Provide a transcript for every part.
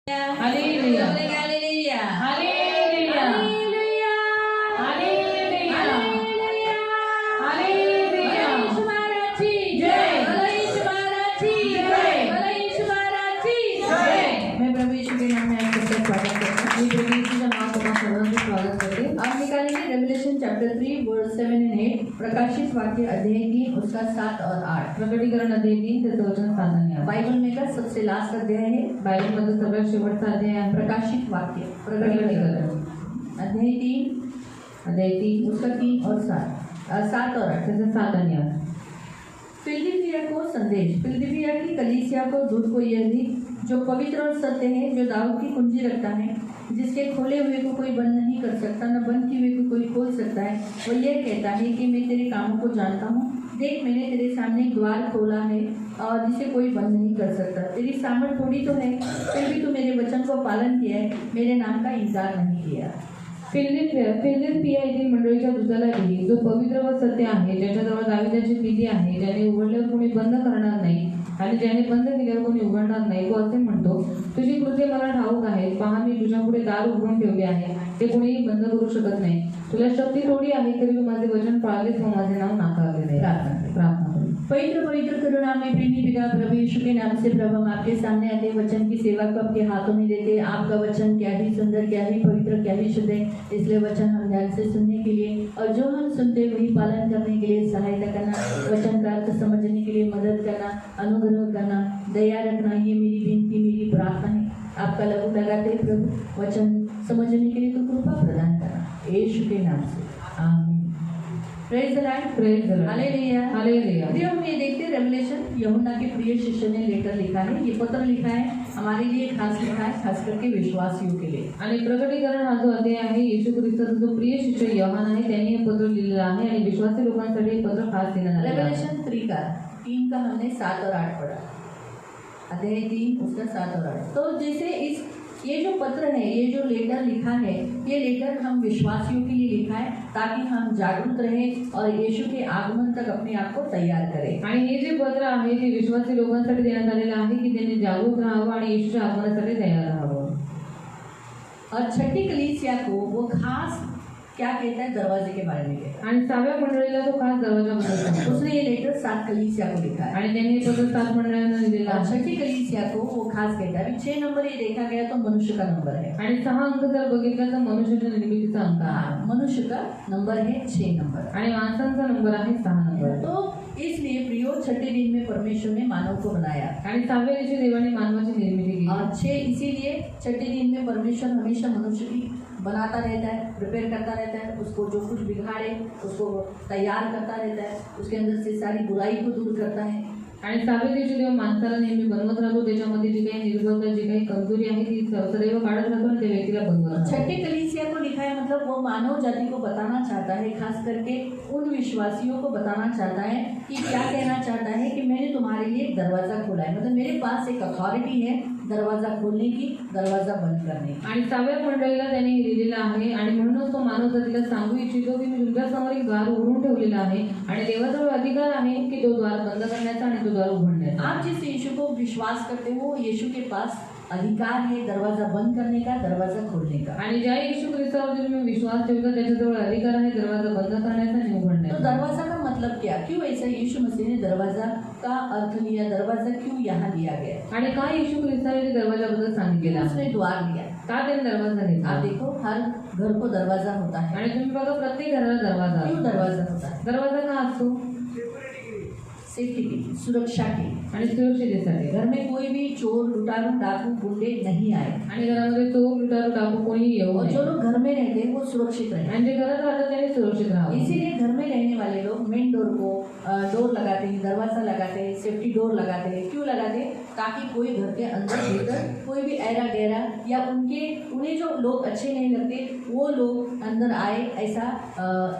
Hallelujah. Hallelujah. Hallelujah. Hallelujah. Hallelujah. Maharaj जय। महाराज जय। मैं प्रभु यीशु के नाम में आपका स्वागत करता हूँ। प्रभु यीशु का नाम का सर्वांगीण स्वागत करते हैं। आप निकालेंगे रेवलेशन चैप्टर 3 वर्स 7 and 8, प्रकाशित वाक्य अध्याय 3 उसका 7 और 8, प्रकटीकरण अध्याय 3 त्याचं वचन 7 आणि 8। बाइबल में का सबसे लास्ट अध्याय है, बाइबल मध्ये सगळ्यात शेवटचा अध्याय आहे प्रकाशित वाक्य प्रकटीकरण अध्याय 3 उसका 3 और 7 और 8 त्याचं 7 आणि 8। फिलदिलफिया को संदेश, फिलदिलफिया की कलीसिया को दूत को यह लिख, जो पवित्र और सत्य है, जो दाऊद की कुंजी रखता है, जिसके खोले हुए को कोई बंद नहीं कर सकता, न बंद किए हुए को कोई खोल सकता है। वह यह कहता है कि मैं तेरे कामों को जानता हूँ। देख, मैंने तेरे सामने एक द्वार खोला है और जिसे कोई बंद नहीं कर सकता। तेरी सामर्थ थोड़ी तो है, फिर भी तू मेरे वचन को पालन किया है, मेरे नाम का इनकार नहीं किया। फिलदिलफिया येथील मंडळीच्या दूताला लिही, जो पवित्र व सत्य आहे, ज्याच्याजवळ दाविदाची किल्ली आहे, ज्याने उघडल्यावर कोणी बंद करणार नाही आणि ज्याने बंद केल्यावर कोणी उघडणार नाही, तो असे म्हणतो, तुझी कृत्ये मला ठाऊक आहेत। पहा, मी तुझ्यापुढे दार उघडून ठेवले आहे, ते कोणीही बंद करू शकत नाही। तुला शक्ती थोडी आहे, तरी तू माझे वचन पाळलेस व माझे नाव नाकारले नाही। प्रार्थना पवित्र पवित्र करुणा में प्रेमी पिता प्रभु यीशु के नाम से प्रभु हम आपके सामने आते वचन की सेवा को आपके हाथों में देते। आपका वचन क्या ही सुंदर, क्या ही पवित्र, क्या ही शुद्ध है, इसलिए वचन हम ध्यान से सुनने के लिए और जो हम सुनते वही पालन करने के लिए सहायता करना, वचन का अर्थ समझने के लिए मदद करना, अनुग्रह करना, दया रखना, ये मेरी विनती, मेरी प्रार्थना है। आपका लहू लगाते प्रभु वचन समझने के लिए तो कृपा प्रदान करना, यीशु के नाम से आमीन। Praise the Lord, praise the Lord, hallelujah, hallelujah. प्रिय हम ये देखते हैं रेवलेशन यूहन्ना के प्रिय शिष्य ने लेटर लिखा है। ये पत्र लिखा है हमारे लिए, खास लिखा है खास करके विश्वासियों के लिए। आणि प्रकटीकरण हा जो अध्याय आहे, येशू ख्रिस्ताचा जो प्रिय शिष्य योहान आहे त्याने हे पत्र लिहिलेलं आहे आणि विश्वासी लोकांसाठी हे पत्र खास लिहिलं आहे। रेवलेशन 3 का हमने 7 और 8 पढ़ा, अध्याय 3 उसका 7 और 8। तो जैसे ये जो पत्र है, ये जो लेटर लिखा है, ये लेटर हम विश्वासियों के लिए लिखा है ताकि हम जागरूक रहें और यीशु के आगमन तक अपने आप को तैयार करें। आणि हे जे पत्र आहे ते विश्वासी लोकांसाठी देण्यात आलेलं आहे की त्यांनी जागरूक राहावं आणि येशूच्या आगमनासाठी तयार राहावं। और छठी कलीसिया को वो खास क्या कहता है, दरवाजे के बारे में कहता है। आणि 7व्या मंडळीला तो खास दरवाजाबद्दल सांगतो। उसने ये लेटर 7 कलीसिया को लिखा है आणि त्यांनी हे पत्र 7 मंडळींना लिहिलेलं और आहे। छठी कलीसिया को वो खास कहता है। अभी 6 नंबर ये देखा गया तो मनुष्य का नंबर है आणि 6 अंक जर बघितला तर मनुष्याच्या निर्मितीचा अंक आहे हाँ, मनुष्य का नंबर है 6 नंबर आणि माणसांचा नंबर आहे 6 नंबर। तो इसलिए प्रियो छठे दिन में परमेश्वर ने मानव को बनाया आणि 7व्या दिवशी देवाने मानवाची निर्मिती केली और 6 इसीलिए छठे दिन में परमेश्वर हमेशा मनुष्य की बनाता रहता है, प्रिपेयर करता रहता है, उसको जो कुछ बिगाड़े उसको तैयार करता रहता है, उसके अंदर से सारी बुराई को दूर करता है। आणि 7व्या दिवशी देव माणसाला नेहमी बनवत राहतो, त्याच्यामध्ये जी काही निर्बलता, जी काही कमजोरी आहे ती सदैव काढत राहतो आणि त्या व्यक्तीला बनवत राहतो। छठे कलीसिया को लिखा है मतलब वो मानव जाति को बताना चाहता है, खास करके उन विश्वासियों को बताना चाहता है कि क्या कहना चाहता है कि मैंने तुम्हारे लिए एक दरवाज़ा खोला है, मतलब मेरे पास एक अथॉरिटी है दरवाज़ा खोलने की, दरवाज़ा बंद करने की। आणि 7व्या मंडळीला त्याने लिहिलेलं आहे आणि म्हणूनच तो मानव जातीला सांगू इच्छितो की मी तुमच्यासमोर एक द्वार उघडून ठेवलेला आहे आणि देवाजवळ अधिकार आहे की तो द्वार बंद करण्याचा आणि तो द्वार उघडण्याचा। आप जिस यीशु को विश्वास करते हो, यीशु के पास अधिकार है दरवाज़ा बंद करने का, दरवाज़ा खोलने का। आणि ज्या येशू ख्रिस्तावर तुम्ही विश्वास ठेवता त्याच्याजवळ अधिकार आहे दरवाजा बंद करण्याचा आणि तो उघडण्याचा। दरवाज़ा का मतलब क्या, क्यों ऐसा यीशु मसीह ने दरवाज़ा का अर्थ लिया, दरवाज़ा क्यों यहाँ लिया गया, आणि काय येशू ख्रिस्ताने दरवाजाबद्दल सांगितलेलं उसने आहे, द्वार लिया। का त्याने दरवाजा घेतला। आप देखो हर घर को दरवाज़ा होता है, आणि तुम्ही बघा प्रत्येक घराला दरवाजा क्यों असतो। दरवाज़ा होता है, दरवाजा का असतो, सेफ्टी के लिए, सुरक्षा के लिए। आणि सुरक्षितेसाठी। घर में कोई भी चोर, लुटारू, डाकू, गुंडे नहीं आए आणि घरामध्ये चोर, लुटारू, डाकू कोणी येऊ और नये जो लोग घर में रहते हैं वो सुरक्षित रहे। आणि जे घरात राहतात त्यांनी सुरक्षित राहावं। इसीलिए घर में रहने वाले लोग मेन डोर को डोर लगाते हैं, दरवाज़ा लगाते हैं, सेफ्टी डोर लगाते हैं। क्यों लगाते हैं, ताकि कोई घर के अंदर भीतर कोई भी ऐरा गहरा या उन्हें जो लोग अच्छे नहीं लगते वो लोग अंदर आए, ऐसा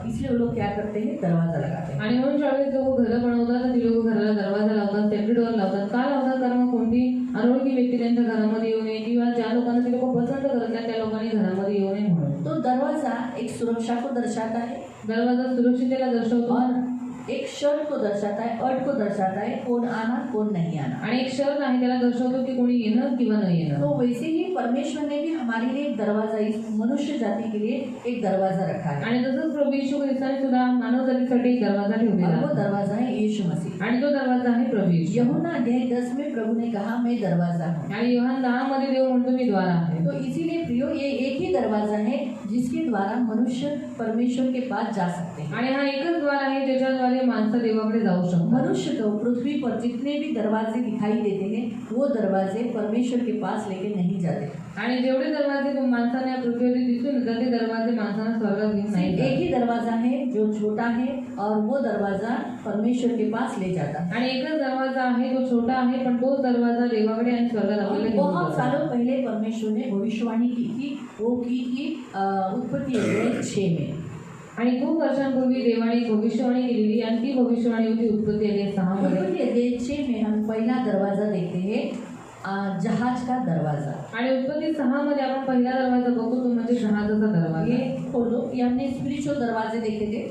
इसलिए वो लोग क्या करते हैं, दरवाज़ा लगाते हैं। आणि म्हणून ज्यावेळेस लोक घरं बनवतात तर ती लोक घराला दरवाजा लावतात, सेफ्टी डोअर लावतात। का लावतात, कारण कोणती अनोळखी व्यक्ती त्यांच्या घरामध्ये येऊ नये किंवा ज्या लोकांना ते लोक पसंत करत नाही त्या लोकांनी घरामध्ये येऊ नये म्हणून। तो दरवाज़ा एक सुरक्षा को दर्शाता है, दरवाजा सुरक्षितेला दर्शवतो और एक शर्त को दर्शाता है, अट को दर्शाता है, कौन आना कौन नहीं आना। आणि एक शर्त आहे त्याला दर्शवतो की कोणी येणं किंवा न येणं। तो वैसे ही परमेश्वर ने भी हमारे लिए एक दरवाजा, इस मनुष्य जाति के लिए एक दरवाजा रखा है, आणि तसंच प्रभू येशू ख्रिस्ताने सुद्धा मानव जातीसाठी एक दरवाजा ठेवलेला और वो आहे दरवाजा है यीशु मसीह। आणि तो दरवाजा आहे प्रभू येशू। यूहन्ना अध्याय 10 में प्रभु ने कहा मैं दरवाजा हूँ। आणि योहान 10 मध्ये देव म्हणतो मी द्वार आहे। तो इसीलिए प्रियो ये एक ही दरवाजा है जिसके द्वारा मनुष्य परमेश्वर के पास जा सकते हैं। आणि हा एकच द्वार आहे ज्याच्याद्वारे माणसं देवाकडे जाऊ शकतात। मनुष्य को पृथ्वी पर जितने भी दरवाजे दिखाई देते हैं वो दरवाजे परमेश्वर के पास लेके नहीं जाते। आणि जेवढे दरवाजे माणसाने या पृथ्वीवर दिसून येतात ते दरवाजे माणसांना स्वर्गात घेऊन नाही सिर्फ एक ही दरवाजा है जो छोटा है और वो दरवाजा परमेश्वर के पास ले जाता है। आणि एकच दरवाजा आहे जो छोटा आहे पण तोच दरवाजा देवाकडे आणि स्वर्गात आपल्याला घेऊन बहुत जातो। सालों पहले परमेश्वर ने भविष्यवाणी की थी, वो की थी उत्पत्ति अध्याय 6 में। आणि खूप वर्षांपूर्वी देवाने भविष्यवाणी केलेली आणि ती भविष्यवाणी होती उत्पत्ती अध्याय 6 मध्ये। उत्पत्ति अध्याय 6 में हम पहला दरवाजा देखते हैं, जहाज का दरवाजा। आणि उत्पत्ती 6 मध्ये आपण पहिला दरवाजा बघतो तो म्हणजे जहाजाचा दरवाजा। ये खोल दो, ये हमने स्पिरिचुअल दरवाजे देखे थे।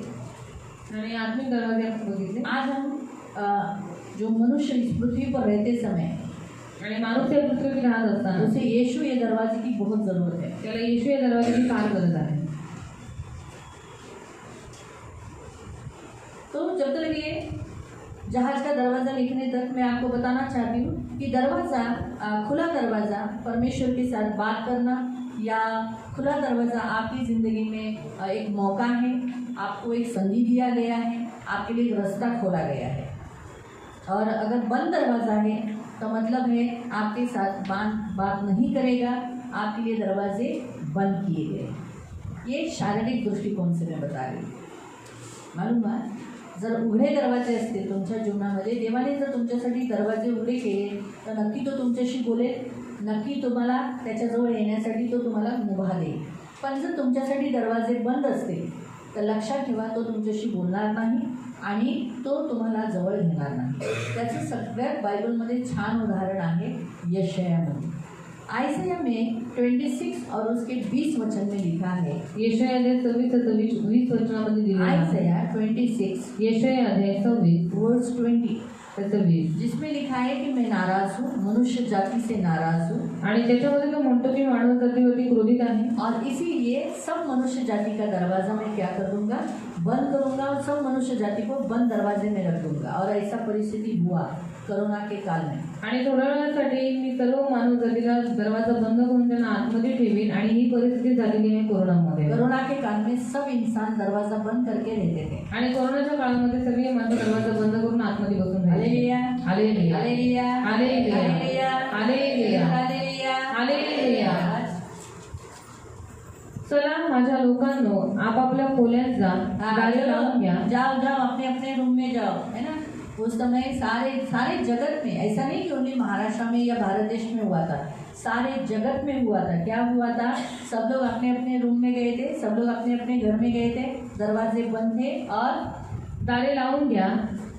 आणि आत्मिक दरवाजे आपण बघितले। आज हम जो मनुष्य इस पृथ्वी पर रहते समय आणि माणूस या पृथ्वीवर राहत असताना उसे यीशु ये दरवाजे की बहुत जरूरत है। त्याला येशू या दरवाजाची फार गरज आहे। तो जब तक ये जहाज का दरवाज़ा लिखने तक मैं आपको बताना चाहती हूँ कि दरवाज़ा, खुला दरवाज़ा परमेश्वर के साथ बात करना, या खुला दरवाज़ा आपकी ज़िंदगी में एक मौका है, आपको एक संधि दिया गया है, आपके लिए एक रास्ता खोला गया है। और अगर बंद दरवाज़ा है तो मतलब है आपके साथ बात नहीं करेगा, आपके लिए दरवाजे बंद किए गए। ये शारीरिक दृष्टिकोन से मैं बता रही हूँ। मालूम बात, जर उघडे दरवाजे असतील तुमच्या जीवनामध्ये, देवाने जर तुमच्यासाठी दरवाजे उघडे केले तर नक्की तो तुमच्याशी बोलेल, नक्की तुम्हाला त्याच्याजवळ येण्यासाठी तो तुम्हाला मुभा देईल। पण जर तुमच्यासाठी दरवाजे बंद असतील तर लक्षात ठेवा तो तुमच्याशी बोलणार नाही आणि तो तुम्हाला जवळ घेणार नाही। त्याचं सगळ्यात बायबलमध्ये छान उदाहरण आहे यशायामध्ये। आयसाया में 26 और उसके 20 वचन में लिखा है, यशाया अध्याय 26 वचनामध्ये दिलेला आहे। आयसाया 26 यशाया अध्याय 26 वर्स 20 26 जिसमें लिखा है कि मैं नाराज हूँ, मनुष्य जाति से नाराज हूँ, आणि त्याच्यामध्ये तो म्हणतो की मानव जातीवरती क्रोधित आहे और इसीलिए सब मनुष्य जाति का दरवाजा मैं क्या कर दूंगा, बंद करूंगा, और सब मनुष्य जाति को बंद दरवाजे में रख दूंगा। और ऐसा परिस्थिति हुआ कोरोना के काल में। आणि थोड्या वेळासाठी मी सर्व मानव जातीला दरवाजा बंद करून त्यांना आतमध्ये ठेवीन आणि ही परिस्थिती झालेली आहे कोरोनामध्ये। कोरोना के काल में सब इंसान दरवाजा बंद करके रहते थे। आणि कोरोनाच्या काळामध्ये सगळे माणसं दरवाजा बंद करून आतमध्ये बसून राहिले। Hallelujah, hallelujah, hallelujah, hallelujah, hallelujah, hallelujah, hallelujah, hallelujah. चला माझ्या लोकांनो आपापल्या खोल्यात जा, दारे लावून घ्या। जाओ जाओ अपने अपने रूम में जाओ, है ना। उस समय सारे जगत में, ऐसा नहीं कि ओनली महाराष्ट्र में या भारत देश में हुआ था, सारे जगत में हुआ था। क्या हुआ था, सब लोग अपने अपने रूम में गए थे, सब लोग अपने अपने घर में गए थे, दरवाजे बंद थे और दारे लावून घ्या,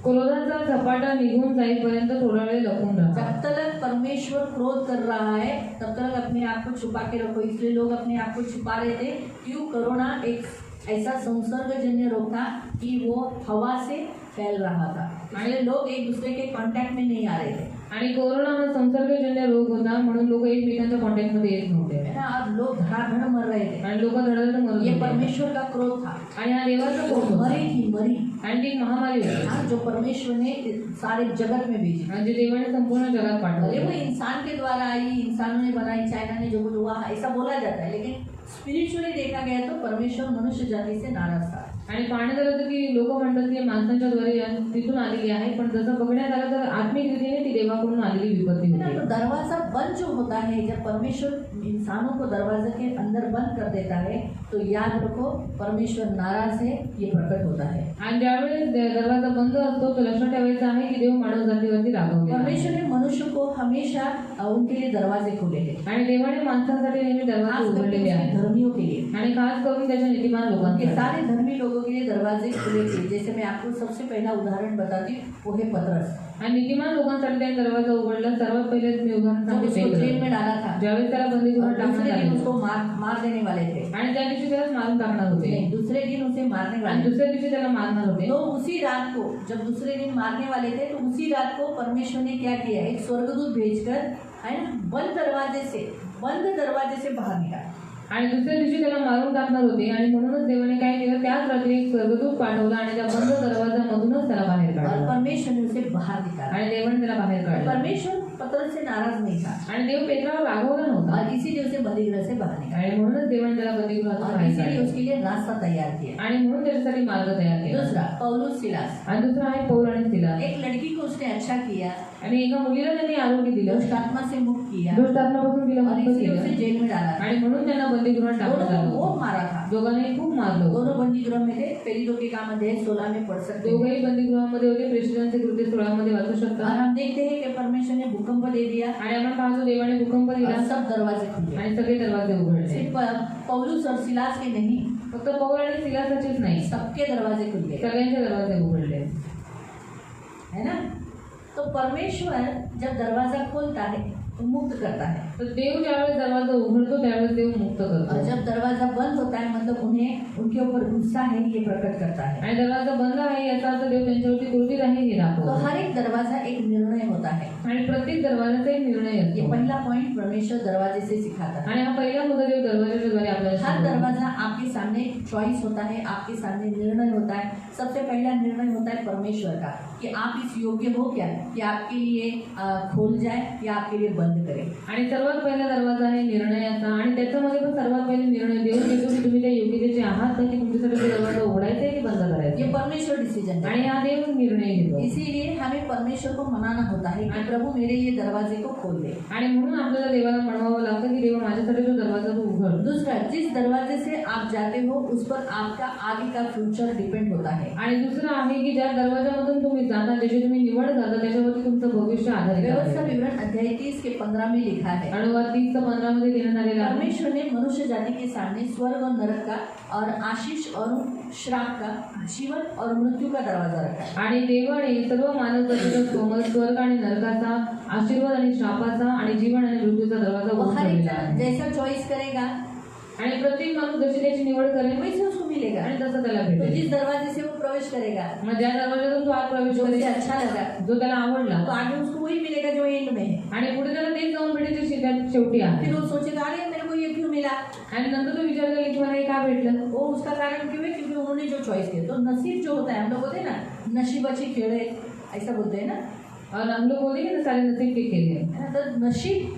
क्रोधाचा झपाटा निघून जाईपर्यंत थोडा वेळ लपून राहा। जब तक परमेश्वर क्रोध कर रहा है तब तक अपने आप को छुपा के रखो। इसलिए लोग अपने आप को छुपा रहे थे। क्यों, कोरोना एक ऐसा संसर्गजन्य रोग था कि वो हवा से फैल रहा था, इसलिए लोग एक दूसरे के कांटेक्ट में नहीं आ रहे थे। आणि कोरोना हा संसर्गजन्य रोग होता म्हणून लोक एकमेकांच्या कॉन्टॅक्टमध्ये येत नव्हते है ना। अब लोग धड़ाधड़ मर रहे थे। आणि लोक धडाधड मरत ये होते। परमेश्वर का क्रोध था। आणि हा देवाचा क्रोध होता। मरी आणि ती एक महामारी होती हाँ, जो परमेश्वर ने सारे जगत में भेजी। आणि जे देवाने संपूर्ण जगात अरे पाठवले। वो इंसान के द्वारा आई, इंसानों ने बनाई, चाइना ने जो कुछ हुआ ऐसा बोला जाता है, लेकिन स्पिरिचुअली देखा गया तो परमेश्वर मनुष्य जाति से नाराज था। आणि पाहण्यात आलं होतं की लोक म्हणतात की माणसांच्या द्वारे तिथून आलेली आहे, पण जसं बघण्यात आलं तर आत्मिक रीतीने ती देवाकडून आलेली विपत्ती है ना। होती। तो दरवाजा बंद जो होता है, जब परमेश्वर इंसानों को दरवाजे के अंदर बंद कर देता है तो याद रखो परमेश्वर नाराज है, ये प्रकट होता है। आणि ज्यावेळेस दरवाजा बंद असतो तो लक्षात ठेवायचं आहे की देव मानव जातीवरती रागवले। परमेश्वर ने मनुष्य को हमेशा उनके लिए दरवाजे खोले हैं, आणि देवाने माणसांसाठी नेहमी दरवाजे खास करके उघडलेले उसके आहेत धर्मियों के लिए। आणि खास करून त्याच्या नीतिमान के लोकांसाठी। सारे धर्मी लोगों के लिए दरवाजे खुले थे। जैसे मैं आपको सबसे पहला उदाहरण बताती हूँ, वो है पतरस, आणि नीतिमान लोकांसाठी त्याने दरवाजा उघडला। सर्वात पहिले मी उदाहरण जब सांगते उसको पेत्र। जेल में डाला था ज्यावेळेस त्याला और बंदीगृहात दूसरे टाकण्यात दिन आले उसको मार देने वाले थे। आणि त्या दिवशी त्याला मारून टाकणार होते नहीं, दूसरे दिन उसे मारने आणि वाले दुसऱ्या दिवशी त्याला मारणार होते। तो उसी रात को, जब दूसरे दिन मारने वाले थे तो उसी रात को परमेश्वर ने क्या किया, एक स्वर्गदूत भेजकर, है ना, बंद दरवाजे से बंद दरवाजे से बाहर निकाला। आणि दुसऱ्या दिवशी त्याला मारून टाकणार होते आणि म्हणूनच देवाने काय केलं, त्याच रात्री एक स्वर्गदूत पाठवला आणि त्या बंद दरवाजामधूनच त्याला बाहेर और काढलं परमेश्वर ने उसे बाहर निकाला। आणि देवाने त्याला बाहेर काढलं। परमेश्वर पतरस से नाराज नहीं था आणि देव पेत्राला रागवला नव्हता और इसीलिए उसे बंदीगृह से बाहर निकाला आणि म्हणूनच देवाने त्याला बंदीगृहातून और बाहेर इसीलिए काढलं उसके लिए रास्ता तैयार किया। आणि म्हणून त्याच्यासाठी मार्ग तयार केला। दूसरा पौलुस सिलास, आणि दुसरा आहे पौल आणि सिलास। एक लड़की को उसने अच्छा किया, आणि एका मुलीला त्यांनी आरोग्य दिलं, दुष्ट आत्मा से मुक्त किया दुष्टात्मापासून तिला और मुक्त इसलिए उसे केलं जेल में डाला। आणि म्हणून त्यांना बंदीगृहात टाकलं दोनों को होतं। बहुत मारा था, दोघांनाही खूप मारलं होतं। दोनों बंदीगृह में थे। प्रेरितों के काम अध्याय 16 में पढ़ सकते हैं। दोघंही बंदीगृहामध्ये होते। प्रेषितांचे कृत्य 16 मध्ये वाचू और शकता। हम देखते हैं कि परमेश्वर ने भूकंप दे दिया आणि आपण पाहतो देवाने भूकंप दिला और सब दरवाजे खुल गए। आणि सगळे दरवाजे उघडले। सिर्फ पौलुस और सिलास के नहीं, फक्त पौल आणि सिलासाचेच नाही, सबके दरवाजे खुल गए, सगळ्यांचे दरवाजे उघडले, है ना। तो परमेश्वर जब दरवाजा खोलता है तो मुक्त करता है, तर देव ज्यावेळेस दरवाजा उघडतो त्यावेळेस देव मुक्त और करतो। जब दरवाजा बंद होता है मतलब उन्हें उनके ऊपर गुस्सा है ये प्रकट करता है। आणि दरवाजा बंद आहे याचा अर्थ देव त्यांच्यावरती क्रोधित आहे हे तो दाखवतो। हर एक दरवाजा एक निर्णय होता है। आणि प्रत्येक दरवाजाचा एक निर्णय ये असतो। पहला पॉइंट परमेश्वर दरवाजे से सिखाता है। आणि हा पहिला मुद्दा देव दरवाजाच्या द्वारे आपल्याला हर शिकवतो। दरवाजा आपके सामने चॉइस होता है, आपके सामने निर्णय होता है। सबसे पहला निर्णय होता है परमेश्वर का कि आप इस योग्य हो क्या कि आपके लिए खोल जाए या आपके लिए बंद करे। आणि सर्वात पहिला दरवाजा आहे निर्णयाचा आणि त्याच्यामध्ये पण सर्वात पहिले निर्णय देव घेतो की तुम्ही त्या योग्यतेचे आहात का, की तुमच्यासाठी तो दरवाजा उघडायचा आहे की बंद ये करायचा। परमेश्वर डिसीजन है। आणि हा देव निर्णय घेतो। इसीलिए हमें परमेश्वर को मनाना होता है कि प्रभु मेरे ये दरवाजे को खोल दे। आणि म्हणून आपल्याला देवाला म्हणवावं लागतं की देवा माझ्यासाठी जो दरवाजा तो उघड। दूसरा, जिस दरवाजे से आप जाते हो उस पर आपका आगे का फ्यूचर डिपेंड होता है। आणि दुसरं आहे की ज्या दरवाजामधून तुम्ही जाता, ज्याची तुम्ही निवड करता, त्याच्यावरती तुमचं भविष्य आधारित व्यवस्था आहे। विवरण अध्याय 30 के 15 में लिखा है। अनुवाद 30:15 मध्ये देण्यात आलेला आहे। परमेश्वर ने मनुष्य जाति के सामने स्वर्ग और नरक का और आशीष और श्राप का, जीवन और मृत्यू का दरवाजा रखा है। आणि देवाने सर्व मानवजातीच्या समोर स्वर्ग आणि नरकाचा, आशीर्वाद आणि शापाचा आणि जीवन आणि मृत्यूचा दरवाजा वो उघडून हर एक ठेवलेला आहे। जैसा चॉइस करेगा आणि प्रत्येक माणूस जशी त्याची निवड करेल वैसे उसको मिलेगा। आणि तसं त्याला तो भेटेल। जिस दरवाजे से वो प्रवेश करेगा, मग ज्या दरवाजातून तो आत प्रवेश जो उसे करेल, अच्छा लगा, जो त्याला आवडला, तो आगे उसको वही मिलेगा जो एंड में है। आणि पुढे त्याला तेच जाऊन भेटेल जे शेवटी आहे। फिर वो सोचेगा अरे मेरे को ये क्यों मिला, आणि नंतर तो विचार करेल की मला हे का भेटलं। वो उसका कारण क्यों है, क्योंकि उन्होंने जो चॉइस किया। तो नसीब जो होता है, हम लोग बोलते हैं ना नसीबाची खेळ है, ऐसा बोलते हैं ना, और हम लोग बोलते हैं ना सारे नसीब के खेळ है। है ना। तर नशीब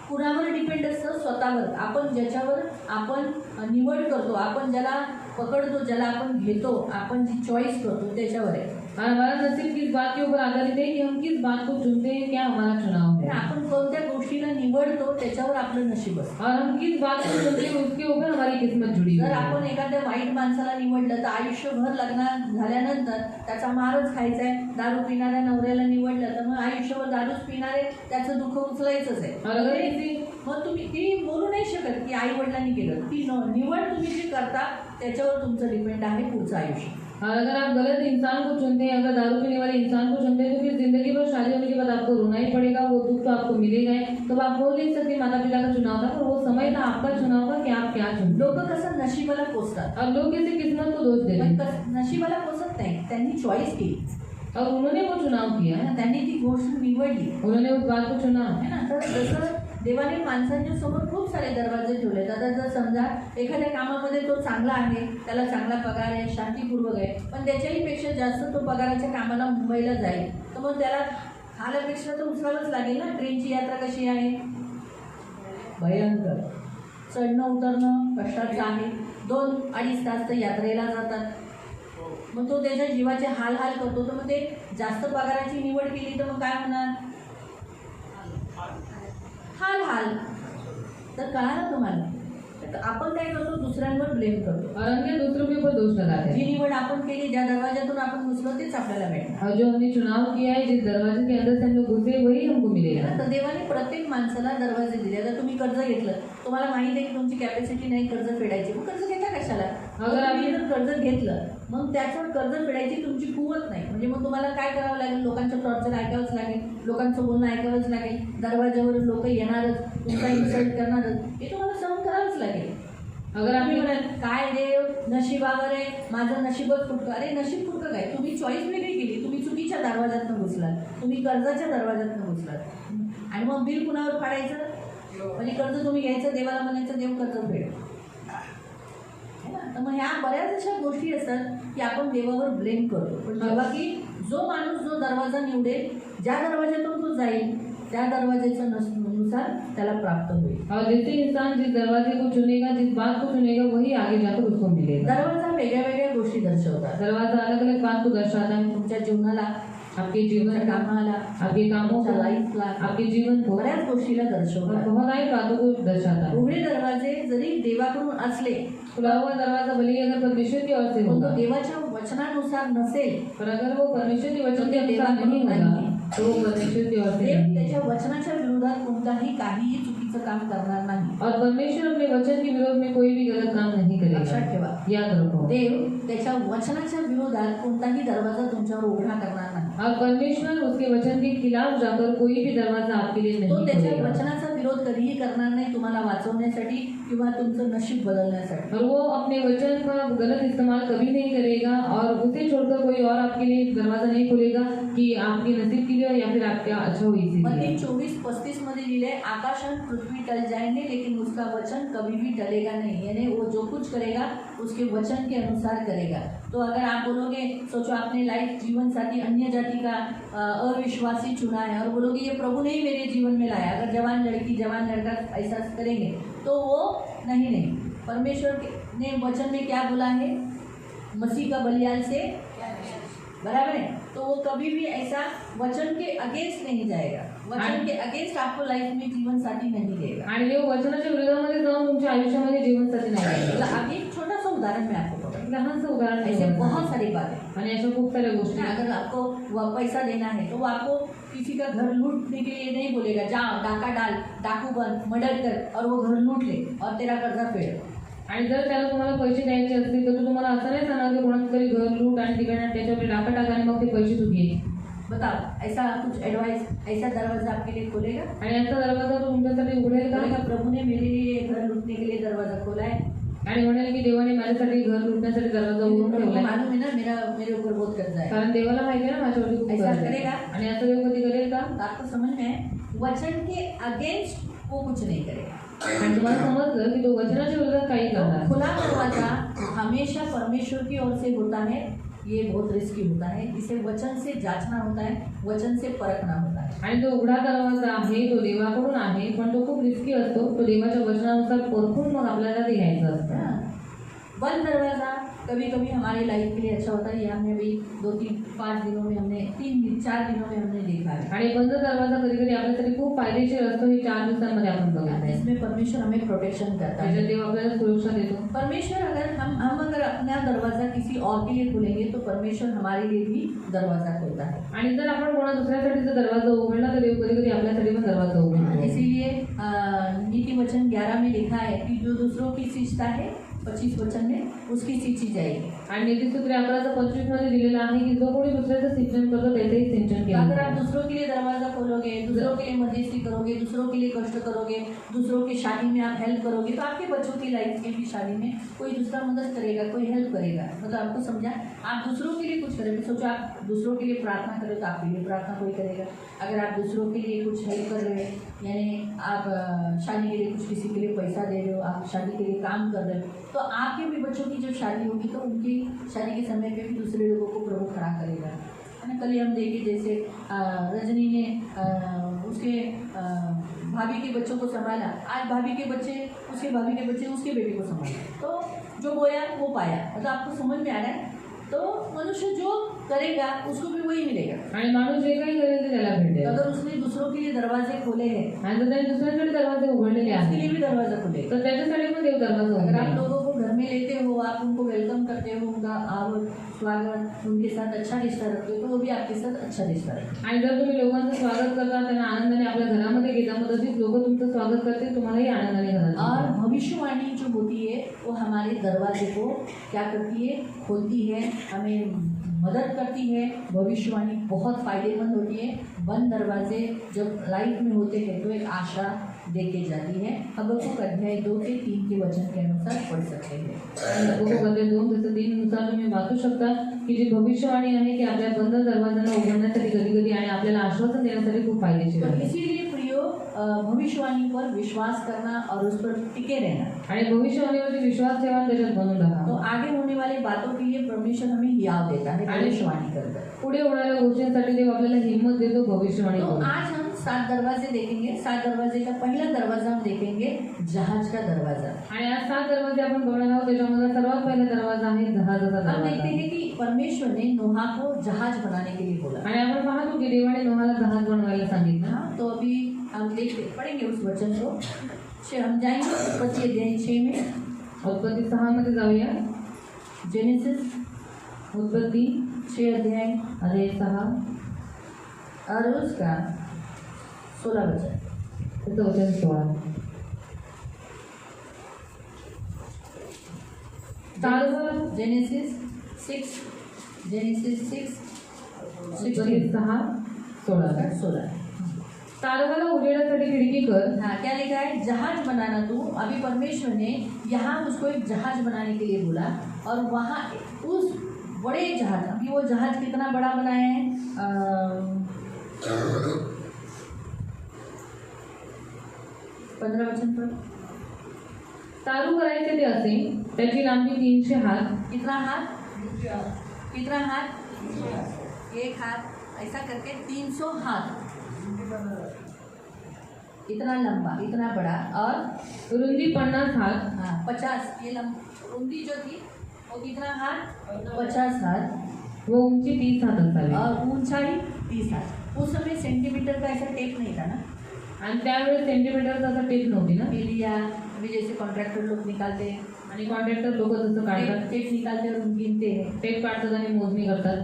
कुणावर डिपेंड असतं, स्वतःवर। आपण ज्याच्यावर आपण निवड करतो, आपण ज्याला पकडतो, ज्याला आपण घेतो, आपण जी चॉईस करतो त्याच्यावर आहे। और हमारा नसीब किस बात के ऊपर आधारित है कि हम किस बात को चुनते हैं, क्या हमारा चुनाव तर है। आपण कोणत्या गोष्टीला निवडतो त्याच्यावर आपलं नशीब असतं। और हम किस बात को चुनते हैं उसके ऊपर हमारी किस्मत जुड़ी हुई जर है। आपण एखाद्या वाईट माणसाला निवडलं तर आयुष्यभर लग्न झाल्यानंतर त्याचा मारच खायचा आहे। दारू पिणाऱ्या नवऱ्याला निवडलं तर मग आयुष्यभर दारूच पिणारे त्याचं दुःख उचलायचंच आहे। और अगर किसी मग तुम्ही ती बोलू नाही शकत की आई वडिलांनी केलं। ती निवड तुम्ही जी करता त्याच्यावर तुमचं डिपेंड आहे पुढचं आयुष्य। और अगर आप गलत इंसान को चुनते हैं, अगर दारू पीने वाले इंसान को चुनते हैं, तो फिर जिंदगी भर शादी होने के बाद आपको रोना ही पड़ेगा, वो दुख तो आपको मिलेगा ही। तो आप बोल नहीं सकते माता पिता का चुनाव था, पर वो समय था आपका चुनाव का कि आप क्या चुनते। लोक कसं नशिबाला कोसतात, और लोग इसे किस्मत को दोष देते पण हैं। नशिबाला कोसत नाही, त्यांनी चॉईस केली और उन्होंने वो चुनाव किया है है, ना, त्यांनी ती गोष्ट निवडली उन्होंने उस बात को चुना है ना। तर जसं देवाने माणसांच्या समोर खूप सारे दरवाजे ठेवलेत। आता जर समजा एखाद्या कामामध्ये तो चांगला आहे, त्याला चांगला पगार आहे, शांतीपूर्वक आहे, पण त्याच्याही पेक्षा जास्त तो पगाराच्या कामाला मुंबईला जाईल, तर मग त्याला खाण्यापेक्षा तर उचलावंच लागेल ना। ट्रेनची यात्रा कशी आहे, भयंकर, चढणं उतरणं कष्टाचं आहे। 2-2.5 तास तर यात्रेला जातात। मग तो त्याच्या जीवाचे हाल करतो। तर मग ते जास्त पगाराची निवड केली तर मग काय होणार, हाल। तर कळालं तुम्हाला। तर आपण काय करतो, दुसऱ्यांवर ब्लेम करतो। और अन्य दूसरों के ऊपर दोष लगाते जी हैं। निवड आपण केली, ज्या दरवाजातून आपण घुसलो तेच आपल्याला भेटणार। और जो हमने चुनाव किया है, जिस दरवाजे के अंदर से हम लोग घुसे वही हमको मिलेगा। तर देवाने प्रत्येक माणसाला दरवाजे दिले। आता तुम्ही कर्ज घेतलं, तुम्हाला माहिती आहे की तुमची कॅपॅसिटी नाही कर्ज फेडायची, मग कर्ज घेता कशाला। अगर तुम्ही जर कर्ज घेतलं मग त्याच्यावर कर्ज फेडायची तुमची कुवत नाही, म्हणजे मग तुम्हाला काय करावं लागेल, लोकांचं टॉर्चर ऐकावंच लागेल, लोकांचं बोलणं ऐकावंच लागेल, दरवाज्यावरून लोक येणारच, तुमचा इन्सल्ट करणारच, हे तुम्हाला सहन करावंच लागेल। अगर तुम्ही आपने म्हणाल काय देव नशिबावर आहे, माझं नशीबच फुटकं। अरे नशीब फुटकं काय, तुम्ही चॉईस वेगळी केली, तुम्ही चुकीच्या दरवाजातनं घुसलात, तुम्ही कर्जाच्या दरवाजातनं घुसलात, आणि मग बिल कुणावर फाडायचं, म्हणजे कर्ज तुम्ही घ्यायचं, देवाला म्हणायचं देव कर्ज फेड, है ना. तर मग ह्या बऱ्याच अशा गोष्टी असतात की आपण देवावर ब्लेम करतो. पण जेव्हा की जो माणूस जो दरवाजा निवडेल, ज्या दरवाज्यातून तो जाईल त्या दरवाजेच्या नुसार त्याला प्राप्त होईल. और जैसे इंसान जिस दरवाजे को चुनेगा, जिस बात को चुनेगा, वही आगे जाकर उसको मिलेगा. दरवाजा वेगळ्या वेगळ्या गोष्टी दर्शवतात. दरवाजा अलग अलग बात को दर्शाता है. तुमच्या जीवनाला, आपके जीवन तुमच्या कामाला, आपके कामों को, लाईफला, आपके जीवन को, बऱ्याच गोष्टीला और दर्शवतात. बहुत सारी बातों को दर्शाता है. उघडे दरवाजे जरी देवाकडून असले खुला हुआ दरवाजा भले ही अगर परमेश्वर की ओर से पण तो होगा, देवाच्या वचनानुसार नसेल, पर अगर वो परमेश्वर के वचन के अनुसार नहीं होगा, तो वो परमेश्वर की ओर से देव नहीं है. त्याच्या वचनाच्या विरोधात कोणताही काहीही चुकीचं काम करणार नाही. और परमेश्वर अपने वचन के विरोध में कोई भी गलत काम नहीं लक्षात करेगा. ठेवा, याद रखो. देव त्याच्या वचनाच्या विरोधात कोणताही दरवाजा तुमच्यावर उघडा करणार नाही. और परमेश्वर उसके वचन के खिलाफ जाकर कोई भी दरवाजा आपके लिए तो नहीं त्याच्या खोलेगा. वचनाचा विरोध कधीही करणार नाही तुम्हाला वाचवण्यासाठी किंवा तुमचं नशीब बदलण्यासाठी. और वो अपने वचन का गलत इस्तेमाल कभी नहीं करेगा, और उसे छोड़कर कोई और आपके लिए दरवाजा नहीं खोलेगा कि आपके नसीब के लिए या फिर आपका अच्छा हो इसीलिए. मत्ती 24:35 मध्ये लिहिले, आकाश और पृथ्वी टल जाएंगे लेकिन उसका वचन कभी भी टलेगा नहीं. यानी वो जो कुछ करेगा उसके वचन के अनुसार करेगा. तो अगर आप बोलोगे, सोचो आपने लाइफ जीवन साथी अन्य जाति का अविश्वासी चुना है और बोलोगे ये प्रभु ने ही मेरे जीवन में लाया, अगर जवान लड़की जवान लड़का ऐसा करेंगे तो वो नहीं. परमेश्वर ने वचन में क्या बोला है, मसीह का बलिदान से, बराबर है. तो वो कभी भी ऐसा वचन के अगेंस्ट नहीं जाएगा. वचन के अगेंस्ट आपको लाइफ में जीवन साथी नहीं देगा. आणि देव वचनाच्या विरोधामध्ये जाऊन तुमच्या आयुष्यामध्ये जीवनसाथी नाही आहे. मतलब अभी एक छोटा सा उदाहरण मैं आपको बताऊं. लहानचं उदाहरण ऐसे देऊ. बहुत सारी बातें. आणि अशा खूप साऱ्या गोष्टी. अगर आपको पैसा देना है तो वो आपको किसी का घर लूटने के लिए नहीं बोलेगा, जाओ डाका डाल, डाकू बन, मर्डर कर और वो घर लूट ले और तेरा कर्जा फेड. आणि जर त्याला तुम्हाला पैसे द्यायचे असतील तर तो तुम्हाला असं नाही सांगणार की कोणाचं तरी घर लूट आणि तिकडनं त्याच्यावर डाका टाका आणि मग ते पैसे तू घे. बताओ, ऐसा कुछ एडवाइस, ऐसा दरवाजा आपके लिए खोलेगा? आणि याचा दरवाजा तो तुमच्यासाठी उघडेल बोलेगा का? प्रभु ने मेरे लिए घर लूटने के लिए दरवाजा खोला है. आणि म्हणेल की देवाने माझ्यासाठी घर लुटण्यासाठी दरवाजा उघडून प्रभु को ठेवलाय. मालूम है ना मेरे ऊपर बहुत कर्जा है. कारण देवाला माहिती आहे ना माझ्यावरती खूप ऐसा कर्ज आहे. करेगा? आणि असं देव कधी करेल का? तो आपको समझ में है, वचन के अगेंस्ट वो कुछ नहीं करेगा. आणि तुम्हाला समजलं की तो वचनाच्या विरोधात काही तो करणार. खुला दरवाजा हमेशा परमेश्वर की ओर से होता है. ये बहुत रिस्की होता है. इसे वचन से जांचना होता है, वचन से परखना होता है. आणि जो उघडा दरवाजा आहे तो देवाकडून आहे, पण तो खूप रिस्की असतो. तो देवाच्या वचनानुसार परखून मग आपल्याला ते घ्यायचं असतं. हाँ. बंद दरवाजा कभी कभी हमारी लाइफ के लिए अच्छा होता है. ये हमने भी 2-3-5 दिनों में हमने 3-4 दिनों में हमने देखा है. आणि बंद दरवाजा कधी कधी आपल्यासाठी खूप फायदेशीर असतो. हे 4 दिवसांमध्ये आपण बघत आहे. इसमें परमेश्वर हमें प्रोटेक्शन करता है. त्याच्यात देव आपल्याला सुरक्षा देतो. परमेश्वर अगर हम अगर अपना दरवाजा किसी और के लिए खोलेंगे तो परमेश्वर हमारे लिए भी दरवाजा खोलता है. आणि जर आपण कोणा दुसऱ्यासाठी जर दरवाजा उघडला तर देव कधी कधी आपल्यासाठी पण दरवाजा उघडतो. इसीलिए नीति वचन 11 में लिखा है कि जो दूसरों की सींचता है 25 वचन में उसकी सींची जाएगी. आणि नीतिसूत्र 11:25 मध्ये दिलेलं आहे की जो कोणी दुसऱ्याचं सिंचन करतो त्याचंही सिंचन केलं अगर आप जाईल. दूसरों के लिए दरवाजा खोलोगे, दूसरों के लिए मध्यस्थी करोगे, दूसरों के लिए कष्ट करोगे, दूसरों की शादी में आप हेल्प करोगे, तो आपके बच्चों की लाइफ की भी शादी में कोई दूसरा मदद करेगा, कोई हेल्प करेगा. मतलब आपको समझा, आप दूसरों के लिए कुछ करेंगे. सोचो आप दूसरों के लिए प्रार्थना करें तो आपके लिए प्रार्थना कोई करेगा. अगर आप दूसरों के लिए कुछ हेल्प कर रहे हो, यानी आप शादी के लिए कुछ किसी के लिए पैसा दे रहे हो, आप शादी के लिए काम कर रहे हो, तो आपके भी बच्चों की जब शादी होगी तो उनकी शादी के समय पे भी दूसरे लोगों को प्रभु खड़ा करेगा. है ना. कल ही हम देखे जैसे रजनी ने उसके भाभी के बच्चों को संभाला. आज भाभी के बच्चे उसके भाभी के बच्चे उसके बेटे को संभाला. तो जो बोया वो पाया. मतलब आपको समझ में आ रहा है. तो मनुष्य जो करेगा उसको भी वही मिलेगा. आणि माणूस जे काही करेल ते त्याला भेटेल. अगर उसने दूसरों के लिए दरवाजे खोले हैं, आणि जर त्याने दुसऱ्यासाठी दरवाजे उघडलेले उसके आहेत लिए भी दरवाजा खोले. तर त्याच्यासाठी पण देव दरवाजा अगर आप उघडेल. लोगों को घर में लेते हो, आप उनको वेलकम करते हो, उनका स्वागत, उनके साथ अच्छा रिश्ता रखते हो, तो वो भी आपके साथ अच्छा रिश्ता रखते. आणि जर तुम्ही लोकांचं स्वागत करता, त्यांना आनंदाने आपल्या घरामध्ये घेता, मग तशीच लोक तुमचं स्वागत करतील, तुम्हालाही आनंदाने घरात और घेतील. भविष्यवाणी जो होती है वो हमारे दरवाजे को क्या करती है, खोलती है, हमें मदद करती है. भविष्यवाणी बहुत फायदेमंद होती है. बंद दरवाजे जब लाइफ में होते हैं तो एक आशा देके जाती है. हबक्कुक अध्याय 2-3 के वचन के अनुसार पढ़ सकते हैं. आणि हबक्कुक अध्याय 2:3 नुसार तुम्ही वाचू शकता की जी भविष्यवाणी आहे की आपल्या बंद दरवाजांना उघडण्यासाठी कधी कधी आणि आपल्याला आश्वासन देण्यासाठी खूप फायदेशीर तो आहे. इसीलिए प्रियो भविष्यवाणी पर विश्वास करना और उस पर टिके रहना। आणि भविष्यवाणीवरती विश्वास ठेवा, त्याच्यात बनून तो राहा. आगे होने वाले बातों के लिए परमेश्वर हमें हियाव देता है भविष्यवाणी कर कर। पुढे होणाऱ्या गोष्टींसाठी देव आपल्याला हिंमत देतो भविष्यवाणी तो करून. आज हम 7 दरवाजे देखेंगे। 7 दरवाजे का पहला दरवाजा हम देखेंगे जहाज का दरवाजा। आणि आज 7 दरवाजे आपण बघणार आहोत. त्याच्यामध्ये सर्वात पहिला दरवाजा आहे जहाजाचा हम देखते दरवाजा. हैं कि परमेश्वर ने नोहा को जहाज बनाने के लिए बोला। आणि आपण पाहतो की देवाने नोहाला जहाज बनवायला सांगितलं. हाँ, तो अभी हम देखते पढ़ेंगे उस वचन को। हम जाएंगे उत्पत्ति अध्याय 6 में। उत्पत्ती 6 मध्ये जाऊया. जेनेसिस उत्पत्ती 6 अध्याय 6 और उसका 16 वचन। त्याचं वचन 16. जेनेसिस 6 उत्पत्ती 6:16. तारवाला उजेडासाठी खिडकी कर. हाँ, क्या लिखा है? जहाज बनाना तू। अभी परमेश्वर ने यहाँ उसको एक जहाज बनाने के लिए बोला और वहाँ उस बड़े जहाज, अभी वो जहाज कितना बड़ा बनाया है? 15 वचन पर। तारू करायचे ते असे, त्याची लांबी 300 हात. कितना हाथ? कितना हाथ? एक हाथ ऐसा करके 300 हाथ, इतना लंबा, इतना बड़ा। और रुंदी 50 हात. हाँ 50, ये रुंदी जो थी वो कितना हाथ? 50 हाथ। व उंची 30 हात असावी. और ऊंचाई 30 हाथ। उस समय सेंटीमीटर का ऐसा टेप नहीं था ना। आणि त्यावेळेस सेंटीमीटरचा असा टेप नव्हती ना. लिया अभी जैसे कॉन्ट्रैक्टर लोग निकालते हैं, आणि कॉन्ट्रॅक्टर लोक जसं काढतात, टेप निकालते और गिनते हैं। टेप काढतात आणि मोजणी करतात.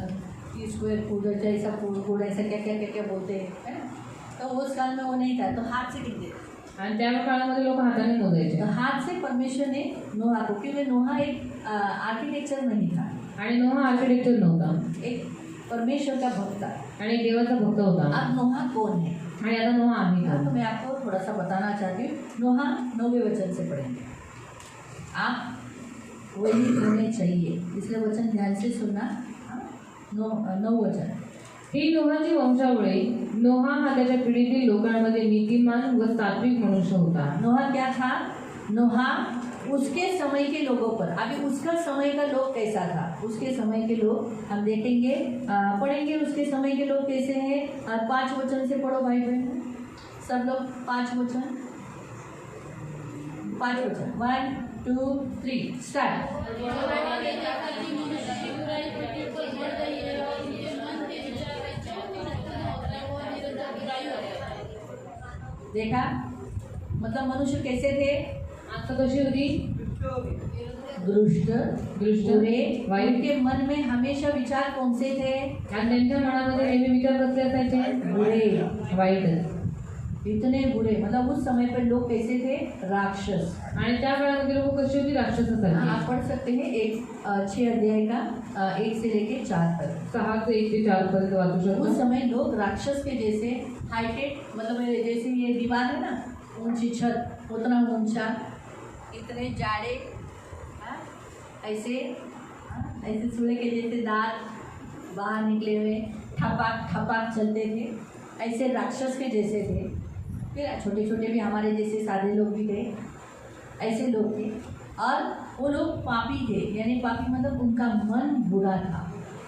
30 स्क्वायर फुट ऐसा फुट ऐसा क्या क्या क्या क्या बोलते हैं, है ना। तो उस काल में वो नहीं था, तो हाथ से गिनते थे। आणि त्या काळामध्ये लोक हाताने मोजायचे. तो हाथ से परमेश्वर ने नोहा को, क्योंकि नोहा एक आर्किटेक्चर नहीं था, आणि नोहा आर्किटेक्चर नव्हता, एक परमेश्वर का भक्त था। आणि देवाचा भक्त होता. अब नोहा कौन है? आणि आता नोहा आहे हाँ, तो का? मैं आपको थोड़ा सा बताना चाहती हूँ। नोहा 9वें वचन से पढ़ेंगे। आप वही होने चाहिए, इसलिए वचन ध्यान से सुनना। हाँ, 9 वचन। ही नोहाची वंशावळी. नोहा हा त्याच्या पिढीतील लोकांमध्ये नीतिमान व सात्विक मनुष्य होता. नोहा क्या था? नोहा उसके समय के लोगों पर, अभी उसका समय का लोग कैसा था, उसके समय के लोग हम देखेंगे, पढ़ेंगे उसके समय के लोग कैसे हैं। 5 वचन से पढ़ो भाई बहन, सब लोग 5 वचन। 1 2 3 स्टार्ट। देखा, मतलब मनुष्य कैसे थे? आता कशी होती? दुष्ट, बुरे, वाईट. उनके मन में हमेशा विचार कौन से थे? आणि त्यांच्या मनामध्ये नेहमी विचार कसले असायचे? बुरे, वाईट. इतने बुरे, मतलब उस समय पर लोग कैसे थे? राक्षस। आणि त्या काळामध्ये लोक कशी होती? राक्षस हाँ, असायचे. आप पढ़ सकते हैं 6 अध्याय का 1 से लेके 4 तक। 6 से 1 ते 4 पर्यंत वाचू उस शकतो. समय लोग राक्षस के जैसे हाइटेड, मतलब जैसे ये दीवार है ना, ऊंची छत, उतना ऊंचा, इतने जाड़े, हाँ, ऐसे, हाँ, ऐसे सूर्य के जैसे दांत बाहर निकले हुए, ठपाक ठपाक चलते थे, ऐसे राक्षस के जैसे थे। फिर छोटे छोटे भी हमारे जैसे सादे लोग भी थे, ऐसे लोग थे। और वो लोग पापी थे, यानी पापी मतलब उनका मन बुरा था,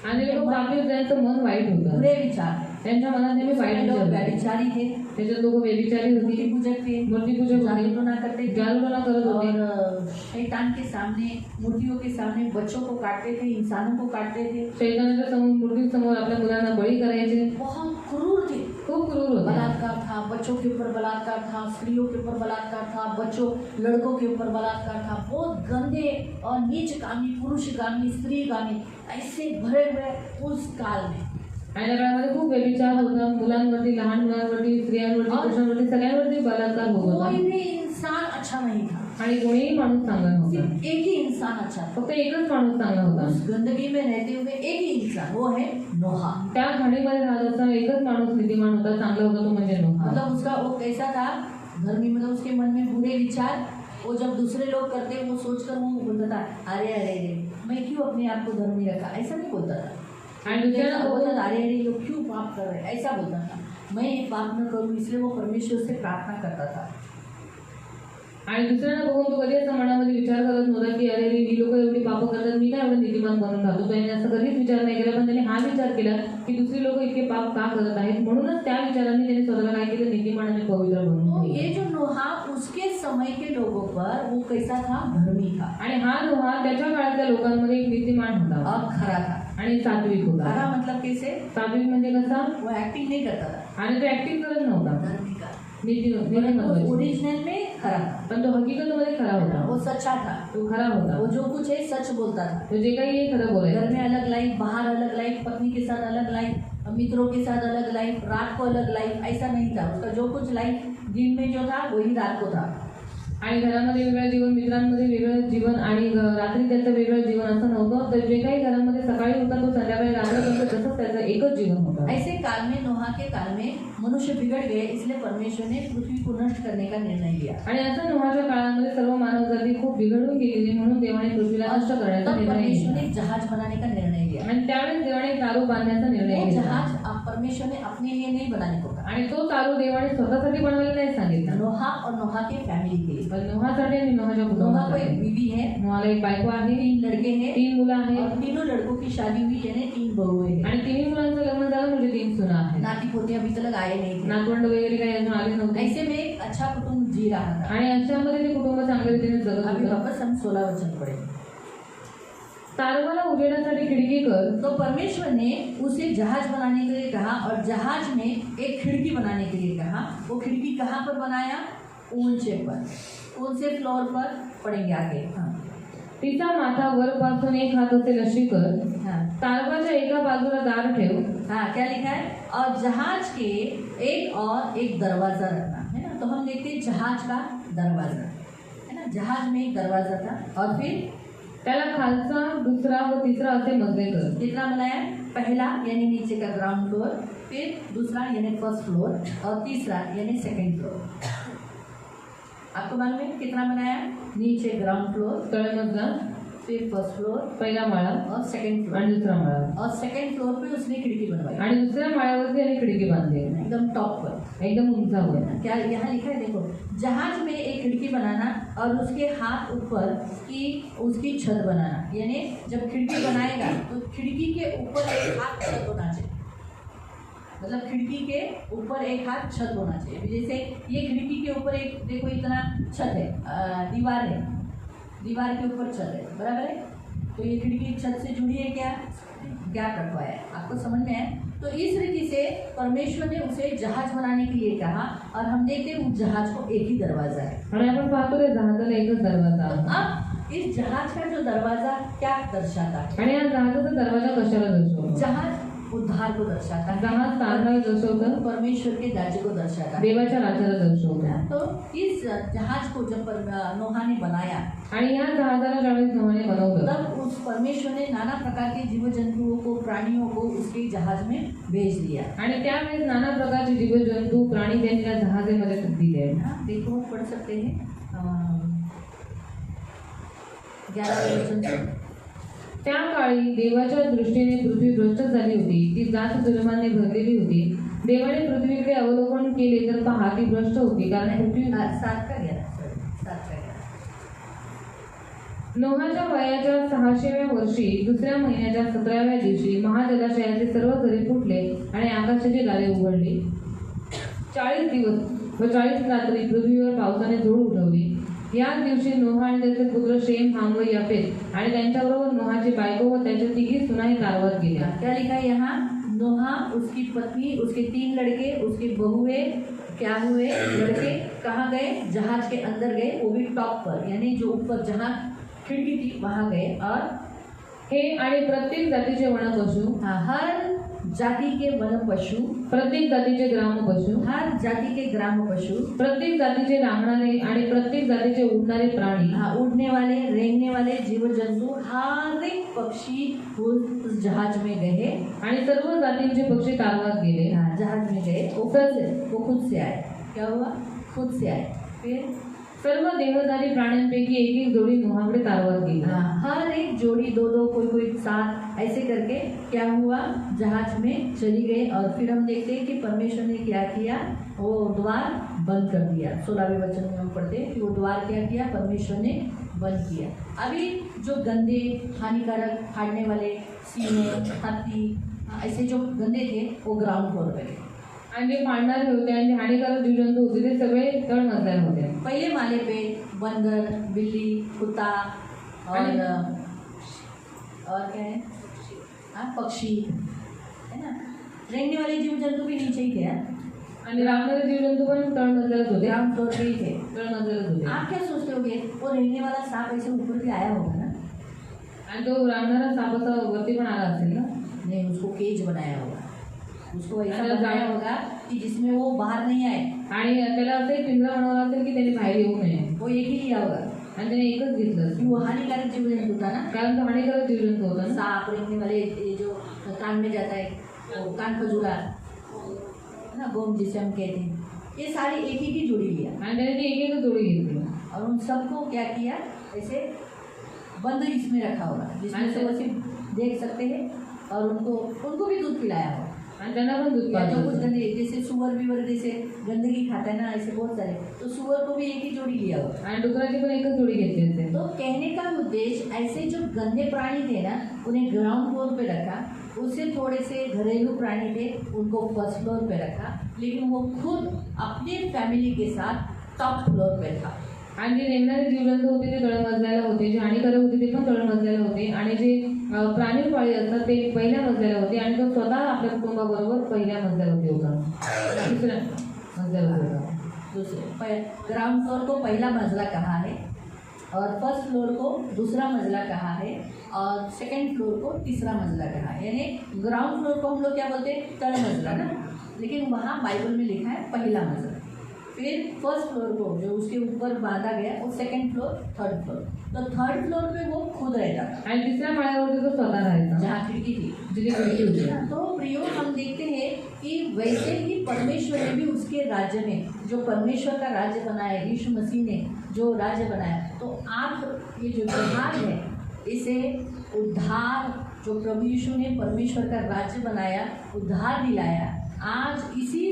आणि लोक पापी होते, त्यांचं मन वाईट होतं. बुरे विचार। त्यांच्या मनात नेहमी वाईट लोग विचार होते. व्यभिचारी थे, त्याच्यात लोक व्यभिचारी मूर्ति होती, पूजक थे, मूर्तिपूजक होते, जादूटोना करते थे, जादूटोना करत होते. और शैतान के सामने, मूर्तियों के सामने बच्चों को काटते थे, इंसानों को काटते थे। शैतानाच्या समोर, मूर्तीसमोर आपल्या मुलांना बळी करायचे. बहुत क्रूर थे, खूप क्रूर होते. बलात्कार था, बच्चों के ऊपर बलात्कार था, स्त्रियों के ऊपर बलात्कार था, बच्चों लड़कों के ऊपर बलात्कार था। बहुत गंदे और नीचगामी, पुरुषगामी, स्त्रीगामी ऐसे भरे हुए उस काल में। आणि त्या काळामध्ये खूप व्यभिचार होता. मुलांवरती, लहान मुलांवरती, स्त्रियांवरती, पुरुषांवरती, सगळ्यांवरती बलात्कार होत होता. कोई भी इंसान अच्छा नहीं था, आणि कोणीही माणूस चांगला नव्हता. सिर्फ एक ही इंसान अच्छा था। फक्त एकच माणूस चांगला होता. उस गंदगी में रहते हुए एक ही इंसान, वो है नोहा। त्या घाणीमध्ये राहत असताना एकच माणूस नीतिमान होता, चांगला होता, तो म्हणजे नोहा. मतलब उसका वो कैसा था? धर्मी, मतलब उसके मन में बुरे विचार, वो जब दूसरे लोग करते वो सोचकर वो बोलता था, अरे अरे अरे मैं क्यों अपने आप को धर्मी रखा, ऐसा नहीं बोलता था। आणि दुसऱ्याला बोलता बघून था, अरे अरे लोग क्यों पाप कर रहे हैं, ऐसा बोलता था। मैं ये पाप न करूं, इसलिए वो परमेश्वर से प्रार्थना करता था। आणि दुसऱ्यांना बघून तो कधी असं मनामध्ये विचार करत नव्हता की अरे ही लोक एवढी पापं करतात, मी काय एवढं नीतिमान बनून राहतो. त्याने असं कधीच विचार नाही केला, पण त्याने हा विचार केला की दुसरी लोक इतके पाप का करत आहेत, म्हणूनच त्या विचाराने त्याने स्वतःला काय केलं, नीतिमान आणि पवित्र तो बनवून ये जो नोहा उसके समय के लोगों पर वो कैसा था, धर्मी था आणि हा नोहा त्याच्या काळातल्या लोकांमध्ये एक नीतिमान होता और खरा था। आणि सात्विक होता. खरा मतलब कैसे, सात्विक म्हणजे कसा, वो एक्टिंग नहीं करता था, आणि तो ऍक्टिंग करत नव्हता, धर्मी का, नीतिमत्वाची. ओरिजिनल में खरा था, पण तो हकीकतमध्ये खरा होता, वो सच्चा था, तो खरा होता, वो जो कुछ है सच बोलता था। तो जे काही आहे खरं बोलायचं. घर में अलग लाइफ, बाहर अलग लाइफ, पत्नी के साथ अलग लाइफ, मित्रों के साथ अलग लाइफ, रात को अलग लाइफ, ऐसा नहीं था। उसका जो कुछ लाइफ दिन में जो था वही रात को था। आणि घरामध्ये वेगळं जीवन, मित्रांमध्ये वेगळं जीवन आणि रात्री त्याचं वेगळं जीवन असं नव्हतं. तर जे काही घरामध्ये सकाळी होता तो संध्याकाळी रात्रपर्यंत तसंच त्याचं एकच जीवन होतं. ऐसे काल में, नोहा के काल में मनुष्य बिगड़ गए, इसलिए परमेश्वर ने पृथ्वी को नष्ट करने का निर्णय लिया। आणि असं नोहाच्या काळामध्ये सर्व मानवजाती खूप बिघडून गेलेली, म्हणून देवाने पृथ्वीला नष्ट करण्याचा तब निर्णय परमेश्वर घेतला. ने जहाज बनाने का निर्णय लिया। आणि त्यावेळेस देवाने तारू बांधण्याचा निर्णय वो घेतला. जहाज परमेश्वर ने अपने लिए नहीं बनाने को कहा, आणि तो तारू देवाने स्वतःसाठी बनवायला नाही सांगितला, नोहा और नोहा के फैमिली के लिए। पण नोहासाठी आणि नोहाच्या नोहा को एक कुटुंबासाठी. बीवी है, नोहाला एक बायको आहे, 3 लड़के हैं 3 मुलं आहेत, और तीनों लड़कों की शादी हुई, यानी 3 बहुएं हैं। आणि 3 मुलांचं लग्न झालं म्हणजे 3 सुना आहेत. नाती पोते अभी तक आए नहीं थे। नातवंड वगैरे काही अजून आले नव्हते. ऐसे में एक अच्छा कुटुंब जी रहा था। आणि अशामध्ये ते कुटुंब चांगल्या रीतीने जगत अभी होतं. वापस हम 16 वचन पढ़े। तारवाला उजेडासाठी खिडकी कर. तो परमेश्वर ने उसे जहाज बनाने के लिए कहा और जहाज में एक खिड़की बनाने के लिए कहा। वो खिड़की कहाँ पर बनाया, ऊंचे पर, ऊंचे फ्लोर पर पढ़ेंगे आगे। हाँ तिचा माथा वरपासून 1 हात असेल अशी कर. हाँ तारवाच्या एका बाजूला दार ठेव. हाँ, क्या लिखा है, और जहाज के एक और एक दरवाजा रखना, है ना। तो हम देखते हैं जहाज का दरवाजा, है ना, जहाज में एक दरवाजा था और फिर त्याला खालचा, दुसरा व तिसरा असे मजले कर. कितना बनाया, पहला यानी नीचे का ग्राउंड फ्लोर, फिर दूसरा यानी फर्स्ट फ्लोर और तीसरा यानी सेकंड फ्लोर। आपको मालूम है कितना बनाया, नीचे ग्राउंड फ्लोर, तळ मजला, फिर फर्स्ट फ्लोर पहिला माळा और सेकंड फ्लोर, आणि दुसरा माळा, और सेकंड फ्लोर पे उसने खिड़की बनवाई आणि दुसऱ्या माळ्यावरती त्याने खिडकी बांधली एकदम टॉप पर। एकदम उंचावर. क्या यहाँ लिखा है, देखो, जहाज में एक खिड़की बनाना और उसके हाथ ऊपर की उसकी छत बनाना, यानी जब खिड़की बनाएगा तो खिड़की के ऊपर एक हाथ छत होना चाहिए, मतलब खिड़की के ऊपर एक हाथ छत होना चाहिए। जैसे ये खिड़की के ऊपर एक, देखो इतना छत है, दीवार है, दीवार के ऊपर छत है, बराबर है। तो ये खिड़की छत से जुड़ी है, क्या गैप रखवाया है, आपको समझ में आया। तो इस रीति से परमेश्वर ने उसे जहाज बनाने के लिए कहा और हम देखते हैं उस जहाज को एक ही दरवाजा है। आणि आपण पाहतो त्या जहाजाला एकच दरवाजा आहे. अब इस जहाज का जो दरवाजा क्या दर्शाता है, आणि या जहाजाचा दरवाजा कशाला दर्शवतो, जहाज उद्धार को दर्शाता है, जहाज तारणाला दर्शवतं, परमेश्वर के राज्य को दर्शाता है। देवाच्या राज्याला दर्शवतं. तो इस जहाज को जब नोहा ने बनाया, आणि या जहाजाला ज्यावेळेस नोहाने बनवलं, तब उस परमेश्वर ने नाना प्रकार के जीव जंतुओं को, प्राणियों को उसके जहाज में भेज दिया। आणि त्यावेळेस नाना प्रकारचे जीवजंतू, प्राणी त्यांनी त्या जहाजामध्ये दिले. हाँ, देखो हम पढ़ सकते हैं 11वें वचन से। त्या काळी देवाच्या दृष्टीने पृथ्वी भ्रष्ट झाली होती, ती जात जुलमाने भरलेली होती. देवाने पृथ्वीकडे अवलोकन केले तर पहा ती भ्रष्ट होती, कारण पृथ्वी 7 का 11 नोहाच्या वयाच्या 600व्या वर्षी दुसऱ्या महिन्याच्या 17व्या दिवशी महाजलाशयाचे सर्व झरे फुटले आणि आकाशाचे गारे उघडले. 40 दिवस व 40 रात्री पृथ्वीवर पावसाने झोड उठवली. याच दिवशी नोहा आणि त्याचे पुत्र शेम, हाम व याफेत आणि त्यांच्याबरोबर नोहाची बायको व त्याच्या 3 सुनाही तारवात गेल्या. क्या लिखा है यहाँ, नोहा, उसकी पत्नी, उसके 3 लड़के, उसके बहुए क्या हुए, लड़के कहाँ गए, जहाज के अंदर गए, वो भी टॉप पर, यानी जो ऊपर जहाँ खिड़की थी वहाँ गए। और हे आणि प्रत्येक जातीचे वनपशु, हर जाति के वन पशु, प्रत्येक जातीचे ग्राम पशु, हर जाति के ग्राम पशु, प्रत्येक जातीचे रांगणारे आणि प्रत्येक जातीचे उडणारे प्राणी, उड़ने वाले, रेंगने वाले जीव जंतु, हर एक पक्षी उस जहाज में गए आणि सर्व जातींचे पक्षी तारवात गेले. जहाज में गए, वो खुद से आए। क्या हुआ, खुद से आए। फिर सर्व देहधारी प्राण्यांपैकी एक एक जोडी नोहाकडे तारवत गेली. हर एक जोड़ी दो दो कोई कोई साथ ऐसे करके क्या हुआ, जहाज में चली गई. और फिर हम देखते हैं कि परमेश्वर ने क्या किया, वो द्वार बंद कर दिया. 16वें वचन में हम पढ़ते हैं कि वो द्वार क्या किया, परमेश्वर ने बंद किया. अभी जो गंदे हानिकारक फाड़ने वाले सीने हाथी ऐसे जो गंदे थे वो ग्राउंड फ्लोर पे थे. आणि जे पाळणारे होते आणि जे हानिकारक जीवजंतू होते ते सगळे तळमजल्यावर होते. पहले माले पे बंदर, बिल्ली, कुत्ता और क्या है, पक्षी है ना, रेंगने वाले जीव जंतु भी नीचे ही थे. आणि राहणारे जीवजंतू पण तळमजल्यावर होते, ग्राउंड फ्लोर पे ही थे. तळमजल्यावर होते. आप क्या सोचते होगे, वो रेंगने वाला सांप ऐसे ऊपर भी आया होगा ना? आणि तो राहणारा साप असा वरती पण आला असेल ना? नहीं, उसको केज बनाया होगा, उसको ऐसा बनाया होगा कि जिसमें वो बाहर नहीं आए. आणि त्याला असं एक पिंजरा बनवला असेल की त्याने बाहेर येऊ नये. वो एक ही लिया होगा आणि त्याने एकच घेतलं असेल. वो हानिकारक जीव जंतु था ना, कारण तो हानिकारक जीवजंतू होता ना. सांप, रेंगने वाले, ये जो कान में जाता है, वो कान खजूरा है ना, गोम जिसे हम कहते हैं, ये सारी एक ही की जोड़ी लिया. आणि त्याने ती एक एक जोडी घेतली. और उन सबको क्या किया, ऐसे बंद इसमें रखा होगा जिसमें से वो सिर्फ देख सकते हैं. और उनको भी दूध पिलाया होगा. आणि त्यांना पण दूध या तो कुछ पाजलं. गंदे जैसे सुअर भी वगैरह जैसे गंदगी खाता है ना, ऐसे बहुत सारे, तो सुअर को भी एक ही जोड़ी लिया होगा. आणि डुकराची पण एकच जोडी घेतली असेल. तो कहने का उद्देश्य, ऐसे जो गंदे प्राणी थे ना उन्हें ग्राउंड फ्लोर पे रखा, उससे थोड़े से घरेलू प्राणी थे उनको फर्स्ट फ्लोर पे रखा, लेकिन वो खुद अपने फैमिली के साथ टॉप फ्लोर पे था. आणि जे रेंगणारे जीवजंतू होते ते तळमजल्याला होते, जे हानिकारक होते ते पण तळमजल्याला होते, आणि जे प्राणी पाळी असतात ते पहिल्या मजल्याला होते, आणि तो स्वतः आपल्या कुटुंबाबरोबर पहिल्या मजल्यावरती होता, दुसऱ्या मजल्यावर होता. दूसरे ग्राउंड फ्लोर को पहला मंजिला कहा है, और फर्स्ट फ्लोर को दूसरा मंजिला कहा है, और सेकंड फ्लोर को तीसरा मंजिला कहा है. यानी ग्राउंड फ्लोर को हम लोग क्या बोलते हैं, तड़ मंजिला ना, लेकिन वहाँ बाइबल में लिखा है पहला मंजिला. फिर फर्स्ट फ्लोर को जो उसके ऊपर बांधा गया वो सेकंड फ्लोर, थर्ड फ्लोर. तो थर्ड फ्लोर पे वो खुद रहता था, आणि तिसऱ्या माळ्यावरती तो स्वतः राहायचा, जहाँ खिड़की थी, जिथे खिडकी होती. तो प्रियो हम देखते हैं कि वैसे ही परमेश्वर ने भी उसके राज्य में, जो परमेश्वर का राज्य बनाया, यीशु मसीह ने जो राज्य बनाया, तो आप ये जो त्योहार है इसे उद्धार, जो प्रभु यीशु ने परमेश्वर का राज्य बनाया, उद्धार दिलाया, आज इसी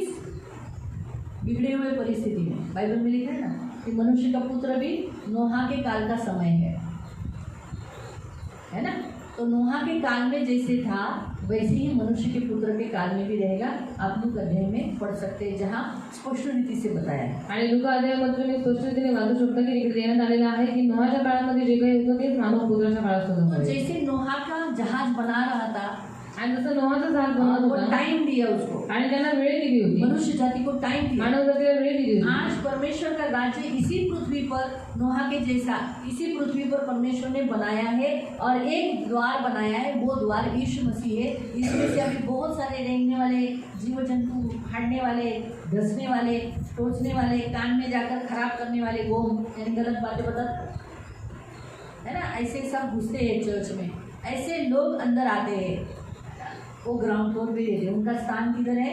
बिगड़े हुए परिस्थिति में बाइबल में लिखा है ना कि मनुष्य का पुत्र भी नोहा के काल का समय है ना. तो नोहा के काल में जैसे था वैसे ही मनुष्य के पुत्र के काल में भी रहेगा. आप लोग अध्याय में पढ़ सकते हैं जहाँ स्पष्ट रीति से बताया है. आणि लुका अध्यायामध्ये तुम्ही स्पष्ट रीतीने वाचू शकता की इकडे देण्यात आलेलं आहे की नोहाच्या काळामध्ये जे काही होतं तेच मानव पुत्राच्या काळात सुद्धा तो होईल. जैसे नोहा का जहाज बना रहा था, आणि जसं नोहाचं झाड बनत वो होता टाइम दिया उसको, आणि त्यांना वेळ दिली होती, मनुष्य जाति को टाइम दिया. मानव जातीला वेळ दिली होती. आज परमेश्वर का राज्य इसी पृथ्वी पर नोहा के जैसा इसी पृथ्वी पर परमेश्वर ने बनाया है, और एक द्वार बनाया है, वो द्वार यीशु मसीह है. इसमें से अभी बहुत सारे रेंगने वाले जीव जंतु, फाड़ने वाले, घसने वाले, टोचने वाले, कान में जाकर खराब करने वाले, गोम यानी गलत बातें बता है ना, ऐसे सब घुसते हैं चर्च में. ऐसे लोग अंदर आते हैं, वो ग्राउंड फ्लोर पे रहते हैं. उनका स्थान किधर है,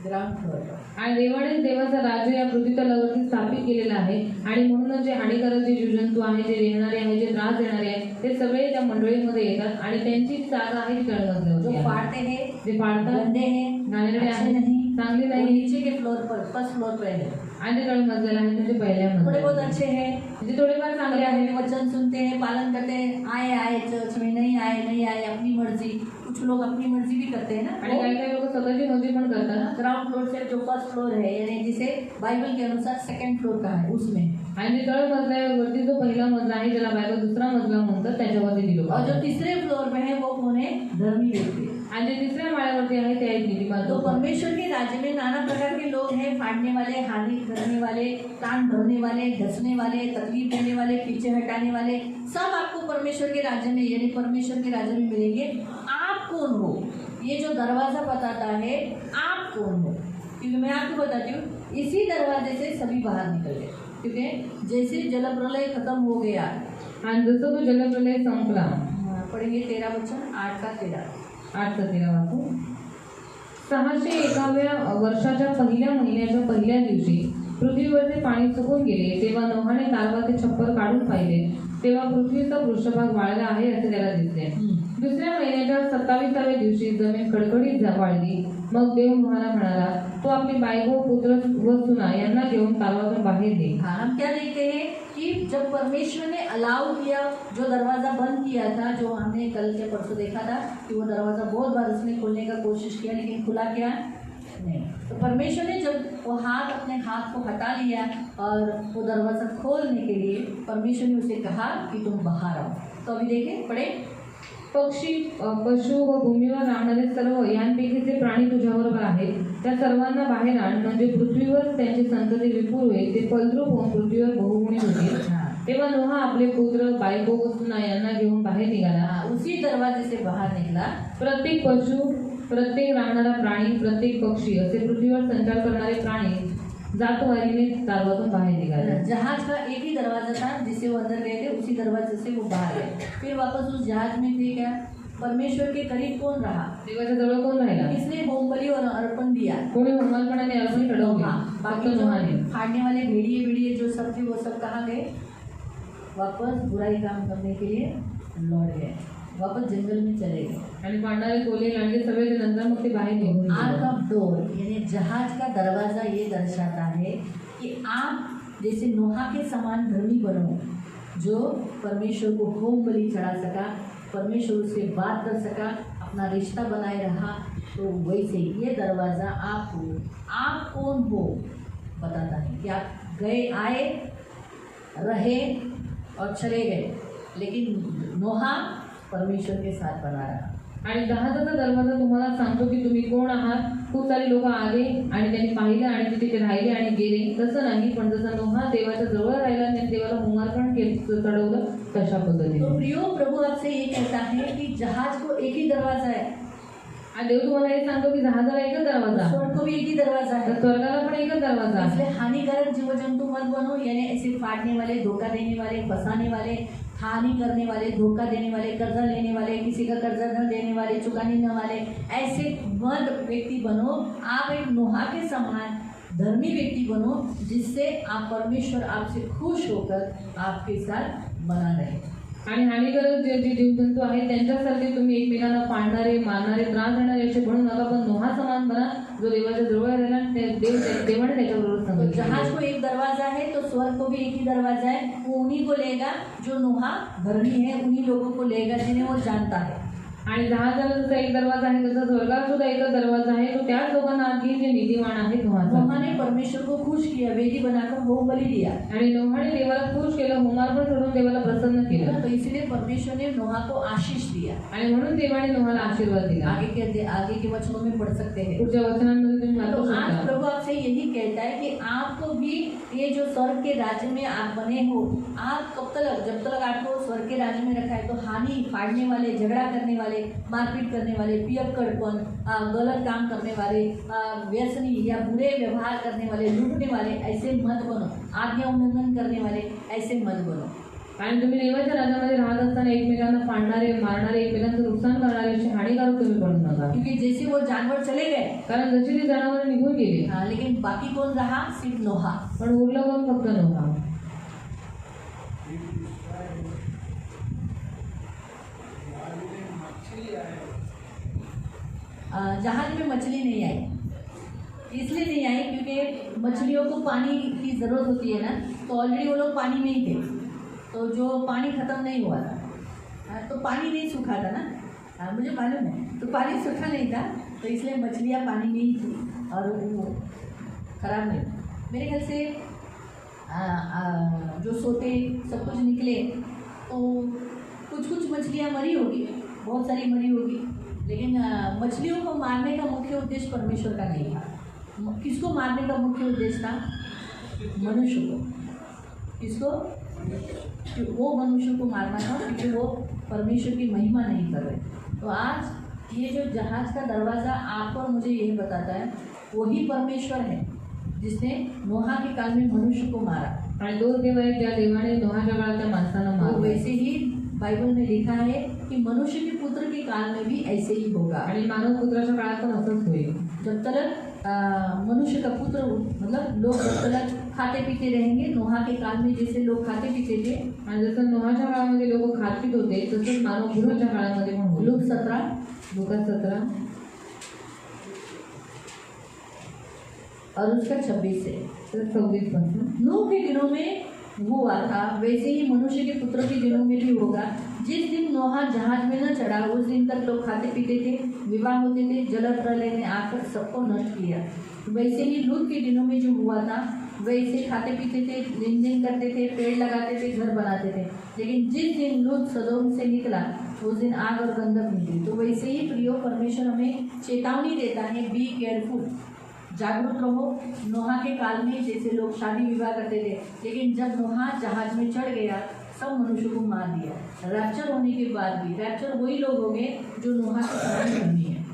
ग्राउंड फ्लोर पर. आणि देवाने देवाचा राज्य या पृथ्वी तलावरती स्थापित केलेला आहे, आणि म्हणूनच जे हानिकारक जे जीवजंतू आहे, जे रेंगणारे आहे, जे त्रास देणारे आहे, ते सगळे त्या मंडळीमध्ये येतात, आणि त्यांची जागा आहे ती जो तळमजल्यावरती आहे. फाड़ते हैं, जे पाळतात, गंदे हैं, घाणेरडे अच्छे आहे, नहीं, चांगले वो नाही, नीचे के फ्लोर पर, फर्स्ट फ्लोर पर है. आणि ते तळमजल्याला आहे म्हणजे पहिल्या थोड़े बहुत मजल्यावर. अच्छे हैं, म्हणजे थोडेफार चांगले आहे, वचन सुनते हैं, पालन करते हैं, आए चर्च में, नहीं आए अपनी मर्जी. कुछ लोग अपनी मर्जी भी करते हैं आणि ना. काही काही लोक स्वतःची मर्जी पण करतात. ग्राउंड फ्लोर से जो फर्स्ट फ्लोर है, यानी जिसे बाइबल के अनुसार सेकंड फ्लोर का है, उसमें. आणि तळ मजल्यावरती जो पहिला मजला आहे ज्याला बायबल दुसरा मजला म्हणतात त्याच्यावरती ती लोक. और जो तीसरे फ्लोर पे है वो कौन है, धर्मी व्यक्ति. आणि जे तिसऱ्या माळ्यावरती आहे ते आहेत नीतिमान तो लोक. परमेश्वर के राज्य में नाना प्रकार के लोग हैं, फाड़ने वाले, हानि करने वाले, कान भरने वाले, घसने वाले, तकलीफ देने वाले, पीछे हटाने वाले, सब आपको परमेश्वर के राज्य में, यानी परमेश्वर के राज्य में मिलेंगे. आप कौन हो, ये जो दरवाज़ा बताता है आप कौन हो. क्योंकि मैं आपको बताती हूँ, इसी दरवाजे से सभी बाहर निकल गए. क्योंकि जैसे जलप्रलय खत्म हो गया, आणि जसं तो जलप्रलय संपला, पढ़ेंगे 13 वचन 8 का 13. 8-13 वाचू. 601व्या वर्षाच्या पहिल्या महिन्याच्या पहिल्या दिवशी पृथ्वीवरचे पाणी सुकून गेले. तेव्हा नोहाने तारवाचे छप्पर काढून पाहिले, तेव्हा पृथ्वीचा पृष्ठभाग वाळला आहे असे त्याला दिसले. दुसऱ्या महिन्याच्या 27व्या दिवशी जमीन कडकडीत वाळली. मग देव नोहाला म्हणाला, तो आपली बायको, पुत्र व सुना यांना घेऊन तारवातून बाहेर ये. हाँ, हम क्या देखते हैं कि जब परमेश्वर ने अलाउ किया, जो दरवाज़ा बंद किया था, जो हमने कल के परसों देखा था कि वो दरवाज़ा बहुत बार उसने खोलने का कोशिश किया लेकिन खुला क्या नहीं। तो परमेश्वर ने जब वो अपने हाथ को हटा लिया और वो दरवाज़ा खोलने के लिए परमेश्वर ने उसे कहा कि तुम बाहर आओ। तो अभी देखें, पढ़े। पक्षी, पशु व भूमीवर राहणारे सर्व यांपैकी जे प्राणी तुझ्याबरोबर आहेत त्या सर्वांना बाहेर आण, म्हणजे पृथ्वीवर त्यांची संतती विपुल होईल, ते फलद्रूप होऊन पृथ्वीवर बहुगुणी होतील. तेव्हा नोहा आपले पुत्र, बायको व सुना यांना घेऊन बाहेर निघाला. उसी दरवाजे से बाहर निकला. प्रत्येक पशु, प्रत्येक राहणारा प्राणी, प्रत्येक पक्षी असे पृथ्वीवर संचार करणारे प्राणी जातवारीने तारवातून बाहेर निघाले. जहाज का एक ही दरवाजा था जिससे वो अंदर गए थे, उसी दरवाजे से वो बाहर गए. फिर वापस उस जहाज में थे क्या? परमेश्वर के करीब कौन रहा? देवाच्या जवळ कोण राहिला? किसने होमबलि और अर्पण दिया? कोणी होमबलिपणाने अर्पण चढवले? बाकी नोहाने. फाड़ने वाले भेड़िए जो सब थे वो सब कहाँ गए? वापस बुराई काम करने के लिए लौट गए, वापस जंगल में चले गए. आणि पांढरे कोले लांडगे सगळे नंतर मग ते बाहेर निघून आर्क ऑफ डोर यानी जहाज का दरवाज़ा ये दर्शाता है कि आप जैसे नोहा के समान धर्मी बनो, जो परमेश्वर को होम बलि चढ़ा सका, परमेश्वर से बात कर सका, अपना रिश्ता बनाए रहा. तो वैसे ये दरवाज़ा आपको आप कौन हो बताता है कि आप गए, आए, रहे और चले गए, लेकिन नोहा परमेश्वर के साथ बना रहा. आणि जहाजाचा दरवाजा तुम्हाला सांगतो की तुम्ही कोण आहात. खूप सारे लोक आले आणि त्यांनी पाहिलं आणि ते तिथे राहिले आणि गेले, तसं नाही. पण जसं नोहा देवाच्या जवळ राहिला आणि देवाला होमार्पण चढवलं तशा पद्धतीने. तो प्रियो, प्रभु आपसे ये कहता है कि जहाज को एक ही दरवाजा है. आणि देव तुम्हाला हे सांगतो की जहाजाला एकच दरवाजा आहे, स्वर्ग को भी एक ही दरवाजा है. तर स्वर्गाला पण एकच दरवाजा आहे. इसलिए हानिकारक जीव जंतु मत बनो, यानी ऐसे फाड़ने वाले, धोखा देने वाले, फंसाने वाले, हानि करने वाले, धोखा देने वाले, कर्जा लेने वाले, किसी का कर्जा न देने वाले, चुकाने न वाले, ऐसे मत व्यक्ति बनो. आप एक नोहा के समान धर्मी व्यक्ति बनो, जिससे आप परमेश्वर आपसे खुश होकर आपके साथ बना रहे. आणि हानिकारक जे जीवजंतू आहेत त्यांच्यासारखे तुम्ही एकमेकांना पाळणारे, मारणारे, त्रास देणारे असे बनू नका, पण नोहा समान बना, जो देवाच्या जवळ राहिला. देवाने त्याच्याबरोबर तो सांगितलं. जहाज को एक दरवाजा है तो स्वर्ग को भी एक ही दरवाजा है. वो उन्हीं को लेगा जो नोहा धर्मी है, उन्हीं लोगों को लेगा जिन्हें वो जानता है. आणि जहाजाला जसा एक दरवाजा आहे तसा स्वर्गाला सुद्धा एकच दरवाजा आहे, तो त्याच लोकांना आधी जे नीतिवान आहेत नोहाचा. नोहा ने परमेश्वर को खुश किया, वेदी बनाकर होम बलि दिया. आणि नोहाने देवाला खुश केलं, होमार्पण करून देवाला प्रसन्न केलं. तो इसलिए परमेश्वर ने नोहा को आशीष दिया. आणि म्हणून देवाने नोहाला आशीर्वाद दिला. आगे के वचनों में पढ़ सकते हैं. पुढच्या वचनांमध्ये तुम्ही तो वाचू आज शकता. प्रभु आपसे यही कहता है कि आपको भी ये जो स्वर्ग के राज्य में आप बने हो, आप कब तक, जब तक आपको स्वर्ग के राज्य में रखा है, तो हानि, फाड़ने वाले, झगड़ा करने वाले, मारपीट करने वाले, पियक्कड़पन, गलत काम करने वाले, व्यसनी या बुरे व्यवहार करने वाले, लूटने वाले ऐसे मत बनो. आज्ञा उल्लंघन करने वाले ऐसे मत बनो. आणि तुम्ही देवाच्या राज्यामध्ये राहत असताना एकमेकांना फाडणारे, मारणारे, एकमेकांचं नुकसान करणारे असे हानिकारक तुम्ही बनू नका. क्योंकि जैसे वो जानवर चले गए, कारण जशी ती जनावरं निघून गेली, लेकिन बाकी कौन रहा? सिर्फ नोहा. पण उरलं कोण? फक्त नोहा. जहाज में मछली नहीं आई. इसलिए नहीं आई क्योंकि मछलियों को पानी की ज़रूरत होती है ना, तो ऑलरेडी वो लोग पानी में ही थे. तो जो पानी ख़त्म नहीं हुआ था, तो पानी नहीं सूखा था ना, मुझे मालूम है. तो पानी सूखा नहीं था, तो इसलिए मछलियाँ पानी में ही थी और वो खराब नहीं. मेरे ख्याल से जो सोते सब कुछ निकले, तो कुछ मछलियाँ मरी होगी, बहुत सारी मरी होगी, लेकिन मछलियों को मारने का मुख्य उद्देश्य परमेश्वर का नहीं था. किसको मारने का मुख्य उद्देश्य था? मनुष्य को. किसको? वो मनुष्य को मारना था, क्योंकि वो परमेश्वर की महिमा नहीं कर रहे. तो आज ये जो जहाज का दरवाज़ा आपको और मुझे यही बताता है, वही परमेश्वर है जिसने नोहा के काल में मनुष्य को मारा. आणि तोच देव आहे ज्या देवाने नोहाच्या काळात त्या माणसांना तो मारलं. वैसे ही बाइबल में लिखा है कि मनुष्य के पुत्र के काल में भी ऐसे ही होगा. आणि मानव पुत्राच्या काळात पण असंच होईल. जब तक मनुष्य का पुत्र, मतलब लोग जब तक खाते पीते रहेंगे। नोहा के काल में जैसे लोग खाते पीते थे, आणि जसं नोहाच्या काळामध्ये लोक खात पित होते तसंच मानव पुढच्या काळामध्ये पण होईल. लूक 17 लूका 17 और उसका 26 से। तर 26 पासून. नूह के दिनों में हुआ था वैसे ही मनुष्य के पुत्र के दिनों में भी होगा। जिस दिन नोहा जहाज में न चढ़ा उस दिन तक लोग खाते पीते थे, विवाह होते थे, जलप्रलय ने आकर सबको नष्ट किया। वैसे ही लूत के दिनों में जो हुआ था वैसे खाते पीते थे, लेनदेन करते थे, पेड़ लगाते थे, घर बनाते थे। लेकिन जिस दिन लूत सदोम से निकला उस दिन आग और गंधक निकली। तो वैसे ही प्रियो परमेश्वर हमें चेतावनी देता है, बी केयरफुल, जागरूक रहो। नोहा के काल में जैसे लोग शादी विवाह करते थे, लेकिन जब नोहा जहाज में चढ़ गया सब मनुष्य को मार दिया। रैप्चर होने के बाद भी रैप्चर वही लोग होंगे जो नोहा के समान धर्मी है।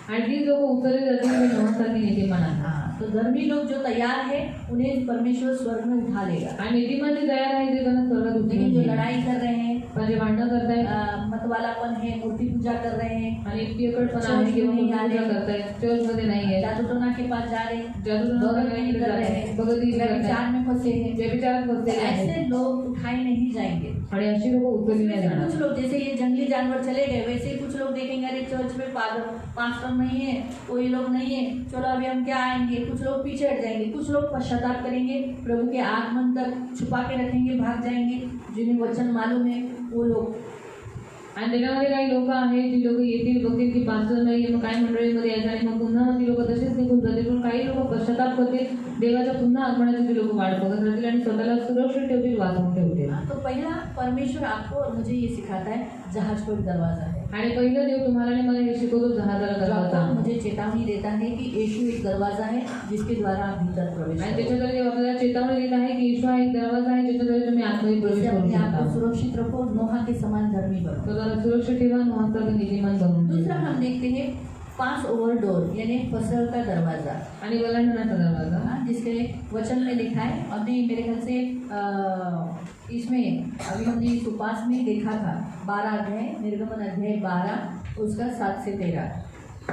आणि ती लोक उचलली जातील ते नोहासारखी नीतिमान आहेत. तो धर्मी लोग जो तैयार है उन्हें परमेश्वर स्वर्ग में उठा लेगा। आणि नीतिमान जे तयार आहे ते त्यांना स्वर्गात लेकिन उचलून जो घेईल. लड़ाई कर रहे हैं, पण जे भांडणं करतायत मतवालापन है, मूर्ति पूजा कर रहे हैं, आणि एकटेपण आहे किंवा पूजा करतायत, चर्चमध्ये नाही आहे, जादूटोना के पास जा रहे हैं, जादूटोना कर रहे हैं, भगवती व्यभिचार में फंसे हैं, व्यभिचारात फसलेले आहेत. ऐसे लोग उठाए नहीं जाएंगे। आणि अशी लोक उचलली नाही जाणार. कुछ लोग जैसे ये जंगली जानवर चले गए वैसे ही कुछ लोग देखेंगे अरे चर्च में पास्टर नहीं है, कोई लोग नहीं है, चलो अभी हम क्या आएंगे। कुछ लोग पीछे हट जाएंगे, कुछ लोग पश्चाताप करेंगे, प्रभु के आगमन तक छुपा के रखेंगे, भाग जाएंगे। जिन्हें वचन मालूम है वो लोग। आणि त्याच्यामध्ये काही लोक आहेत जी लोक येतील, बघतील की पास्टर नाही, मग काय मंडळीमध्ये यायचं आणि मग पुन्हा ती लोक तसेच निघून जातील. पण काही लोक पश्चाताप करतील, देवाच्या पुन्हा आगमनाची ती लोक वाट बघत राहतील आणि स्वतःला सुरक्षित ठेवतील, वाचवून ठेवतील. तो पहला परमेश्वर आपको और मुझे ये सिखाता है जहाज पर दरवाजा है। आणि पहिलं देव तुम्हाला आणि मला हे शिकवतो जहाजाला दरवाजा. मुझे चेतावनी देता है कि यीशु एक दरवाजा है जिसके द्वारा आप भीतर प्रवेश आणि त्याच्याद्वारे देव आपल्याला चेतावणी देत आहे की येशू हा एक दरवाजा आहे ज्याच्याद्वारे तुम्ही आतमध्ये प्रवेश करू अपने आप को शकता. सुरक्षित रखो, नोहा के समान धर्मी बनो। स्वतःला सुरक्षित ठेवा, नोहासारखं नीतिमान बनून ठेवा. दूसरा हम देखते हैं पास ओवर डोर यानी फसल का दरवाजा, आणि वलांडणाचा दरवाजा. जिसके वचन में लिखा है। अभी मेरे ख्याल से इसमें अभी हमने इस उपास में देखा था 12 अध्याय, निर्गमन अध्याय 12 उसका 7 से 13।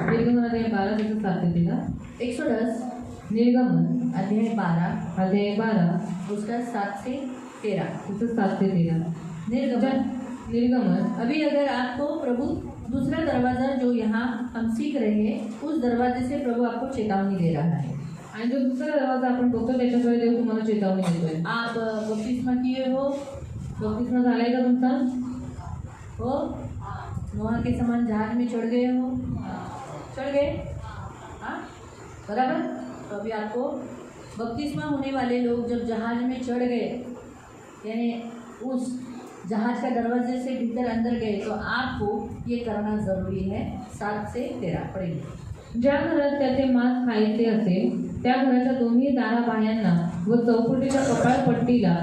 निर्गमन अध्याय 12 त्याचं 7 ते 13. एक्सोडस निर्गमन अध्याय 12 अध्याय 12 उसका 7 से 13। त्याचं 7 ते 13. निर्गमन. अभी अगर आपको प्रभु दूसरा दरवाजा जो यहाँ हम सीख रहे हैं उस दरवाजे से प्रभु आपको चेतावनी दे रहा है। आणि जो दुसरा दरवाजा आपण बघतो त्याच्याद्वारे देव तुम्हाला चेतावणी देतोय. आप बपतिस्मा किए हो, बपतिस्मा झालाय का तुमचा? हो, नोहा के समान जहाज में चढ़ गए हो, चढ़ गए, हाँ बराबर। तो अभी आपको बपतिस्मा होने वाले लोग जब जहाज में चढ़ गए यानी उस जहाज का दरवाजे से भीतर अंदर गए तो आपको ये करना जरूरी है। 7 से 13 पढ़ेंगे। ज्या घरात त्याचे मांस खायचे असेल त्या घराच्या दोन्ही दाराबाह्यांना व चौकटीच्या कपाळपट्टीला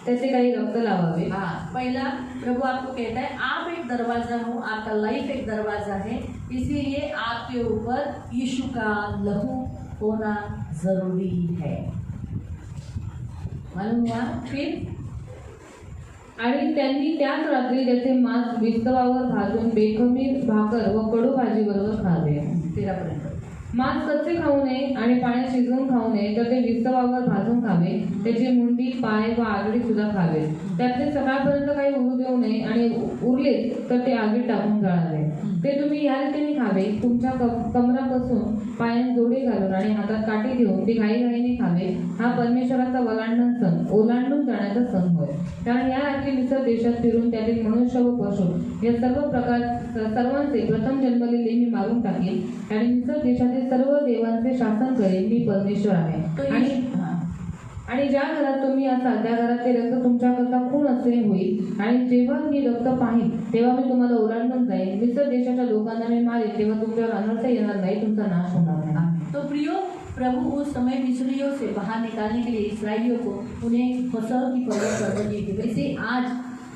त्याचे काही रक्त लावावे. हाँ, पहला प्रभु आपको कहता है आप एक दरवाजा हो, आपका लाइफ एक दरवाजा है, इसीलिए आपके ऊपर यीशु का लहू होना जरूरी है। मालूम हुआ? फिर आणि त्यांनी त्याच रात्री त्याचे मांस विस्तवावर भाजून बेखमीर भाकर व कडू भाजीबरोबर खावे. 13 पर्यंत। मांस कच्चे खाऊ नये आणि पाण्यात शिजवून खाऊ नये, तर ते विस्तवावर भाजून खावे. त्याची मुंडी, पाय व आगडी सुद्धा खावे. त्यातले सकाळपर्यंत काही उरू देऊ नये आणि उरले तर ते आगीत टाकून जाळावे. ते तुम्ही या रीतीने खावे, तुमच्या कमरापासून पायात जोडी घालून आणि हातात काठी घेऊन ते घाईघाईने खावे. हा परमेश्वराचा ओलांडण सण, ओलांडून जाण्याचा सण होय. कारण या रात्री मिस्र देशात फिरून त्यातील मनुष्य व पशु या सर्वांचे प्रथम जन्मलेले मी मारून टाकेन आणि मिस्र देशातील सर्व देवांचे शासन करेन. मी परमेश्वर आहे. आणि ज्या घरात तुम्ही असाल त्या घरात ते रक्त तुमच्याकरता खून असे होईल. आणि जेव्हा मी रक्त पाहीन तेव्हा मी तुम्हाला ओलांडून जाईन. मिस्र देशाच्या लोकांना मी मारेन, तेव्हा तुमच्यावर अनर्थ येणार नाही, तुमचा नाश होणार नाही. तो प्रियो, प्रभु उस समय मिस्रियों से बाहर निकालने के लिए इसराइलियों को उन्हें फसह की परवाह करने दी थी। वैसे आज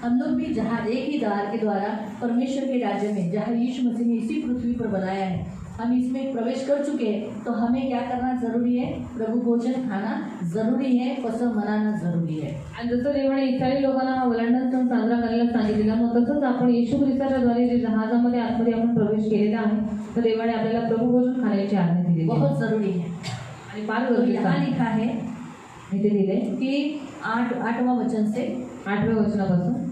हम लोग भी जहाँ एक ही द्वार के द्वारा परमेश्वर के राज्य में, जहाँ यीशु मसीह ने इसी पृथ्वी पर बनाया है, हम इसमें प्रवेश कर चुके हैं, तो हमें क्या करना जरूरी है? प्रभु भोजन खाना जरूरी है, फसह मनाना जरूरी है। आणि जसं देवाने इस्रायली लोकांना हा ओलांडण सण साजरा करायला सांगितलेला, मग तसंच आपण येशू ख्रिस्ताच्या द्वारे जे जहाजामध्ये आतमध्ये आपण प्रवेश केलेला आहे, तर देवाने आपल्याला प्रभु भोजन खाण्याची आज्ञा दिलेली आहे. बहुत जरूरी है। आणि फार तो गरजेचं यहाँ आहे. लिखा है इथे दिले कि 8वां वचन से 8व्या वचनापासून,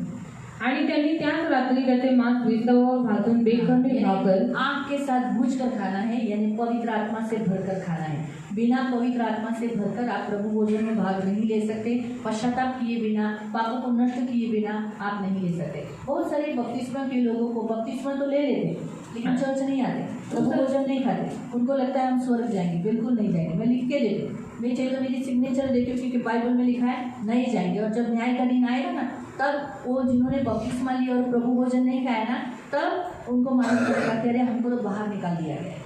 आणि त्यांनी त्याच रात्री त्याचे मांस विस्तवावर भाजून बेखंडी भाकर आग के साथ भूज कर खाना है, यानी पवित्र आत्मा से भरकर खाना है। बिना पवित्र आत्मा से भरकर आप प्रभु भोजन में भाग नहीं ले सकते। पश्चाताप किए बिना, पापों को नष्ट किए बिना आप नहीं ले सकते। बहुत सारे बपतिस्मा के लोगों को बपतिस्मा तो ले लेते लेकिन चर्च नहीं आते, प्रभु भोजन नहीं खाते। उनको लगता है हम स्वर्ग जाएंगे, बिल्कुल नहीं जाएंगे। मैं लिख के देते, मैं चाहिए तो मेरी सिग्नेचर देती, क्योंकि बाइबल में लिखा है नहीं जाएंगे। और जब न्याय का दिन आएगा ना, तब वो जिन्होंने बपतिस्मा लिया और प्रभु भोजन नहीं खाया ना, तब उनको मालूम पड़ेगा कि अरे हमको तो बाहर निकाल दिया गया है।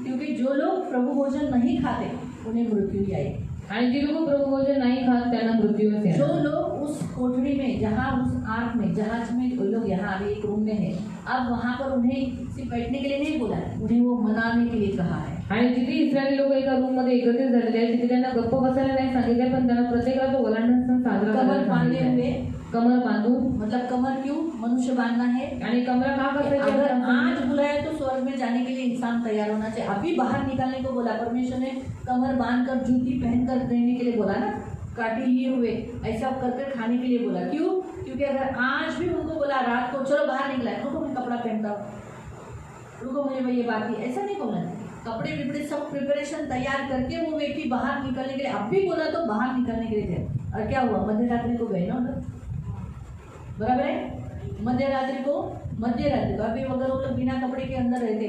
क्योंकि जो लोग प्रभु भोजन नहीं खाते उन्हें मृत्यु ही आएगी। आणि जे लोक प्रभु भोजन नाही खात त्यांना मृत्यू होते। जो लोग उस कोठरी में, जहाँ उस आर्क में, जहाज में, वो लोग यहाँ अभी एक रूम में है, अब वहाँ पर उन्हें सिर्फ बैठने के लिए नहीं बोला है, उन्हें वो मनाने के लिए कहा है। आणि जिथे इस्रायली लोक एका रूम मध्ये एकत्रित झालेले आहेत तिथे त्यांना गप्प बसायला नाही सांगितले, पण त्यांना प्रत्येकाला तो ओलांडण सण साजरा कमर करायला बांधे सांगितले। हुए, कमर बांधून, मतलब कमर क्यों मनुष्य बांधना है? आणि कमरा का अगर करायचं? आज बुलाया तो स्वर्ग में जाने के लिए इंसान तैयार होना चाहिए। अभी बाहर निकालने को बोला परमेश्वर ने, कमर बांधकर जूती पहनकर रहने के लिए बोला ना, काटी लिए हुए ऐसा करके खाने के लिए बोला। क्यों? क्योंकि अगर आज भी उनको बोला रात को चलो बाहर निकला है, रुको मैं कपड़ा पहनता हूँ, रुको मुझे ये बात की, ऐसा नहीं बोलना। कपड़े विपड़े सब प्रिपरेशन तैयार करके वो व्यक्ति बाहर निकलने के लिए, अब भी बोला तो बाहर निकलने के लिए थे। और क्या हुआ? मध्य रात्रि को गए ना उधर, बराबर है? मध्य रात्रि को अभी अगर वो लोग बिना कपड़े के अंदर रहते,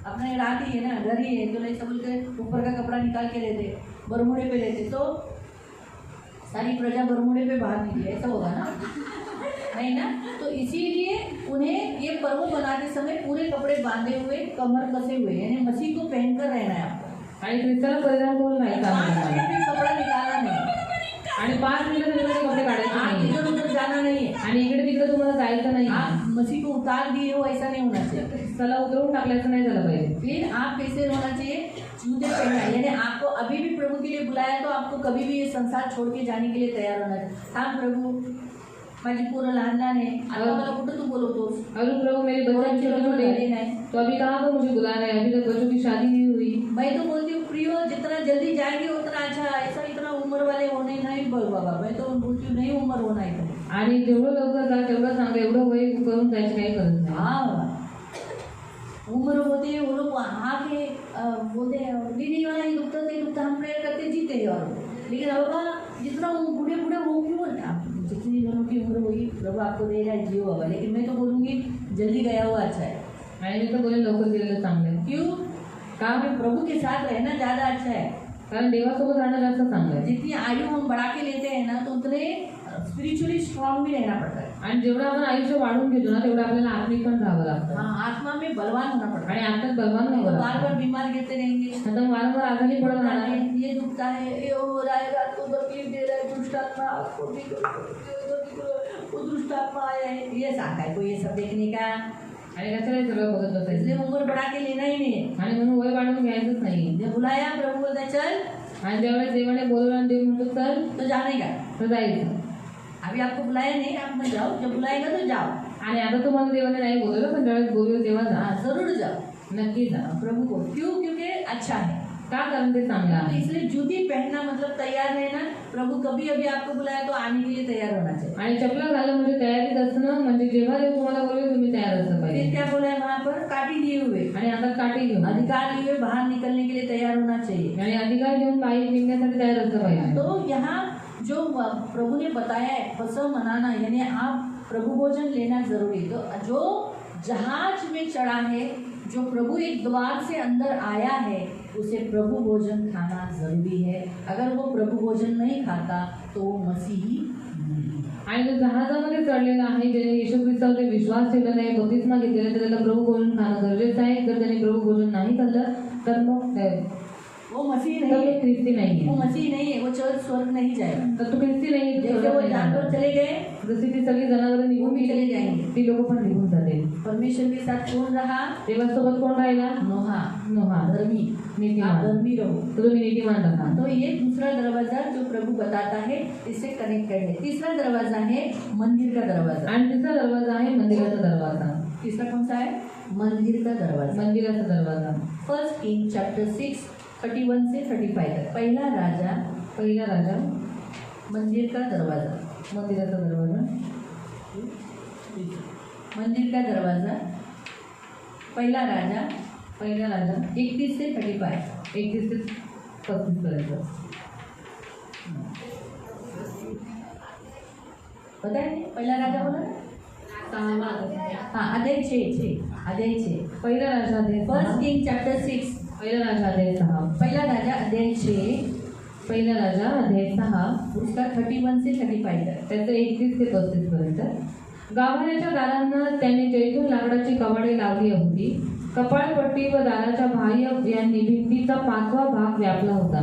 अपने रात ही है ना, घर ही है, तो नहीं सब के ऊपर का कपड़ा निकाल के रहते, बरमुड़े पे रहते, तो सारी प्रजा बरमुड़े पे बाहर निकली, ऐसा होगा ना? नहीं ना? तो इसीलिए उन्हें ये पर्व बनाते समय पूरे कपड़े बांधे हुए, कमर कसे हुए, यानी मसीह को पहनकर रहना है आपको। आणि ख्रिस्ताला परिधान करून नाही 5 मिनट भी कपड़ा निकालना नहीं, आणि 5 मिनिटं तुम्हाला कपडे काढायचे आप नाही, इधर उधर जाना नहीं है, आणि इकडे तिकडे तुम्हाला जायचं नाही, आप मसीह को उतार दिए हो ऐसा नहीं होना चाहिए। ख्रिस्ताला उतरवून टाकल्याचं नाही झालं पाहिजे। फिर आप कैसे होना चाहिए? जूते पहनना, यानी आपको अभी भी प्रभु के लिए बुलाया तो आपको कभी भी ये संसार छोड़ के जाने के लिए तैयार होना चाहिए। हाँ प्रभु, माझी पोरं लहान लहान आहे, आता मला कुठं तू बोलवतोस? अरे प्रभु मेरे बच्चे छोटे है, तो अभी कहाँ पर मुझे बुला रहे हैं, अभी तक बच्चों की शादी नहीं हुई। मैं तो बोलती हूँ प्रियो, जितना जल्दी जाएंगे उतना अच्छा। ऐसा इतना उम्र वाले होने नहीं बोल बाबा, मैं तो बोलती हूँ नहीं उम्र होना है। आणि जेवढं लवकर जा तेवढं चांगलं, एवढं वय करून जायची काही गरज नाही। हाँ, उम्र होती है, वो लोग वहाँ के बोलते हैं नहीं वाला ही दुखता हम प्रेयर करते जीते हैं। और लेकिन बाबा जितना बूढ़े हो क्यों, जितनी जनों की उम्र होगी प्रभु आपको दे रहा है, जियो बाबा। लेकिन मैं तो बोलूँगी जल्दी गया हुआ अच्छा है। आणि मी तर बोले लवकर गेलेलं चांगलं आहे। क्यों? काम प्रभु के साथ रहना ज़्यादा अच्छा है, कारण देवासोबत राहणं जास्त चांगलं आहे। जितनी आयु हम बढ़ा के लेते हैं ना, तो उतने स्पिरिचुअली स्ट्रांग भी रहना पड़ता है। आणि जेवढं आपण आयुष्य वाढून घेतो ना तेवढं आपल्याला आत्मिक पण राहावं लागतं। हाँ, आत्मा में बलवान होना पड़ता है, आणि आत्मात बलवान नहीं तो व्हावं बार लागतं। बार बीमार गिरते रहेंगे, आता वारंवार आजारी पडत राहणार, ये दुखता है, ये हो रहा है, रात को तकलीफ दे रहा है, दुष्टात्मा आपको भी वो दुष्टात्मा आया है, ये सांगाय को ये सब देखने का। आणि कशाला हे सगळं बघत इसलिए बसायचं, उम्र बढ़ा के लेना ही नहीं है। आणि म्हणून वय वाढवून घ्यायचंच नाही। जब बुलाया प्रभु बोलता है चल, आणि ज्यावेळेस देवाने बोलवलं आणि देव म्हणतो चल, तो जाने का। तर जायचं। अभी आपको बुलाया नहीं, आप मत जाओ, जब बुलाएगा तो जाओ। आणि आता तुम्हाला देवाने नाही बोलवलं, पण ज्यावेळेस बोलवलं तेव्हा जा, हाँ, जरूर जाओ, नक्की जा। प्रभु को। क्यों? क्योंकि अच्छा है। का? कारण ते चांगलं तो आहे। इसलिए जूती पहनना मतलब तैयार रहना। प्रभु कभी अभी आपको बुलाया तो आने के लिए तैयार होना चाहिए। आणि चपला घालणं म्हणजे तयारीत असणं, म्हणजे जेव्हा देव तुम्हाला बोलवेल तुम्ही तयार असलं फिर पाहिजे। क्या बोला है वहाँ पर? काठी लिए हुए, आणि आता काठी घेऊन, अधिकार लिए हुए बाहर निकलने के लिए तैयार होना चाहिए। आणि अधिकार घेऊन बाहेर निघण्यासाठी तयार असलं पाहिजे। तो यहाँ जो प्रभु ने बताया है फसह मनाना, यानी आप प्रभु भोजन लेना जरूरी। तो जो जहाज में चढ़ा है, जो प्रभु एक द्वार से अंदर आया है, उसे प्रभु भोजन खाना जरूरी है। अगर वो प्रभु भोजन नहीं खाता तो वो मसीही नहीं। आणि जो जहाजामध्ये चढलेला आहे, ज्याने येशू ख्रिस्तावर विश्वास ठेवलेला आहे, बपतिस्मा घेतलेला आहे, त्याला प्रभू भोजन खाणं गरजेचं आहे। जर त्याने प्रभू भोजन नाही खाल्लं तर मग वो मसीह तो नहीं है, ख्रिस्ती नहीं वो है, मसीह नहीं है, वो चर्च स्वर्ग नहीं जाएगा। तर तू ख्रिस्ती नाही है, तू जैसे स्वर्गात वो नाही जानवर जाणार। चले गए, जशी ती सगळी जनावरं निघून वो भी चले गेली, जाएंगे। ती लोक पण निघून जाते। परमेश्वर के साथ कौन रहा? देवासोबत कोण राहिला? नोहा, नोहा, धर्मी। आप नीतिमान। धर्मी रहो। तो तुम्ही नीतिमान रहा। तो ये दूसरा दरवाजा जो प्रभु बताता है, इससे कनेक्टेड है। तीसरा दरवाजा है मंदिर का दरवाजा। आणि तिसरा दरवाजा आहे मंदिराचा दरवाजा। तीसरा कौन सा है? मंदिर का दरवाजा। मंदिराचा दरवाजा। 1 किंग चैप्टर 6 31 से 35 तक। पहला राजा पहिला राजा, मंदिर का दरवाज़ा, मंदिराचा दरवाजा, मंदिर का दरवाज़ा, पहला राजा, 31 से 35, 31 ते 35 पर्यंत. पता है पहला राजा बोला ना? हाँ, अध्याय 6. पहिला राजा अध्याय 1 6. King chapter 6. पहिला राजा अध्याय 6. पहला राजा अध्याय 6, पहिला राजा अध्याय 6 उसका 31 से 35 तक. त्याचं 31 ते 35 पर्यंत. गाभाऱ्याच्या दारांना त्याने जैतून लाकडाची कवाडे लावली होती. कपाळपट्टी व दाराच्या बाह्य यांनी भिंतीचा 5वा भाग व्यापला होता.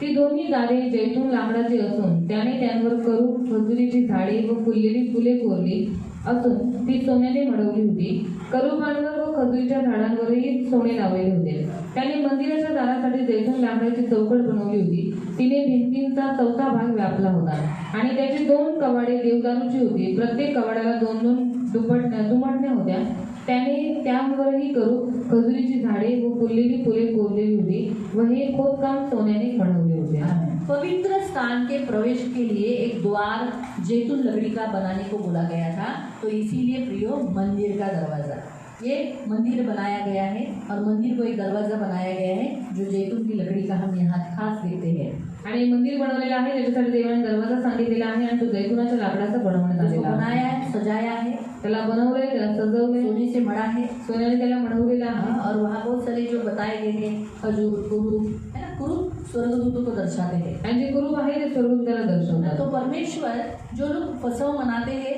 ती दोन्ही दारे जैतून लाकडाची असून त्याने त्यांवर करूब, खजुरीची झाडे व फुललेली फुले कोरली असून ती सोन्याने मढवली होती. करूबांवर व खजुरीच्या झाडांवरही सोने लावलेले होते. त्याने मंदिराच्या दारासाठी जैतून लाकडाची चौकट बनवली होती. तिने भिंतींचा 4था भाग व्यापला होता आणि त्याची 2 कवाडे देवदारूची होती. प्रत्येक कवाड्याला 2-2 दुमटण्या होत्या. त्याने त्यावरही करूब, खजुरीची झाडे व फुललेली फुले कोरलेली होती व हे खोदकाम सोन्याने बनवले होते. पवित्र स्थान के प्रवेश के लिए एक द्वार जैतून लकड़ी का बनाने को बोला गया था, तो इसीलिए प्रियो मंदिर का दरवाज़ा, ये मंदिर बनाया गया है और मंदिर को एक दरवाज़ा बनाया गया है जो जैतून की लकड़ी का हम यहाँ खास देखते हैं. आणि मंदिर बनवलेलं आहे त्याच्यासाठी देवाने दरवाजा सांगितलेला आहे आणि तो जैतूनाच्या लाकडाचा बनवण्यात उसको आलेला आहे. बनाया है, सजाया है, त्याला बनवलंय, त्याला सजवलंय, सोने से मढ़ा है. सोन्याने त्याला मढवलेलं आहे. और वहाँ बहुत सारे जो बताए गए हैं, खजूर, कुरूप, है ना, कुरूप स्वर्गदूतों को दर्शाते हैं. आणि जे कुरूप आहे ते स्वर्गदूत त्याला दर्शवतात. तो परमेश्वर जो लोग फसव मनाते हैं,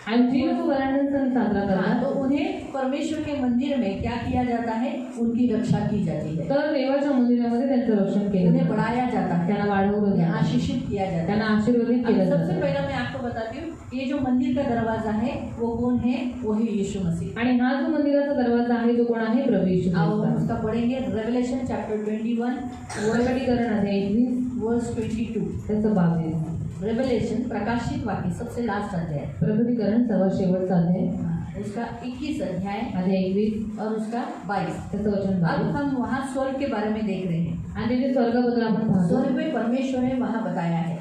आणि जी लोक वरांडण सण साजरा हाँ, करतात तो उन्हें परमेश्वर के मंदिर में क्या किया जाता है, उनकी रक्षा की जाती है, तर देवाच्या मंदिरामध्ये त्यांचं रक्षण केलं उन्हें जातं. बढ़ाया जाता है, त्यांना वाढवलं उन्हें जातं, आशीषित किया जाता है. त्यांना आशीर्वादित अब केलं सबसे जातं. पहला मैं आपको बताती हूँ, ये जो मंदिर का दरवाजा है वो कौन है, वो है यीशु मसीह. आणि हा जो मंदिराचा दरवाजा आहे तो कोण आहे? प्रभू येशू आओ हम ख्रिस्त. उसका पढ़ेंगे. रेवलेशन चैप्टर 21 प्रकटीकरण अध्याय 21 वर्स 22. त्याचं 22. रेवलेशन प्रकाशित वाक्य सबसे लास्ट अध्याय, प्रकटीकरण सर्वात शेवटचा अध्याय उसका 21 अध्याय अध्याय 21 और उसका 22. त्याचं वचन अब 22. हम वहाँ स्वर्ग के बारे में देख रहे हैं. आणि त्याचे स्वर्गाबद्दल आपण पाहतो. स्वर्ग में परमेश्वर है, वहाँ बताया है.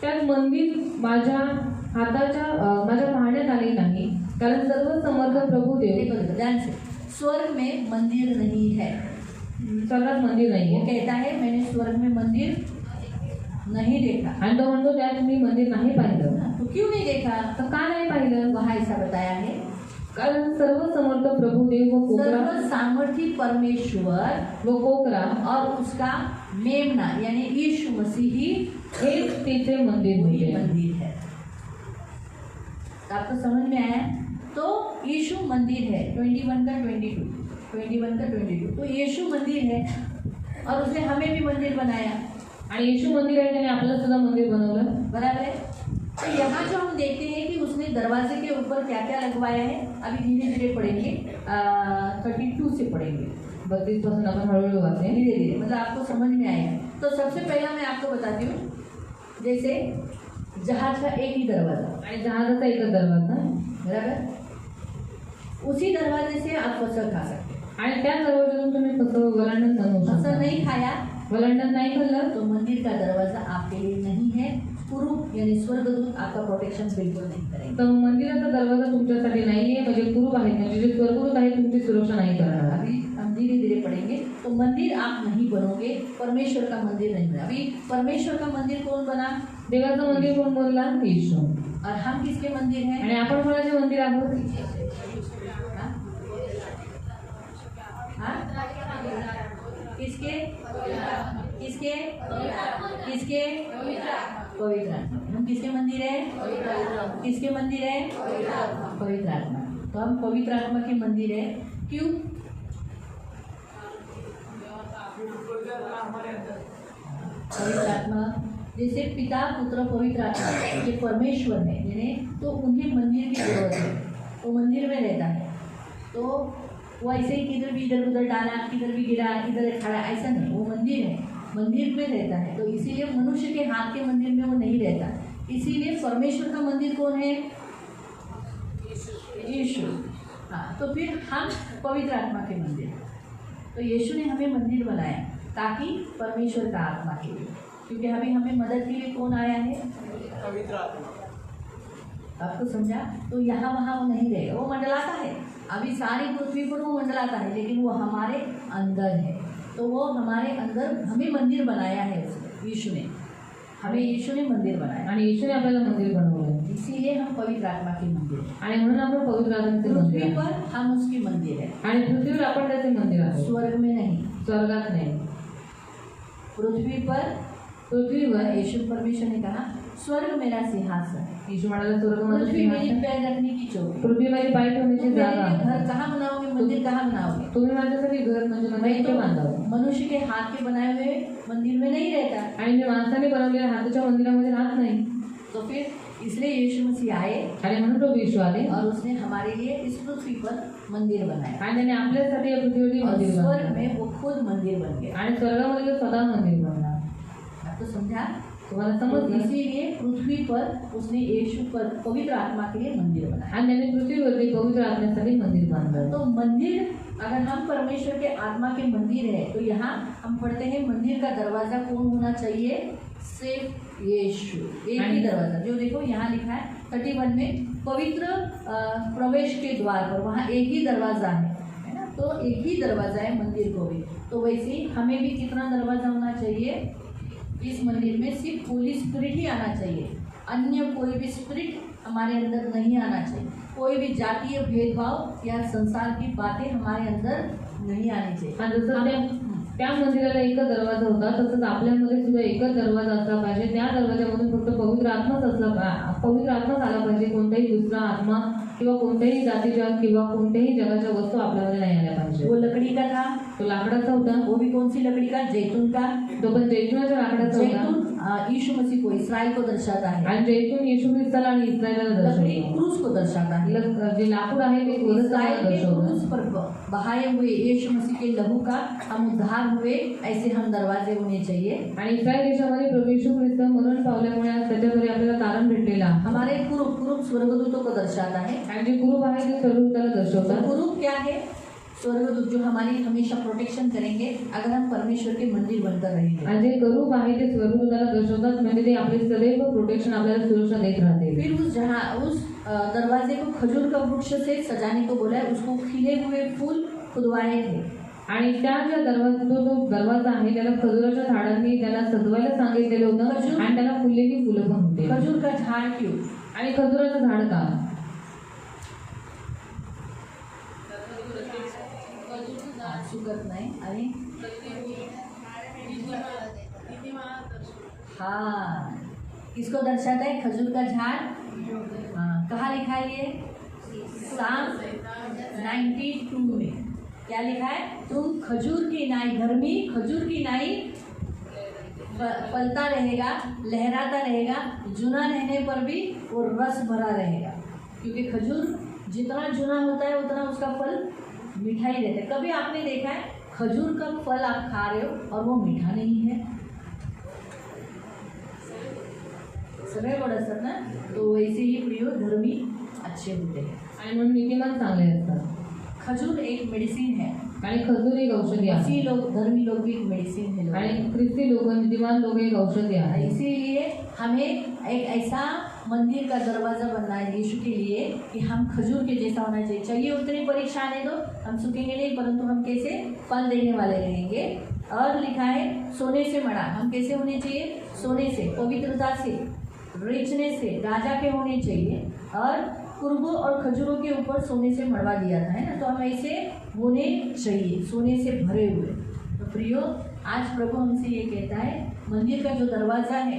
त्यात मंदिर माझ्या पाहण्यात आले नाही, कारण सर्व समर्थ प्रभू देव देखो ध्यान से, स्वर्ग में मंदिर नहीं है. स्वर्गात मंदिर वो नाहीये. कहता है मैंने स्वर्ग में मंदिर नहीं देखा. आणि तो म्हणतो त्यात मी मंदिर नाही पाहिलं. तो क्यों नहीं देखा? तर का नाही पाहिलं? वहाँ ऐसा बताया है, कारण सर्व समर्थ प्रभू देव व कोकरा सर्व सामर्थी परमेश्वर व कोकरा और उसका मेमना यानी यीशु मसीह ही हेच तिचे मंदिर वही होते. मंदिर है. आपको समझ में आया? तो यीशु मंदिर है. 21 का 22, तो यीशु मंदिर है और उसने हमें भी मंदिर बनाया. आणि येशू मंदिर आहे, त्याने आपलं सुद्धा मंदिर बनवलं. बराबर है. तो यहाँ जो हम देखते हैं कि उसने दरवाजे के ऊपर क्या क्या लगवाया है, अभी धीरे धीरे पढ़ेंगे. 32 से पढ़ेंगे 32 पासून आपण हळूहळू वाचेन. धीरे धीरे, मतलब आपको समझ में आएगा. तो सबसे पहला मैं आपको बताती हूँ, जैसे जहाज का एक ही दरवाज़ा, आणि जहाजाचा एकच दरवाजा, बराबर, उसी दरवाजे से आप फसल खा सकते हैं. आणि त्या दरवाजातून तुम्ही फसव वलांडण बनवू फसल शकता. नहीं खाया वलांडण नाही खाल्लं तो मंदिर का दरवाजा आपके लिए नहीं है. कुरूप यानी स्वर्गदूत आपका प्रोटेक्शन बिल्कुल नहीं करेंगे. तर मंदिराचा दरवाजा तुमच्यासाठी नाहीये, म्हणजे कुरूप आहेत, म्हणजे जे स्वर्गदूत आहेत तुमची सुरक्षा नाही करणार. अभी हम धीरे धीरे पढ़ेंगे. तो मंदिर आप नहीं बनोगे, परमेश्वर का मंदिर नहीं बना. अभी परमेश्वर का मंदिर कौन बना? देवाचं मंदिर कोण बोलला? येशू. और हम किसके मंदिर हैं? आणि आपण कोणाचे मंदिर आहोत? हाँ? हाँ? किसके किसके किसके? पवित्र आत्मा. हम किसके मंदिर है? किसके मंदिर है? पवित्र आत्मा. तो हम पवित्र आत्मा के मंदिर है. क्यों? पवित्र आत्मा जैसे पिता पुत्र पवित्र आत्मा ये परमेश्वर है, यानी तो उन्हें मंदिर की जरूरत है. वो मंदिर में रहता है, तो वो ऐसे ही किधर भी इधर उधर डाला, किधर भी गिरा, इधर खड़ा, ऐसा नहीं. वो मंदिर है, मंदिर में रहता है. तो इसीलिए मनुष्य के हाथ के मंदिर में वो नहीं रहता. इसीलिए परमेश्वर का मंदिर कौन है? यीशु. हाँ, तो फिर हम पवित्र आत्मा के मंदिर. तो यीशु ने हमें मंदिर बनाया ताकि परमेश्वर का आत्मा के लिए. क्योंकि अभी हमें मदद के लिए कौन आया है? पवित्र आत्मा। आपको समझा? तो यहाँ वहाँ वो नहीं रहेगा, वो मंडलाता है। अभी सारी पृथ्वी पर वो मंडलाता है, लेकिन वो हमारे अंदर है। तो वो हमारे अंदर हमें मंदिर बनाया है उसने, यीशु ने हमें, यीशु ने मंदिर बनाया आणि येशूने आपल्याला मंदिर बनवलं इसीलिए हम पवित्र आत्मा के मंदिर हैं। आणि म्हणून आपण पवित्र आत्म्याचे मंदिर पृथ्वी आहे पर हम उसके मंदिर है, आणि पृथ्वीवर आपण त्याचे मंदिर आहे, स्वर्ग में नहीं। स्वर्गात नाही। पृथ्वी पर पृथ्वीवर यीशु परमेश्वर ने कहा स्वर्ग मेरा सिंहासन, येशू म्हणाला स्वर्ग माझं पृथ्वी मेरी सिंहासन, पैर रखने की चौकी। पृथ्वी माझी पाय ठेवण्याची तुम जागा मेरे लिए आहे। घर कहाँ बनाओगे, मंदिर कहाँ बनाओगे? तुम्ही माझ्यासाठी घर म्हणजे मंदिर मैं इथे तो बांधावं मनुष्य के हाथ के बनाए हुए मंदिर में नहीं रहता। आणि मी माणसाने बनवलेल्या हाताच्या मंदिरामध्ये राहत नाही। तो फिर इसलिए यीशु मसीह आए आणि म्हणून प्रभू येशू आले और उसने हमारे लिए इस पृथ्वी पर मंदिर बनाया आणि त्याने आपल्यासाठी या पृथ्वीवरती और मंदिर स्वर्ग बांधलं में वो खुद मंदिर बन गया। आणि स्वर्गामध्ये तो स्वतः मंदिर बनला। आपको समझा? तुम्हाला तो समजलं? इसीलिए पृथ्वी पर उसने यीशु पर पवित्र आत्मा के लिए मंदिर बनाया। आणि त्याने पृथ्वीवरती पवित्र आत्म्यासाठी मंदिर बांधलं। तो मंदिर, अगर हम परमेश्वर के आत्मा के मंदिर है तो यहाँ हम पढ़ते हैं मंदिर का दरवाजा कौन होना चाहिए? सिर्फ यीशु, एक ही दरवाजा। जो देखो यहाँ लिखा है 31 में पवित्र प्रवेश के द्वार पर, वहाँ एक ही दरवाजा है ना? तो एक ही दरवाजा है मंदिर को भी। तो वैसे ही हमें भी कितना दरवाजा होना चाहिए? इस मंदिर में सिर्फ होली स्पिरिट ही आना चाहिए, अन्य कोई भी स्पिरिट हमारे अंदर नहीं आना चाहिए। कोई भी जातीय भेदभाव या संसार की बातें हमारे अंदर नहीं आनी चाहिए। आणि जसं त्या मंदिराला एकच दरवाजा होता, तसंच आपल्यामध्ये सुद्धा एकच दरवाजा असला पाहिजे। त्या दरवाजामधून फक्त पवित्र आत्माच पवित्र आत्माच आला पाहिजे। कोणताही दुसरा आत्मा किंवा कोणत्याही जातीच्या किंवा कोणत्याही जगाच्या वस्तू आपल्यामध्ये नाही आल्या पाहिजे। वो लकड़ी का था, तो लाकडाचा होता, वो भी कौन सी लकड़ी का? जैतून का। तो पण जैतूनाच्या लाकडाचा होता। जैतून यीशु मसीह को, इस्राइल को दर्शाता है। आणि जैतून येशू ख्रिस्ताला आणि इस्रायलला लकड़ी दर्शवतो। क्रूस को दर्शाता है। जे लाकूड आहे ते इस्राइल के दर्शवतो। क्रूस पर बहाए हुए यीशु मसीह के लहू का हम उद्धार हुए, ऐसे हम दरवाजे होने चाहिए। आणि इस्रायल देशामध्ये प्रभू येशू ख्रिस्त मरण पावल्यामुळे आज त्याच्याद्वारे आपल्याला तारण भेटलेला आहे। हमारे कुरूप स्वर्गदूतों को दर्शाता है। आणि जे कुरूप आहे ते स्वर्गदूताला दर्शवतात। कुरूप क्या है? स्वर्गदूत जो हमारी हमेशा प्रोटेक्शन करेंगे अगर हम परमेश्वर के मंदिर बनकर रहेंगे। आणि जे कुरूप आहे ते स्वर्गदूताला दर्शवतात, म्हणजे ते आपले सदैव प्रोटेक्शन आपल्याला सुरक्षा देत राहते। फिर उस दरवाजे को खजूर का वृक्ष से सजाने को बोला है, उसको खिले हुए फूल खुदवाए थे। आणि त्या ज्या दरवाजा आहे त्याला खजुराच्या झाडांनी त्याला सजवायला सांगितलेलं होतं आणि त्याला फुललेली फुलं पण होती। खजूर का झाड क्यों? आणि खजुराचं झाड का? सुकत नाही आणि हाँ, किसको दर्शाता है? खजूर का झाड़। हाँ, कहाँ लिखा है ये? साम 92 में क्या लिखा है? तुम खजूर की नाई, घर में खजूर की नाई फलता रहेगा, लहराता रहेगा, जुना रहने पर भी वो रस भरा रहेगा। क्योंकि खजूर जितना जुना होता है उतना उसका फल मीठा ही रहता है। कभी आपने देखा है खजूर का फल आप खा रहे हो और वो मीठा नहीं है? सगळे गोड असतात ना? तो वैसे ही प्रियो धर्मी अच्छे होते हैं आणि म्हणून नीतिमान चांगले असतात। खजूर एक मेडिसिन है आणि खजूर एक औषधी आहे। मसीही लोग, धर्मी लोग भी एक मेडिसिन है। आणि ख्रिस्ती लोक, नीतिमान लोक एक औषधी आहे। इसीलिए हमें एक ऐसा मंदिर का दरवाजा बनना है यीशु के लिए कि हम खजूर के जैसा होना चाहिए। चाहिए उतनी परीक्षा आने दो, हम सूखेंगे नहीं, परंतु हम कैसे फल देने वाले रहेंगे। और लिखा है सोने से मढ़ा, हम कैसे होने चाहिए? सोने से, पवित्रता से, रिचनेस से, राजा के होने चाहिए। और कुर्बों और खजूरों के ऊपर सोने से मड़वा दिया था, है ना? तो हम ऐसे होने चाहिए, सोने से भरे हुए। तो प्रियो, आज प्रभु हमसे ये कहता है मंदिर का जो दरवाज़ा है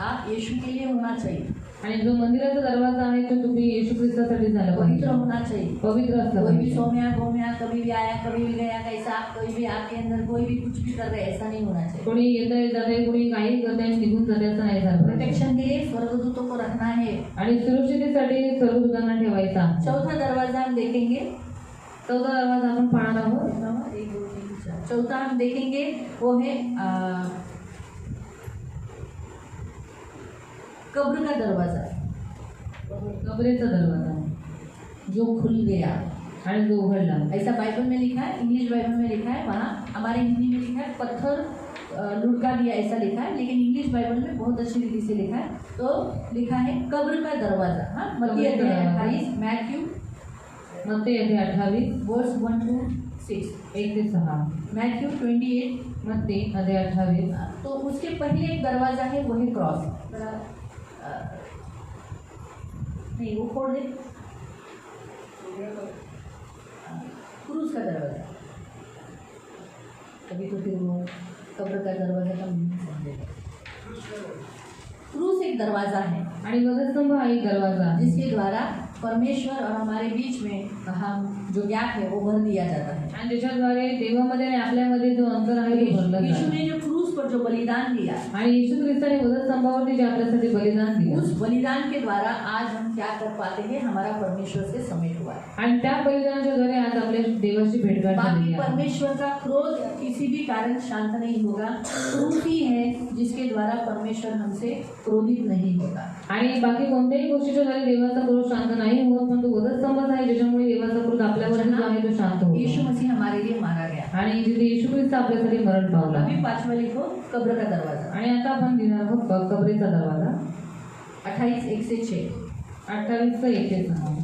आप यीशु के लिए होना चाहिए। आणि जो मंदिराचा दरवाजा आहे तो तुम्ही येशू ख्रिस्तासाठी झाला पवित्र पाहिजे, होना चाहिए। पवित्र असला कोई भी पाहिजे। सोम्या घोम्या कभी भी आया कभी भी गया, कैसा कोई भी आपके अंदर कोई भी कुछ भी कर रहे, ऐसा नहीं होना चाहिए। कोणी येतंय जाते, कोणी काही करते आणि निघून जाते, असं नाही झालं पाहिजे। प्रोटेक्शन के लिए स्वर्गदूतों को रखना है। आणि सुरक्षिततेसाठी स्वर्गदूतांना ठेवायचा। चौथा दरवाजा हम देखेंगे, चौथा दरवाजा आपण पाहणार आहोत। 1 2 3 4 चौथा हम देखेंगे वो है कब्र का दरवाजा, कबरेचा दरवाजा जो खुल गया। आणि जो उघडला। ऐसा बाइबल में लिखा है, इंग्लिश बाइबल में लिखा है, वहाँ हमारे हिंदी में लिखा है पत्थर लुढ़का दिया ऐसा लिखा है, लेकिन इंग्लिश बाइबल में बहुत अच्छी रीति से लिखा है। तो लिखा है कब्र का दरवाजा। हाँ, मत्ती अध्याय 28, मैथ्यू मत्ती अध्याय 28 वर्स 1 to 6, 1 से 6, मैथ्यू 28। मत्ती अध्याय 28। तो उसके पहले एक दरवाजा है, वो है क्रॉस। नहीं, वो खोल दे, क्रूस का दरवाजा। कभी तो फिर वो कब्र का दरवाजा का नहीं समझेगा। क्रूस एक दरवाजा है आणि वधस्तंभ हा एक दरवाजा आहे, जिसके द्वारा परमेश्वर और हमारे बीच में हम जो गैप है वो भर दिया जाता है। आणि त्याच्याद्वारे देवामध्ये आणि आपल्यामध्ये जो अंतर आहे तो भरला यीशु जातो। ने जो क्रूस पर जो बलिदान दिया, आणि येशू ख्रिस्ताने वधस्तंभावरती जे आपल्यासाठी बलिदान दिलं, उस बलिदान के द्वारा आज हम क्या कर पाते हैं, हमारा परमेश्वर से समेट हुआ है। आणि त्या बलिदानाच्या द्वारे आज आपल्या देवाची भेटगाठ झाली बाकी आहे। परमेश्वर का क्रोध किसी भी कारण शांत नहीं होगा। क्रूस ही है जिसके द्वारा परमेश्वर हमसे क्रोधित नहीं होगा। आणि बाकी कोणत्याही गोष्टीच्या द्वारे देवाचा क्रोध शांत नाही होत, पण तो वधस्तंभच आहे ज्याच्यामुळे देवाचा क्रोध आपल्यावर जो आहे तो शांत यीशु होतो। मसीह हमारे लिए मारा गया। आणि जिथे येशू ख्रिस्त आपल्यासाठी मरण पावला। अभी पांचवा लिखो, कब्र का दरवाजा। आणि आता आपण लिहिणार आहोत कबरेचा दरवाजा 28 1 से 6। 28 1 से 6।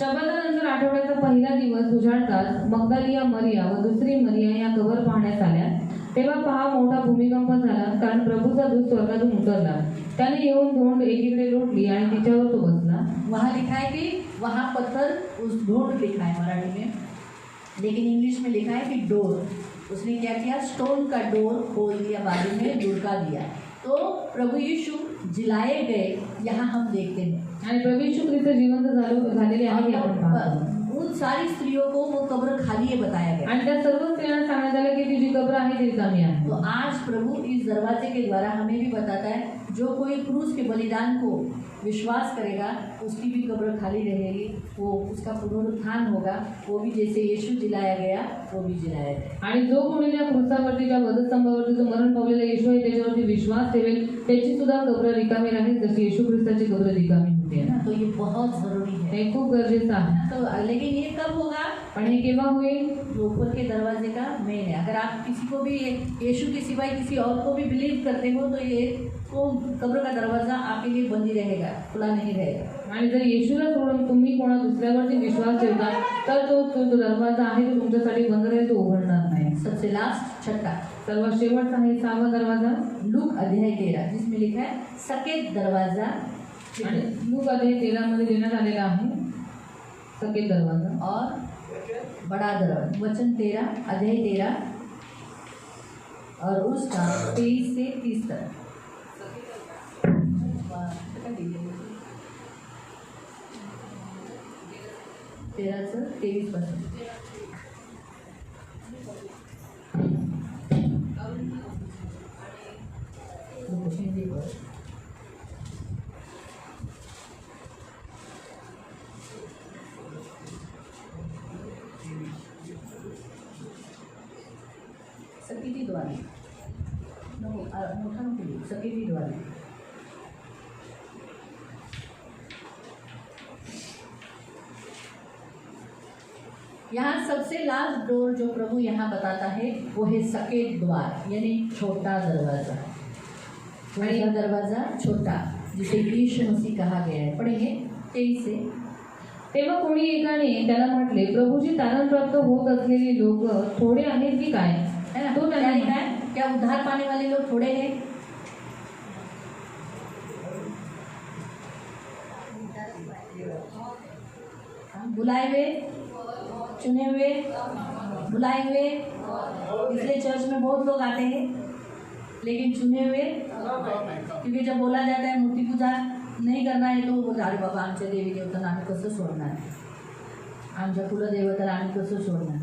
शब्दानंतर आठवड्याचा पहिला दिवस उजाडताच मगदलिया मरिया व दुसरी मरिया या कबर पाहण्यास आल्या। तेव्हा पहा मोठा भूमिकंप झाला, कारण प्रभूचा दूत स्वर्गातून उतरला। त्याने येऊन धोंड एकीकडे लोटली आणि तिच्यावर तो बसला। वहाँ लिखा है कि वहाँ पत्थर, उस ढोंड लिखा है मराठी में, लेकिन इंग्लिश में लिखा है कि डोर। उसने क्या किया, स्टोन का डोर खोल दिया, बाजू में लुढ़का दिया। तो प्रभु यीशु जिलाए गए, यहाँ हम देखते हैं। आणि प्रभू येशू ख्रिस्त जिवंत झालेले आहे हे आपण पाहतो। उन सारी स्त्रियों को वो कब्र खाली है बताया गया। आणि त्या सर्व स्त्रियांना सांगण्यात आलं की ती जी कब्र आहे ती रिकामी आहे। तो आज प्रभु इस दरवाजे के द्वारा हमें भी बताता है, जो कोई क्रूस के बलिदान को विश्वास करेगा उसकी भी कब्र खाली रहेगी, वो उसका पुनरुत्थान होगा, वो भी जैसे यीशु जिलाया गया वो भी जिलाया जाएगा। आणि जो कोणी त्या क्रूसावरती त्या वधस्तंभावरती जो मरण पावलेला येशू आहे त्याच्यावरती विश्वास ठेवेल त्याची सुद्धा कब्र रिकामी राहील, जशी येशू ख्रिस्ताची कब्र रिकामी होते है ना, तो ये बहुत जरूरी है। हे खूप गरजेचं आहे। तो लेकिन ये कब होगा, पण हे केव्हा होईल, तो ऊपर के दरवाजे का मेन है। अगर आप किसी को भी यीशु के सिवाय किसी और को भी बिलीव करते हो तो ये तो कब्र का दरवाजा आपके लिए बंद ही रहेगा, खुला नहीं रहेगा। आणि जर येशूला सोडून तुम्ही कोणा दुसऱ्यावरती विश्वास ठेवता तर तो दरवाजा आहे तो तुमच्यासाठी बंद राहील, तो उघडणार नाही। सबसे लास्ट छठा, सर्वात शेवटचा आहे 6वा दरवाजा, लूक अध्याय 13, जिसमें लिखा है सकेत दरवाजा। आणि लूक अध्याय 13 मध्ये देण्यात आलेला आहे सकेत दरवाजा और बड़ा दरवाजा। वचन 13 अध्याय 13 और उसका 23 से 30 तक। 13 से 23 पासून। सकेती द्वारे मोठा नको लिहू, सकेती द्वारे। यहाँ सबसे लास्ट डोर जो प्रभु यहाँ बताता है वो है सकेत द्वार, यानी छोटा दरवाजा। बड़ा दरवाजा छोटा, जिसे यीशु मसीह कहा गया है। पढ़ेंगे 23 से। तेव्हा कोणी एकाने त्याला म्हटले, प्रभूची तारण प्राप्त होत असलेली लोक थोडे आहेत की काय? है ना, तो क्या त्याने लिखा है, क्या उद्धार पाने वाले लोग थोड़े हैं? बुलाए हुए, चुने हुए, बुलाए हुए। इसलिए चर्च में बहुत लोग आते हैं, लेकिन चुने हुए, क्योंकि जब बोला जाता है मूर्ति पूजा नहीं करना है तो वो बोलते अरे बाबा आमच्या देवी देवतांना आम्ही कसं सोडणार, आमच्या कुलदेवताला आम्ही कसं सोडणार।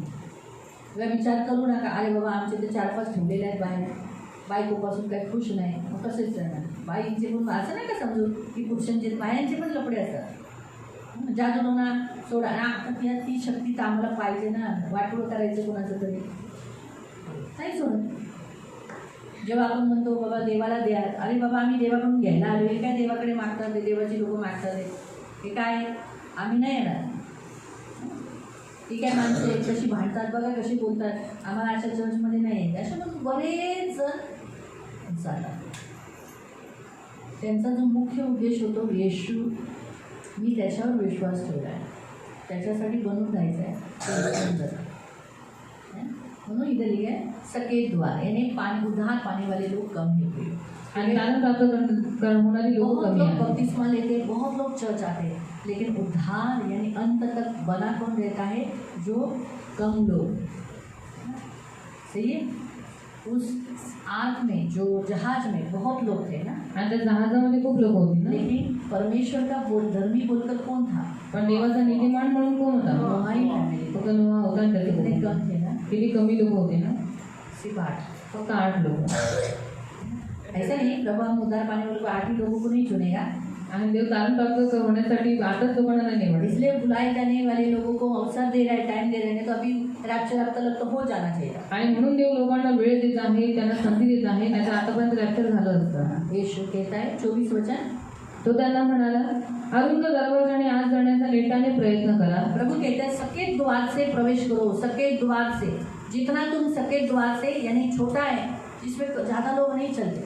तेव्हा विचार करू नका, अरे बाबा आमचे ते 4-5 ठेवलेले आहेत बाहेर, बायकोपासून काही खुश नाही, मग कसेच राहणार। बाईंचे पण असं नाही का समजू की पुरुषांचे बायांचे पण लपडे असतात। जादूटोना सोडा, आता ती शक्ती तर आम्हाला पाहिजे ना, वाटोळं करायचं कोणाचं तरी नाही सोडत। जेव्हा आपण म्हणतो बाबा देवाला द्या, अरे बाबा आम्ही देवाकडून घ्यायला आलो, हे काय देवाकडे मागतात, देवाची लोक मागतात, हे काय आम्ही नाही येणार। ठीक आहे, माणसं एक कशी भांडतात बघा, कशी बोलतात, आम्हाला अशा चर्चमध्ये नाही येत, अशा मग बरेच जण जातात. त्यांचा जो मुख्य उद्देश होतो, येशू मी त्याच्यावर विश्वास ठेवला आहे, त्याच्यासाठी बनून जायचं आहे. म्हणून इधर लिखा है सकेत द्वार, यानी पानी उधार पाने वाले लोग कम हैं आणि ज्ञान प्राप्त होणारी लोक बहुत कमी लोग आहेत. बपतिस्मा लेते हैं, बहुत लोग चर्च आते हैं, लेकिन उद्धार यानी अंत तक बना कौन रहता है? जो कम लोग. सही है. उस आग में, जो जहाज में बहुत लोग थे ना, आणि त्या जहाजामध्ये खूप लोक होती ना, लेकिन परमेश्वर का धर्मी बोलकर कौन था? पण देवाचा नीतिमान म्हणून कोण होता? नोहाही फॅमिली. फक्त नोहा होता आणि त्याचे कितने लोक. कम थे ना? किती कमी लोक होते ना, सिर्फ 8. फक्त 8 लोक. ऐसा नहीं, प्रभु हम उद्धार पाने वाले को 8 ही लोगों को नहीं चुनेगा, आणि देव तारण प्राप्त होण्यासाठी 8च लोकांना नाही निवडले. इसलिए बुलाए जाने वाले लोगों को अवसर दे रहा है, टाइम दे रहे हैं, तो अभी रैप्चर अब तक तो हो जाना चाहिए. आणि म्हणून देव लोकांना वेळ देत आहे, त्यांना संधी देत आहे, नाहीतर आतापर्यंत रॅप्चर झालं असतं. यीशु कहता है 24 वचन, तो त्यांना म्हणाला, अरुंद दरवाजाने आत जाण्याचा नेटाने प्रयत्न करा. प्रभु कहते हैं सकेत द्वार से प्रवेश करो, सकेत द्वार से. जितना तुम सकेत द्वार से, यानी छोटा है जिसमें ज़्यादा लोग नहीं चलते,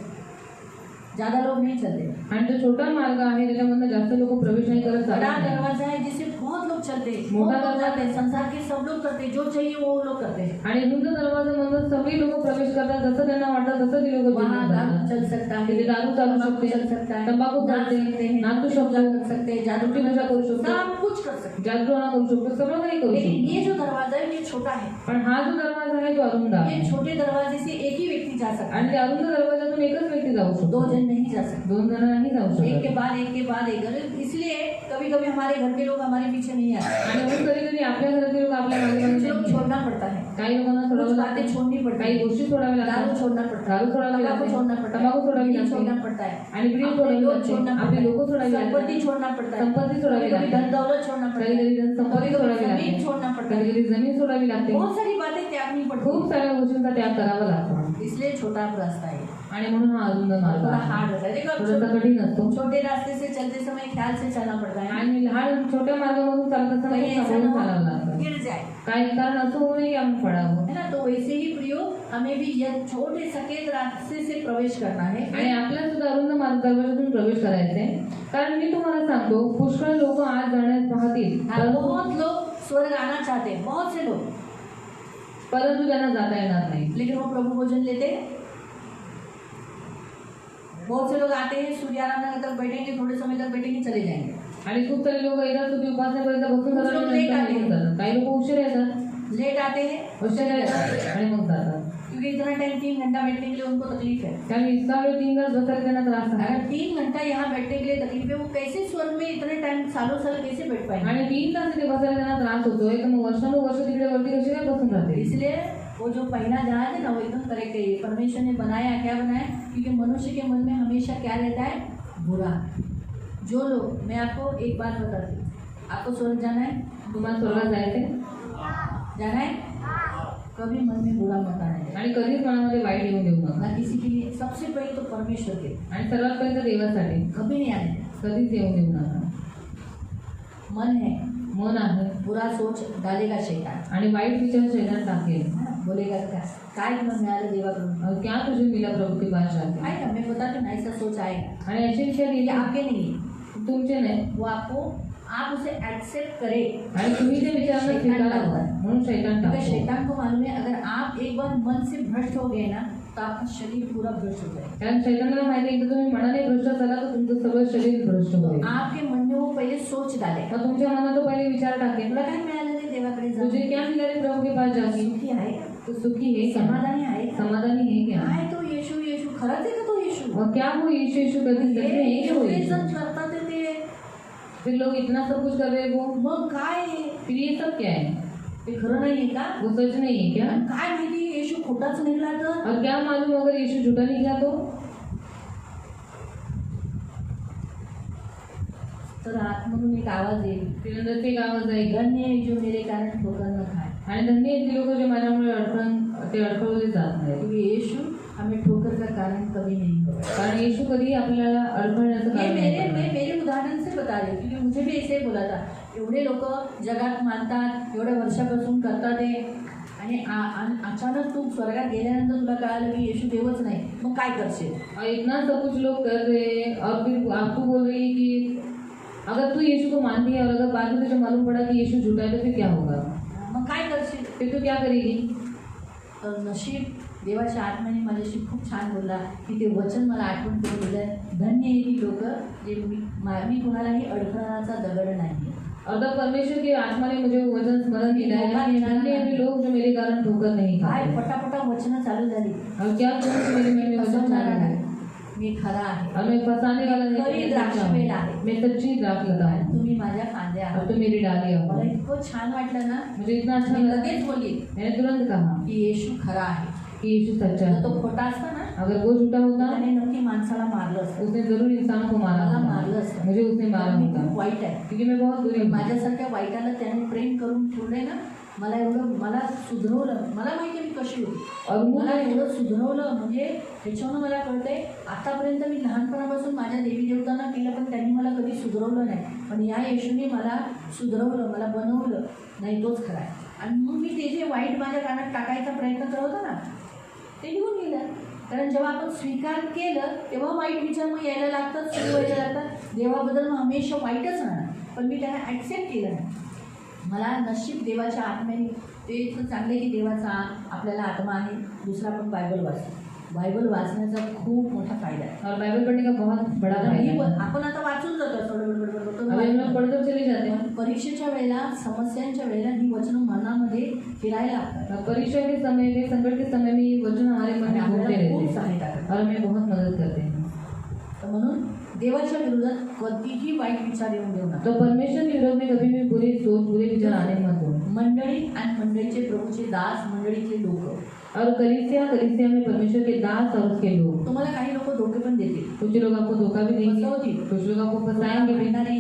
ज़्यादा लोग नहीं चलते. आणि जो छोटा मार्ग आहे त्याच्यामधनं जास्त लोक प्रवेश नाही करत. बड़ा चालत नाही. दरवाजा है जिससे बहुत लोग चलते हैं, मोटा बहुत लोग दरवाजा- जाते हैं, संसार के सब लोग करते हैं, जो चाहिए वो लोग करते हैं. आणि रुंद दरवाजामधून सगळी लोक प्रवेश करतात, जसं त्यांना वाटतं तसं ती लोक वहाँ दारू चल सकता है, तिथे दारू चालू तंबाकू शकते, चल सकता है, तंबाखू नाच चालते, सकते हैं, नाचू पूजा शकतो, कर सकते हैं, जादू मूर्ती पूजा करू शकतो, सब कुछ कर सकते हैं. जादूटोणा करू शकतो, सगळं काही करू लेकिन शकतो. ये जो दरवाजा है ये छोटा है. पण हा जो दरवाजा आहे तो अरुंद आहे. ये छोटे दरवाजे से एक ही व्यक्ति जा सकता आणि है, त्या अरुंद दरवाजातून एकच व्यक्ती जाऊ शकतो. 2 जन नहीं जा सकते. 2 जण नाही जाऊ एक शकत. के बाद एक के बाद एक. इसलिए कभी कभी हमारे घर के लोग हमारे पीछे नहीं आते, आणि म्हणून कधी कधी आपल्या घरातील लोक आपल्या मागे कुछ मागे लोग नाही. छोड़ना पड़ता है, काही लोकांना कुछ सोडावं बातें लागतं, छोड़नी पड़ती काही है, गोष्टी सोडाव्या दारू लागतात, छोड़ना पड़ता है, दारू सोडावी तंबाकू लागते, छोड़ना पड़ता है, तंबाखू सोडावी बीड़ी लागते, छोड़ना पड़ता है, आणि बीड़ी अपने सोडावी लोग लागते, छोड़ना आपले पड़ता लोक सोडावी है, संपत्ति लागते, छोड़ना पड़ता है, संपत्ति सोडावी कभी लागते, धन दौलत छोड़ना पड़ता कधी है, कधी जण संपत्ती कभी सोडावी जमीन लागते, छोड़ना पड़ता कधी है, कधी जमीन सोडावी लागते, बहुत सारी बातें त्यागनी पड़ती खूप साऱ्या गोष्टींचा त्याग करावा लागतो. है. इसलिए छोटा रास्ता है, आणि म्हणून हा अरुंद मार्ग थोड़ा आहे. हार्ड होता है. देखो अब थोडासा कठीण असतो. छोटे रास्ते से चलते समय ख्याल से चलना पड़ता है, आणि लहान छोट्या मार्गामधून चालत असताना कहीं खूप ऐसा सांभाळून न चालावं हो लागतं. गिर जाए, काय कारण असं होऊ नये की आपण पडावं. है ना. तो वैसे ही प्रियो हमें भी यह छोटे सकेत रास्ते से प्रवेश करना है. आणि आपल्या सुद्धा अरुंद मार्ग दरवाजातून प्रवेश करायचा आहे. कारण मी तुम्हाला सांगतो, पुष्कळ लोक आज जाण्यास पाहतील, बहुत लोग स्वर्ग आना चाहते हैं, बहुत से लोग, परंतु त्यांना जाता येणार नाही. लेकिन वो प्रभु भोजन लेते हैं. बहुत से लोग आते हैं, सूर्याराधना तक बैठेंगे, थोड़े समय तक बैठेंगे, चले जाएंगे. आणि खूप सारे लोक येतात, तुम्ही उपासनेपर्यंत बसून जातात आणि नंतर निघून जातात. काही लोक उशीर येतात, लेट आते हैं, उशीर येतात आणि मग जातात. क्योंकि इतना टाइम 3 घंटा बैठने के लिए उनको तकलीफ है. कारण इतका वेळ 3 तास बसायला त्यांना त्रास आहे. अगर 3 घंटा यहाँ बैठने के लिए तकलीफ है, वो कैसे स्वर्ग में इतने टाइम सालों साल कैसे बैठ पाएंगे? आणि 3 तास तिथे बसायला त्यांना त्रास होतोय, तर मग वर्षानुवर्ष तिकडे वरती कसे काय बसून राहते. इसलिए वो जो पहला जहाज है ना, वो एकदम करेक्ट है. परमेश्वर ने बनाया, क्या बनाया? क्योंकि मनुष्य के मन में हमेशा क्या रहता है? बुरा. जो लोग, मैं आपको एक बात बताती हूँ, आपको स्वर्ग जाना है, तुम्हाला स्वर्गात जायचंय जाना है, कभी मन में बुरा मत आने देना. आणि कधीच मनामध्ये वाईट येऊन देऊ नका. ना किसी के लिए, सबसे पहले तो परमेश्वर के, आणि सर्वात पहिलं देवासाठी कभी नहीं आने देना. कधीच येऊन देऊ नका. मन है, मन आहे बुरा सोच डालेगा शैतान. आणि वाईट विचार शरीरात टाकेल. बोलेगा काय तुला मिळालं देवाकडून? और क्या तुझे मिला प्रभु के पास जाके. आएगा, मैं बताती हूँ ना, ऐसा सोच आएगा. आणि असे विचार ये येईल आपके नहीं है, तुमचे नाही, वो आपको, आप उसे एक्सेप्ट करें. आणि तुम्ही ते विचारांना स्वीकारावं म्हणून शैतान क्योंकि टाकतो. शैतान को मालूम है, अगर आप एक बार मन से भ्रष्ट हो गए ना, तो आपका शरीर पूरा भ्रष्ट हो जाएगा. कारण शैतानाला माहिती आहे की तुम्ही मनाने भ्रष्ट झाला तर तुमचं सगळं शरीर भ्रष्ट होईल. आपके मन में वो पहले सोच डाले, मग तुमच्या मनात तो पहिले विचार टाकेल, तुला काय मिळालं रे देवाकडे जाऊन? तुझे क्या मिला रे प्रभु के पास जाके. सुखी आहे का? तो सुखी है क्या, समाधानी आहे का? समाधानी है क्या. काय तो येशू, येशू खरंच आहे का तो येशू? और क्या वो यीशु यीशु कधी सच में है क्या वो एवढे यीशु. जण करतात ते, फिर लोग इतना सब कुछ कर रहे हैं, वो मग काय आहे? फिर ये सब क्या है, ते खरं नाही आहे का? वो सच नहीं है क्या. आणि काय माहिती येशू खोटाच निघाला तर? और क्या मालूम अगर यीशु झूठा निकला तो. तर आतमधून एक आवाज येईल, फिर अंदर से एक आवाज आएगा, धन्य आहे जो मेरे कारण ठोकर न खाए. आणि धन्य आहेत ती लोक जे माझ्यामुळे अडकवले जात नाही. क्योंकि यीशु हमें ठोकर का कारण कभी नहीं होगा. कारण येशू कधी आपल्याला अडकवण्याचं ये कारण नाही करणार. मैं मेरे उदाहरण से बता रही हूँ, क्योंकि मुझे भी ऐसे ही बोला था. एवढे लोक जगात मानतात, एवढ्या वर्षापासून करतात ते, आणि अचानक तू स्वर्गात गेल्यानंतर तुला कळालं की येशू देवच नाही, मग काय करशील? और इतना सब कुछ लोग कर रहे हैं और फिर आपको बोल रही है कि अगर तू यीशु को मानती है और अगर बाद में तुझे मालूम पड़ा कि यीशु झूठा है तो फिर क्या होगा? मग काय करशील? फिर तू क्या करेगी? तर नशीब देवाच्या आत्म्याने माझ्याशी खूप छान बोलला की ते वचन मला आठवण करून दिलं, धन्य आहे ती लोक जे मी कोणालाही अडखळाचा दगड नाही. और तब परमेश्वर की आत्मा ने मुझे वो वचन स्मरण दिलाया कि धन्य हैं वे लोग जो मेरे कारण ठोकर नहीं काय खाते. पटापटा वचनं चालू झाली. और क्या कहूँ मेरे मन में वचन फसवणारा चालू नाही, है मी खरा आहे, और मैं फंसाने वाला नहीं, खरी मैं द्राक्ष सच्चा वेल हूँ. आहे, मैं सच्ची द्राक्ष लता आणि हूँ तुम्ही माझ्या फांद्या और आहात. तुम मेरी डालियाँ हो. मला इतकं छान वाटलं ना, मुझे इतना अच्छा मी लगा, लगेच बोलली मैंने तुरंत कहा की येशू खरा आहे. कि यीशु सच्चा जर है. तो खोटा असता ना, अगर वो झूठा होता त्याने नक्की माणसाला मारलं असतं, उसने जरूर इंसान को मारा मला होता. मारलं असतं. मुझे उसने मारा मी होता खूप वाईट आहे. क्योंकि मैं बहुत बुरी हूँ. माझ्यासारख्या वाईटाला त्याने प्रेम करून ठेवलंय ना, मला सुधरवलं. मला माहिती आहे मी कशी होती, और मला मुझे एवढं सुधरवलं म्हणजे त्याच्यावरून मला कळतंय आतापर्यंत मी लहानपणापासून माझ्या देवी देवतांना केलं पण त्यांनी मला कधी सुधरवलं नाही, पण या येशूने मला सुधरवलं, मला बनवलं. नाही तोच खरा आहे. आणि मग मी ते जे वाईट माझ्या कानात टाकायचा प्रयत्न करत होता ना ते निघून गेलं. कारण जेव्हा आपण स्वीकार केलं तेव्हा वाईट विचार मग यायला लागतात, सुरू व्हायला लागतात. देवाबद्दल मग हमेशा वाईटच राहणार, पण मी त्यांना ॲक्सेप्ट केलं नाही. मला नशीब देवाच्या आत्म्याने ते इतकं चांगले की देवाचा आपल्याला आत्मा आहे. दुसरा आपण बायबल वाचतो. बायबल वाचण्याचा खूप मोठा फायदा आहे. और बाइबल पढ़ने का बहुत बड़ा कारण फायदा ही है. आपण आता वाचून जातो थोडं अभी हम लोग पढ़ते चले जाते हैं. पण परीक्षेच्या वेळेला, समस्यांच्या वेळेला ही वचनं मनामध्ये फिरायला लागतात और परीक्षा के समय में, संकट के समय में ये वचन हमारे मन आणि में घूमते आपल्याला रहते खूप हैं सहायता करतात. और हमें बहुत मदद करते हैं. तर म्हणून देवाच्या विरोधात कधीही वाईट विचार येऊन देऊ नका. तो परमेश्वर के विरोध में कभी भी बुरी सोच, बुरे विचार आने मत दो. मंडळी आणि मंडळीचे प्रभूचे दास, मंडळीचे लोक, और कलीसिया में परमेश्वर के दास और उसके लोग. तुम्हाला काही लोक धोके पण देतील, कुछ लोग आपको धोखा भी देंगे, फसवतील, कुछ लोग आपको फंसाएंगे भी, भेटणारे.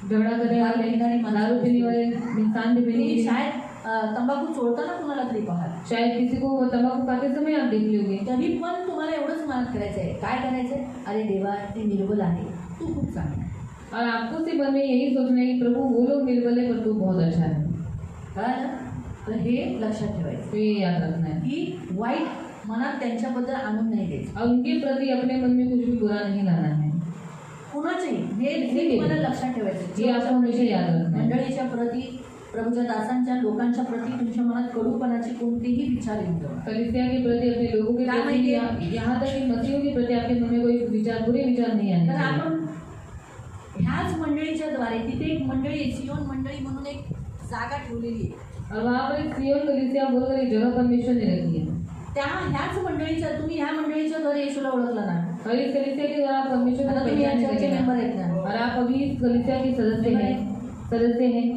झगड़ा करने वाले, दारू पीने वाले इंसान भी तुम्ही मिलेंगे. शाळेत तंबाखू चोळताना कुणाला तरी पाहाल, शायद किसी को तंबाकू खाते समय आप देख लोगे. तरी पण तुम्हाला एवढंच मनात करायचं आहे. काय करायचं आहे? अरे देवा ते निर्बल आहे, तू खूप चांगला आहे. और आपको सिर्फ मन में यही सोचना है कि प्रभु वो लोग निर्बल है पर तू बहुत अच्छा है. कळालं? तर हे लक्षात ठेवायचं तो ये याद रखना है. की वाईट मनात त्यांच्याबद्दल आणून नाही द्यायचं. और उनके प्रति अपने मन में कुछ भी बुरा नहीं लाना है. कुणाचंही हे तुम्हाला लक्षात ठेवायचं. हे आपण हमेशा याद रखना है. मंडळीच्या प्रती, प्रभूच्या दासांच्या, लोकांच्या प्रती तुमच्या मनात कडूपणाचे कोणतेही विचार येऊन देऊ नका. कलीसिया के प्रति, अपने लोगों के क्या प्रति, माहिती यहाँ तक कि मसीहों के प्रति आपके मन में कोई विचार, बुरे विचार नहीं आने तर चाहिए. आपण ह्याच मंडळीच्या द्वारे, तिथे एक मंडळी, सियोन मंडळी म्हणून एक जागा ठेवलेली आहे. और वहाँ पर एक सियोन कलीसिया बोलकर एक जगह परमेश्वर ने रखी है. ह्याच मंडळीच्या, तुम्ही ह्या मंडळीच्या द्वारे येशूला ओळखलं ना, और इस कलीसिया के द्वारा परमेश्वर आता को तुम्ही या पहचानने चर्चचे लगे मेंबर ना. आहेत ना. और आप अभी इस कलीसिया के सदस्य हैं.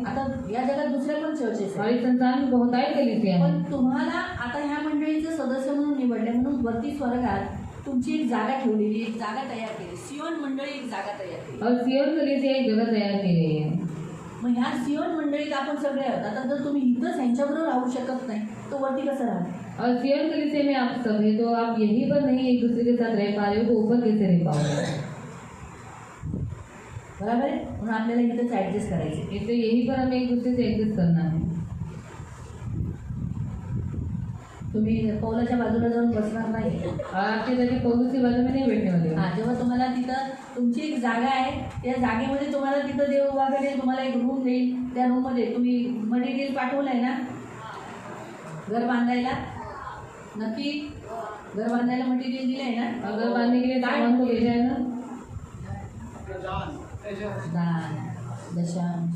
आता या जगात दुसऱ्या पण चर्चेस और आहेत, इस संसार में बहुत सारे कलीसिया पण हैं. तुम्हाला आता ह्या मंडळीचे सदस्य म्हणून निवडले म्हणून वरती स्वर्गात तुमची एक जागा ठेवलेली, एक जागा तयार केली. सियोन मंडळी एक जागा तयार केली. और सियोन कलीसिया एक जगह तैयार की गई है. मग ह्या सियोन मंडळीत आपण सगळे आहोत. आता जर तुम्ही इथंच ह्यांच्याबरोबर राहू शकत नाही तर वरती कसं राहणार? और सियोन कलीसिया में आप सब हैं तो आप यहीं पर नहीं एक दूसरे के साथ रह पा रहे हो तो ऊपर कैसे रह पाओगे? बरोबर आहे. म्हणून आपल्याला इथंच ॲडजस्ट करायचे. इसलिए यहीं पर हमें एक दूसरे से एडजस्ट करना है. तुम्ही पौलाच्या बाजूला जाऊन बसणार नाही. और आपके जगह पौलुस की बाजू में नहीं बैठने वाले हो. हां, जेव्हा तुम्हाला तिथं तुमची एक जागा आहे, त्या जागेमध्ये तुम्हाला तिथं देव उभा करेल, तुम्हाला एक रूम देईल. त्या रूममध्ये तुम्ही मटेरियल पाठवलं आहे ना घर बांधायला, नक्की घर बांधायला मटेरियल दिलं आहे ना. अगर बांधने के लिए सामान तो भेजा है ना. दान, दशांश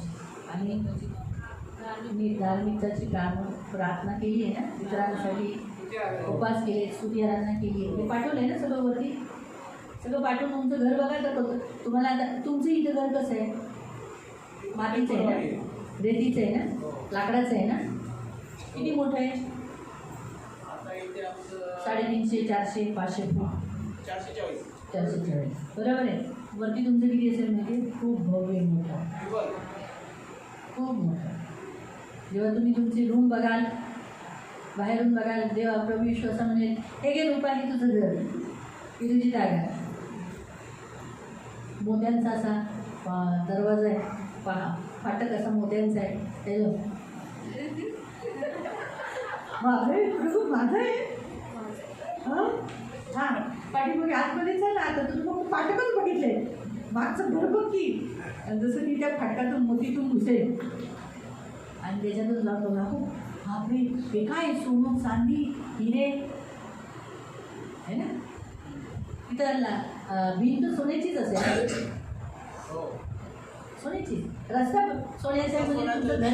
आणि धार्मिकताची कामं, प्रार्थना केली आहे ना, इतरांसाठी उपवास केले, स्तुती आराधना केली आहे, हे पाठवलं आहे ना सगळं वरती. सगळं पाठवून तुमचं घर बघा. तर तुम्हाला आता तुमचं इथं घर कसं आहे? मातीचं आहे ना, रेतीचं आहे ना, लाकडाचं आहे ना. किती मोठं आहे? 350, 400, 500 फूट, 440. बरोबर आहे. वरती तुमचं किती असेल माहिती आहे? खूप भव्य मोठं, खूप मोठं. जेव्हा तुम्ही तुमची रूम बघाल, बाहेरून बघाल, देवा प्रभू विश्व असं म्हणेल, हे घे रूपा, हे तुझं घर, ही तुझी जागा. मोत्यांचा असा दरवाजा आहे, पहा फाटक असा मोत्यांचा आहे हे बघ. बापरे प्रभू माझं आहे हां पाठीमागे आतमध्ये चल ना आता तुम्ही फक्त फाटकच बघितले मागचं घर बघ की जसं की त्या फाटकातून मोतीतून घुसेल आणि त्याच्यातून जातो ना हो बापरे हे काय सोनं चांदी हिरे है ना तिथं भिंत सोन्याचीच असेल सोन्याची रस्ता सोन्याचा म्हणजे तुमचं घर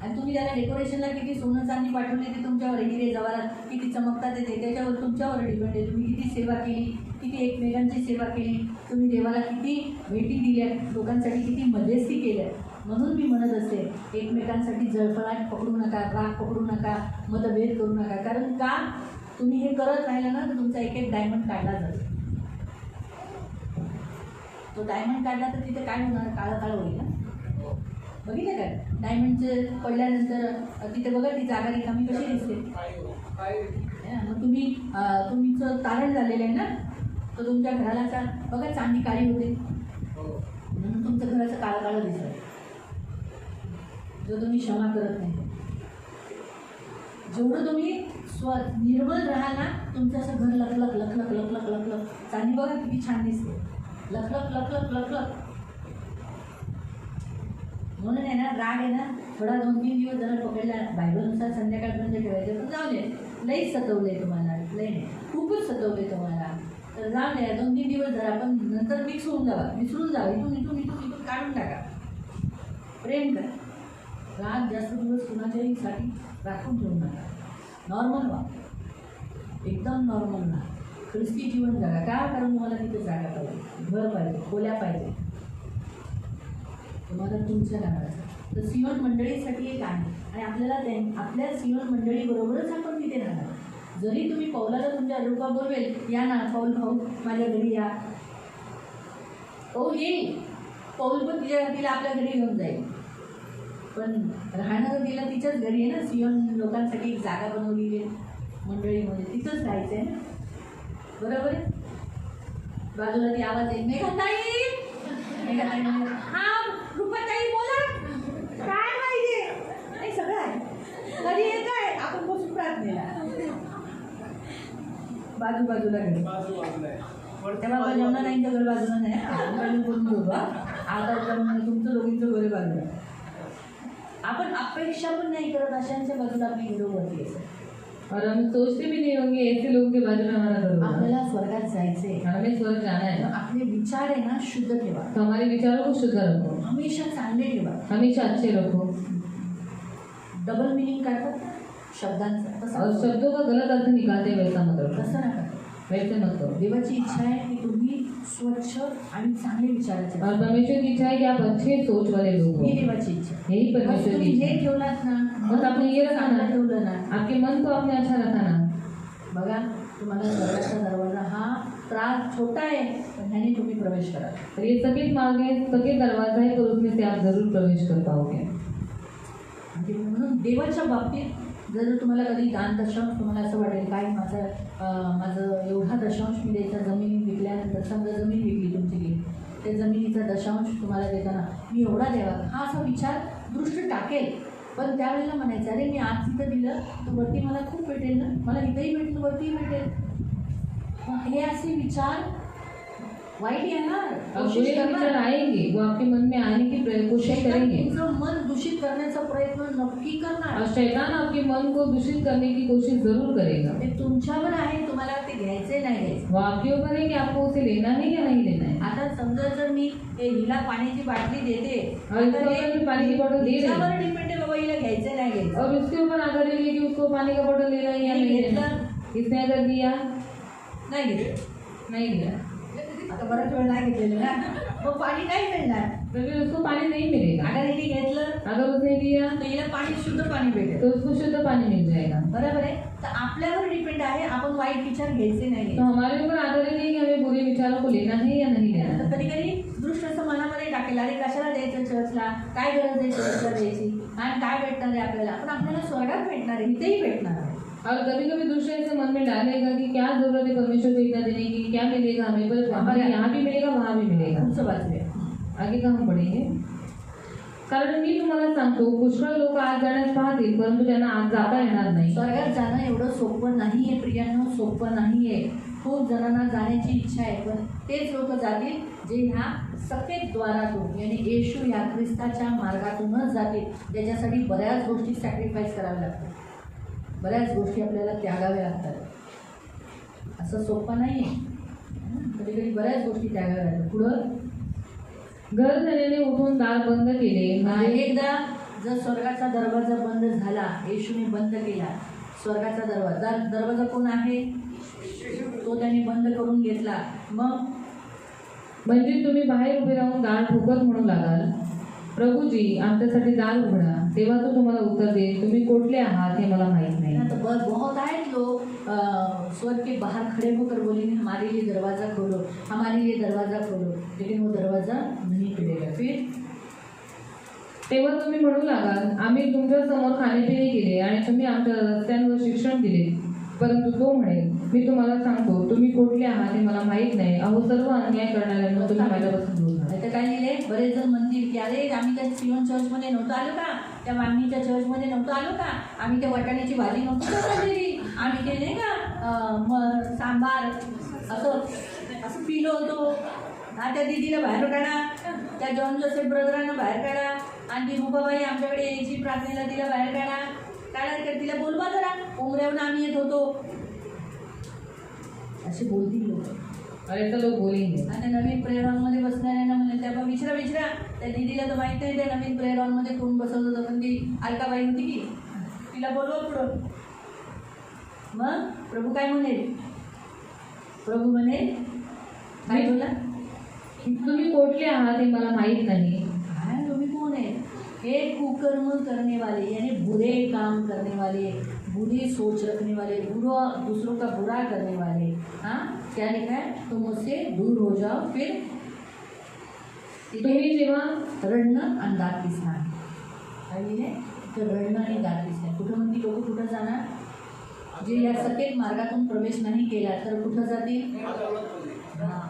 आणि तुम्ही त्याला डेकोरेशनला किती सोनं चांदी पाठवले ते तुमच्यावर हिरे जवारात किती चमकतात येते त्याच्यावर तुमच्यावर डिपेंड आहे तुम्ही किती सेवा केली किती एकमेकांची सेवा केली तुम्ही देवाला किती भेटी दिल्या लोकांसाठी किती मध्यस्थी केल्या म्हणून मी म्हणत असते एकमेकांसाठी जळफळाट पकडू नका राग पकडू नका मतभेद करू नका कारण का तुम्ही हे करत राहिलं ना तर तुमचा एक एक डायमंड काढला जातो तो डायमंड काढला तर तिथे काय होणार काळं काळं होईल ना बघितलं काय डायमंडचं पडल्यानंतर तिथे बघा ती जागा रिकामी कशी दिसते मग तुमचं तारण झालेलं आहे ना तर तुमच्या घराला बघा चांदी काळी होते म्हणून तुमचं घराचं काळं काळं दिसतं जो तुम्ही क्षमा करत नाही जेवढं तुम्ही निर्मल राहाल ना तुमचं असं घर लखलख लखलख लखलख लखलख चांदी बघा किती छान दिसते लखलख लखलख लखलख म्हणून आहे ना राग आहे ना थोडा 2-3 दिवस जरा पकडला बायबलनुसार संध्याकाळपर्यंत ठेवायचं पण जाऊ दे लईच सतवले तुम्हाला लई नाही खूपच सतवले तुम्हाला तर जाऊ द्या 2-3 दिवस जरा पण नंतर मिक्स होऊन जावा मिसळून जावं इथून काढून टाका प्रेम करा राग जास्त दिवस कुणाच्याही राखून ठेवू नका नॉर्मल व्हा एकदम नॉर्मल ना ख्रिस्ती जीवन जगा का कारण तुम्हाला तिथे जागा पाहिजे घर पाहिजे खोल्या पाहिजे तुम्हाला तुमच्या राहण्याचं तर सियोन मंडळीसाठी एक आहे आणि आपल्याला आपल्या सियोन मंडळीबरोबरच आपण तिथे राहणार जरी तुम्ही पौलाला तुमच्या रूपा बोलवेल या ना पौल भाऊ माझ्या घरी या पौल येईल पौल पण तिला आपल्या घरी घेऊन जाईल पण राहणं तर तिला तिच्याच घरी आहे ना सियोन लोकांसाठी एक जागा बनवलेली आहे मंडळीमध्ये तिथंच राहायचं आहे ना बरोबर आहे बाजूला ती आवाज येईल मेघाताई हा रुपाताई बोला काय पाहिजे नाही सगळं आहे कधी येत आहे आपण बसून प्रार्थनेला बाजूला घरी तेव्हा आपण जेवणा नाहीचं घर बाजूला नाही आपण बोलून घेऊ आता तुमचं दोघींचं घर बाजूला आपण अपेक्षा पण नाही करत अशांच्या बाजूला आपली घरोवरती असते और हम सोचते भी नहीं होंगे ऐसे लोगों के बाजू में हमारा घर होगा आपल्याला स्वर्गात जायचंय हमें स्वर्ग जाना है आपले विचार आहे ना शुद्ध ठेवा तो हमारे विचारों को शुद्ध रखो हमेशा चांगले ठेवा हमेशा अच्छे रखो डबल मिनिंग काढतात शब्दांचा और शब्दों का गलत अर्थ निकालते वैसा मत रखो तसं नका वैसे मत करो देवाची इच्छा आहे की तुम्ही स्वच्छ आणि चांगले विचाराचे और परमेश्वर की इच्छा है कि आप अच्छे सोच वाले लोग हो ही देवाची इच्छा यही परमेश्वर की तुम्ही इच्छा हे ठेवलात ना बस आपने ये रखा ना ठेवलं ना आपके मन को आपने अच्छा रखा ना बघा तुम्हाला स्वर्गाचा दरवाजा हा त्रास छोटा आहे पण ह्याने तुम्ही प्रवेश करा और ये सफेद मार्ग है सफेद दरवाजा है पर उसमें से आप जरूर प्रवेश कर पाओगे म्हणून देवाच्या बाबतीत जर तुम्हाला कधी दान दशांश तुम्हाला असं वाटेल काय माझं एवढा दशांश मी द्यायचा जमीन विकल्यानंतर समजा जमीन विकली तुमची गेली त्या जमिनीचा दशांश तुम्हाला देताना मी एवढा द्यावा हा असा विचार दृष्ट टाकेल पण त्यावेळेला म्हणायचं अरे मी आज तिथं दिलं तर वरती मला खूप भेटेल ना मला इथंही भेटेल वरतीही भेटेल मग हे असे विचार वाईट येणार विचार आएंगे वो आपके मन में आने की कोशिश करेंगे तुमचं मन दूषित करण्याचा प्रयत्न नक्की करणार और शैतान आपके मन को दूषित करने की कोशिश जरूर करेगा ते तुमच्यावर आहे तुम्हाला ते घ्यायचे नाही घ्यायचे वो आपके ऊपर है कि आपको उसे लेना है या नहीं लेना है आता समजा जर मी हिला पाण्याची बाटली देते पानी की बोतल दे त्यावर डिपेंड आहे बाबा हिला घ्यायचे नाही घ्यायचे और उसके ऊपर आधार है कि उसको पानी का बोतल लेना है या नहीं लेना इसने अगर दिया नाही घेतलं नहीं दिया आता बराच वेळ नाही घेतलेलं ना मग पाणी नाही मिळणार तो फिर उसको पानी नहीं मिलेगा अगर हिने घेतलं अगर उसने दिया तर हिला पाणी शुद्ध पाणी भेटेल तो उसको शुद्ध पानी मिल जाएगा बरोबर आहे तर आपल्यावर डिपेंड आहे आपण वाईट विचार घ्यायचे नाही तो हमारे ऊपर आधार है कि हमें बुरे विचारों को लेना है या नहीं लेना तर कधी कधी दृष्ट असं मनामध्ये टाकेल अरे कशाला द्यायचं चर्चला काय गरज आहे चर्चला द्यायची आणि काय भेटणार आहे आपल्याला पण आपल्याला स्वर्गात भेटणार आहे इथेही भेटणार आहे और कभी कभी दूसरे ऐसे मन में डालेगा कि क्या जरूरत है परमेश्वर को इतना देने की क्या मिलेगा हमें पर हमारे यहाँ भी मिलेगा वहाँ भी मिलेगा पुढचं वाचूया आगे कहाँ पडेंगे? कारण मी तुम्हाला सांगतो, पुष्कळ लोक आत जाण्यास पाहतील परंतु त्यांना आत जाता येणार नाही. स्वर्गात जाणं एवढं सोपं नाहीये प्रियांनो, सोपं नाहीये. खूप जणांना जाण्याची इच्छा आहे, पण तेच लोक जातील जे ह्या सफेद द्वारातून yani येशू ह्या ख्रिस्ताच्या मार्गातूनच जातील, ज्याच्यासाठी बऱ्याच गोष्टी सॅक्रिफाईस कराव्या लागतात, बऱ्याच गोष्टी आपल्याला त्यागाव्या लागतात. असं सोपं नाही आहे. कधी कधी बऱ्याच गोष्टी त्यागाव्या लागतात. पुढं घर झालेले उठून दार बंद केले म्हणजे एकदा जर स्वर्गाचा दरवाजा बंद झाला, येशूने बंद केला स्वर्गाचा दरवाजा. दरवाजा कोण आहे? तो त्याने बंद करून घेतला. मग म्हणजे तुम्ही बाहेर उभे राहून दार ठोकत म्हणू लागाल, प्रभूजी आमच्यासाठी दार उघडा. तेव्हा तो तुम्हाला उत्तर देईल, तुम्ही कुठले आहात हे मला माहीत नाही. तो बहुत आए लोग स्वर्ग के बाहर खड़े होकर बोलेंगे हमारे लिए दरवाज़ा खोलो, हमारे लिए दरवाज़ा खोलो, लेकिन वो दरवाज़ा नहीं खुलेगा. फिर तेव्हा तुम्ही म्हणू लागाल, आम्ही तुमच्या समोर खाणेपिणे केले आणि तुम्ही आमच्या रस्त्यांवर शिक्षण दिले. परंतु तो म्हणेल, मी तुम्हाला सांगतो, तुम्ही कुठले आहात हे मला माहीत नाही. अहो सर्व अन्याय करणाऱ्यांना तुम्ही माझ्यापासून दूर राहा. आता काय लिहिले? बरेच जण म्हणतील की अरे आम्ही त्या सियोन चर्चमध्ये नव्हतो आलो का, त्या वांगणीच्या चर्चमध्ये नव्हतो आलो का, आम्ही त्या वाटाण्याची भाजी नव्हतो खाल्लेली, आम्ही ते नाही का सांबार असं पिलो होतो. हा, त्या दीदीला बाहेर काढा, त्या जॉन जोसेफ ब्रदरांना बाहेर काढा, आणि ती रुपाबाई आमच्याकडे यायची प्रार्थनेला, तिला बाहेर काढा. काढा, तिला बोलवा जरा, उमऱ्याहून आम्ही येत होतो. असे बोलतील लोक. अरे तर लोक बोलेंगे. आणि नवीन प्रेयर हॉलमध्ये बसणाऱ्यांना म्हणजे त्या विचारा त्या दीदीला तर माहीत नाही त्या नवीन प्रेयर हॉलमध्ये कोण बसवलं होतं, पण ती अलकाबाई होती की, तिला बोलवा पुढं. मग प्रभू काय म्हणेल? प्रभू म्हणेल काय बोला? तुम्ही कुठले आहात हे मला माहीत नाही. काय तुम्ही कोण आहे? हे कुकर्म करने वाले यानी बुरे काम करने वाले, बुरी सोच रखने वाले, दूसरों का बुरा करने वाले. हाँ, क्या लिखा है? तुम मुझसे दूर हो जाओ. फिर तुम्ही जेव्हा रडणं आणि दात किसणार. काय लिहिले? तर रडणं आणि दात किसणार. कुठं म्हणती लोक कुठं जाणार? जे या सकेत मार्गातून प्रवेश नाही केला तर कुठं जातील? हां,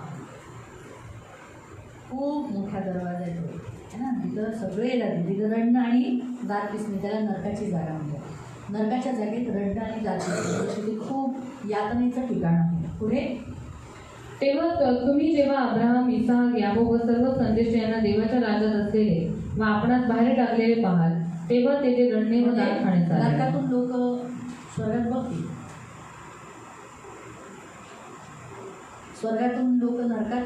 खूप मोठा दरवाजा आहे तो, है ना. तिथं सगळे जातील. तिथं रडणं आणि दात किसणे, त्याला नरकाची जागा म्हणतात. नरकाच्या जागेत रडणं आणि दात किसणे, ते खूप यातनेचं ठिकाण आहे. पुढे तेव्हा तुम्ही जेव्हा अब्राहम, इसाक, याकोब व सर्व संदेश यांना देवाच्या राज्यात असलेले व आपणास बाहेर टाकलेले पाहाल, तेव्हा तेथे रडणे व दात खाणे चालेल. नरकातून लोक स्वर्गात बघतील, स्वर्गातून लोक नरकात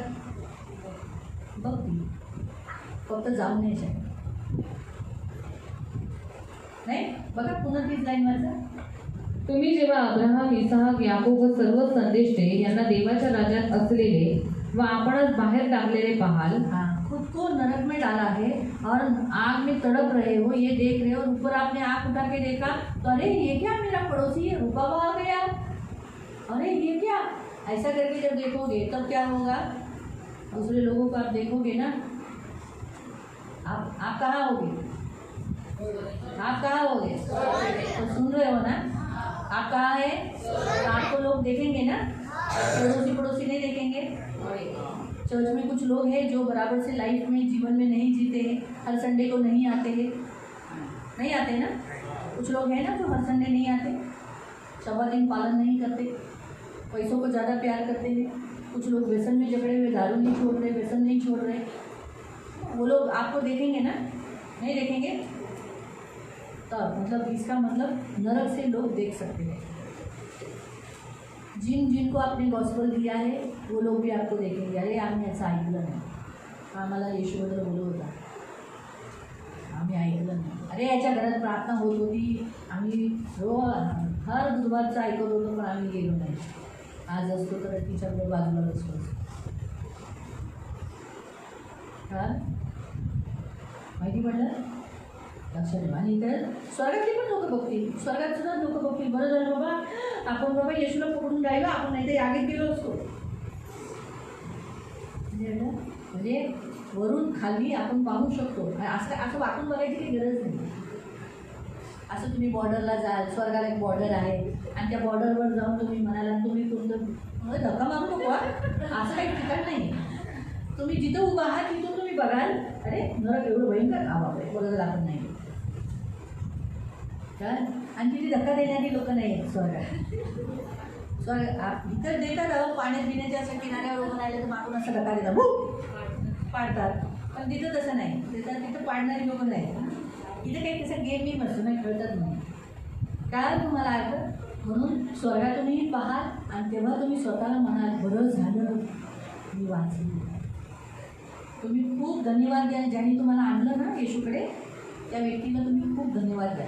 बघतील, फक्त जाऊन यायचे नाही. बघा पुन्हा तीच लाईन वाचा. तुम्ही जेव्हा अब्राहम, इसाक, याकोब व सर्व संदेष्टे यांना देवाच्या राज्यात असलेले व आपणच बाहेर टाकलेले पाहाल. हाँ, खुद को नरक में डाला है और आग में तड़प रहे हो, ये देख रहे हो, और ऊपर आपने आँख उठा के देखा तो अरे ये क्या, मेरा पड़ोसी है रुका हुआ आ गया, अरे ये क्या, ऐसा करके जब देखोगे तब क्या होगा? दूसरे लोगों को आप देखोगे ना, आप कहाँ होगे? आप कहाँ होगे? तो सुन रहे हो ना, आप कहाँ है? तो आपको लोग देखेंगे ना, पड़ोसी नहीं देखेंगे. चर्च में कुछ लोग हैं जो बराबर से लाइफ में, जीवन में नहीं जीते हैं, हर संडे को नहीं आते हैं ना. कुछ लोग हैं ना जो हर संडे नहीं आते, शब्द दिन पालन नहीं करते, पैसों को ज़्यादा प्यार करते हैं. कुछ लोग व्यसन में जकड़े हुए, दारू नहीं छोड़ रहे, व्यसन नहीं छोड़ रहे. वो लोग आपको देखेंगे ना, नहीं देखेंगे? तब मतलब इसका मतलब नरक से लोग देख सकते हैं. जिनको आपने गॉस्पल दिया है वो लोग भी आपको देखेंगे, अरे आम्ही याचं ऐकलं नाही, आम्हाला येशूबद्दल बोलत होता, आम्ही ऐकलं नाही, अरे याच्या घरात प्रार्थना होत होती, आम्ही हर बुधवारचं ऐकत होतो पण आम्ही गेलो नाही. आज असतो तर तिच्याकडे बाजूला बसलो असतो. माहिती पडलं? लक्षात ठेवा. आणि इतर स्वर्गातली पण लोक बघतील, स्वर्गात सुद्धा लोक बघतील, बरं झालं बाबा आपण बाबा येशूला पकडून राहिलो, आपण नाहीतरी आगीत गेलो असतो. म्हणजे वरून खाली आपण पाहू शकतो. असं वाकून बघायची काही गरज नाही. असं तुम्ही बॉर्डरला जाल, स्वर्गाला एक बॉर्डर आहे आणि त्या बॉर्डरवर जाऊन तुम्ही म्हणाला तुम्ही तुमचं धक्का मारू नको, असं काही ठिकाण नाही. तुम्ही जिथं उभा आहात तिथून तुम्ही बघाल अरे नरक एवढं भयंकर बापरे बरोबर आपण नाही काय आणि तिथे धक्का देणारी लोक नाही आहेत स्वर्गात. स्वर्ग इतर देतात पाण्यात पिण्याच्या असं किनाऱ्यावर उभं राहिलं तर मागून असं धक्का देतात पाडतात. पण तिथं तसं नाही. तिथं पाडणारी लोक नाही. इथं काही तसं गेम बी नसतो नाही खेळतात नाही. काय तुम्हाला अर्थ म्हणून स्वर्गातूनही पाहाल आणि तेव्हा तुम्ही स्वतःला म्हणाल बरं झालं मी वाचली. तुम्ही खूप धन्यवाद द्या. ज्यांनी तुम्हाला आणलं ना येशूकडे त्या व्यक्तीला तुम्ही खूप धन्यवाद द्या.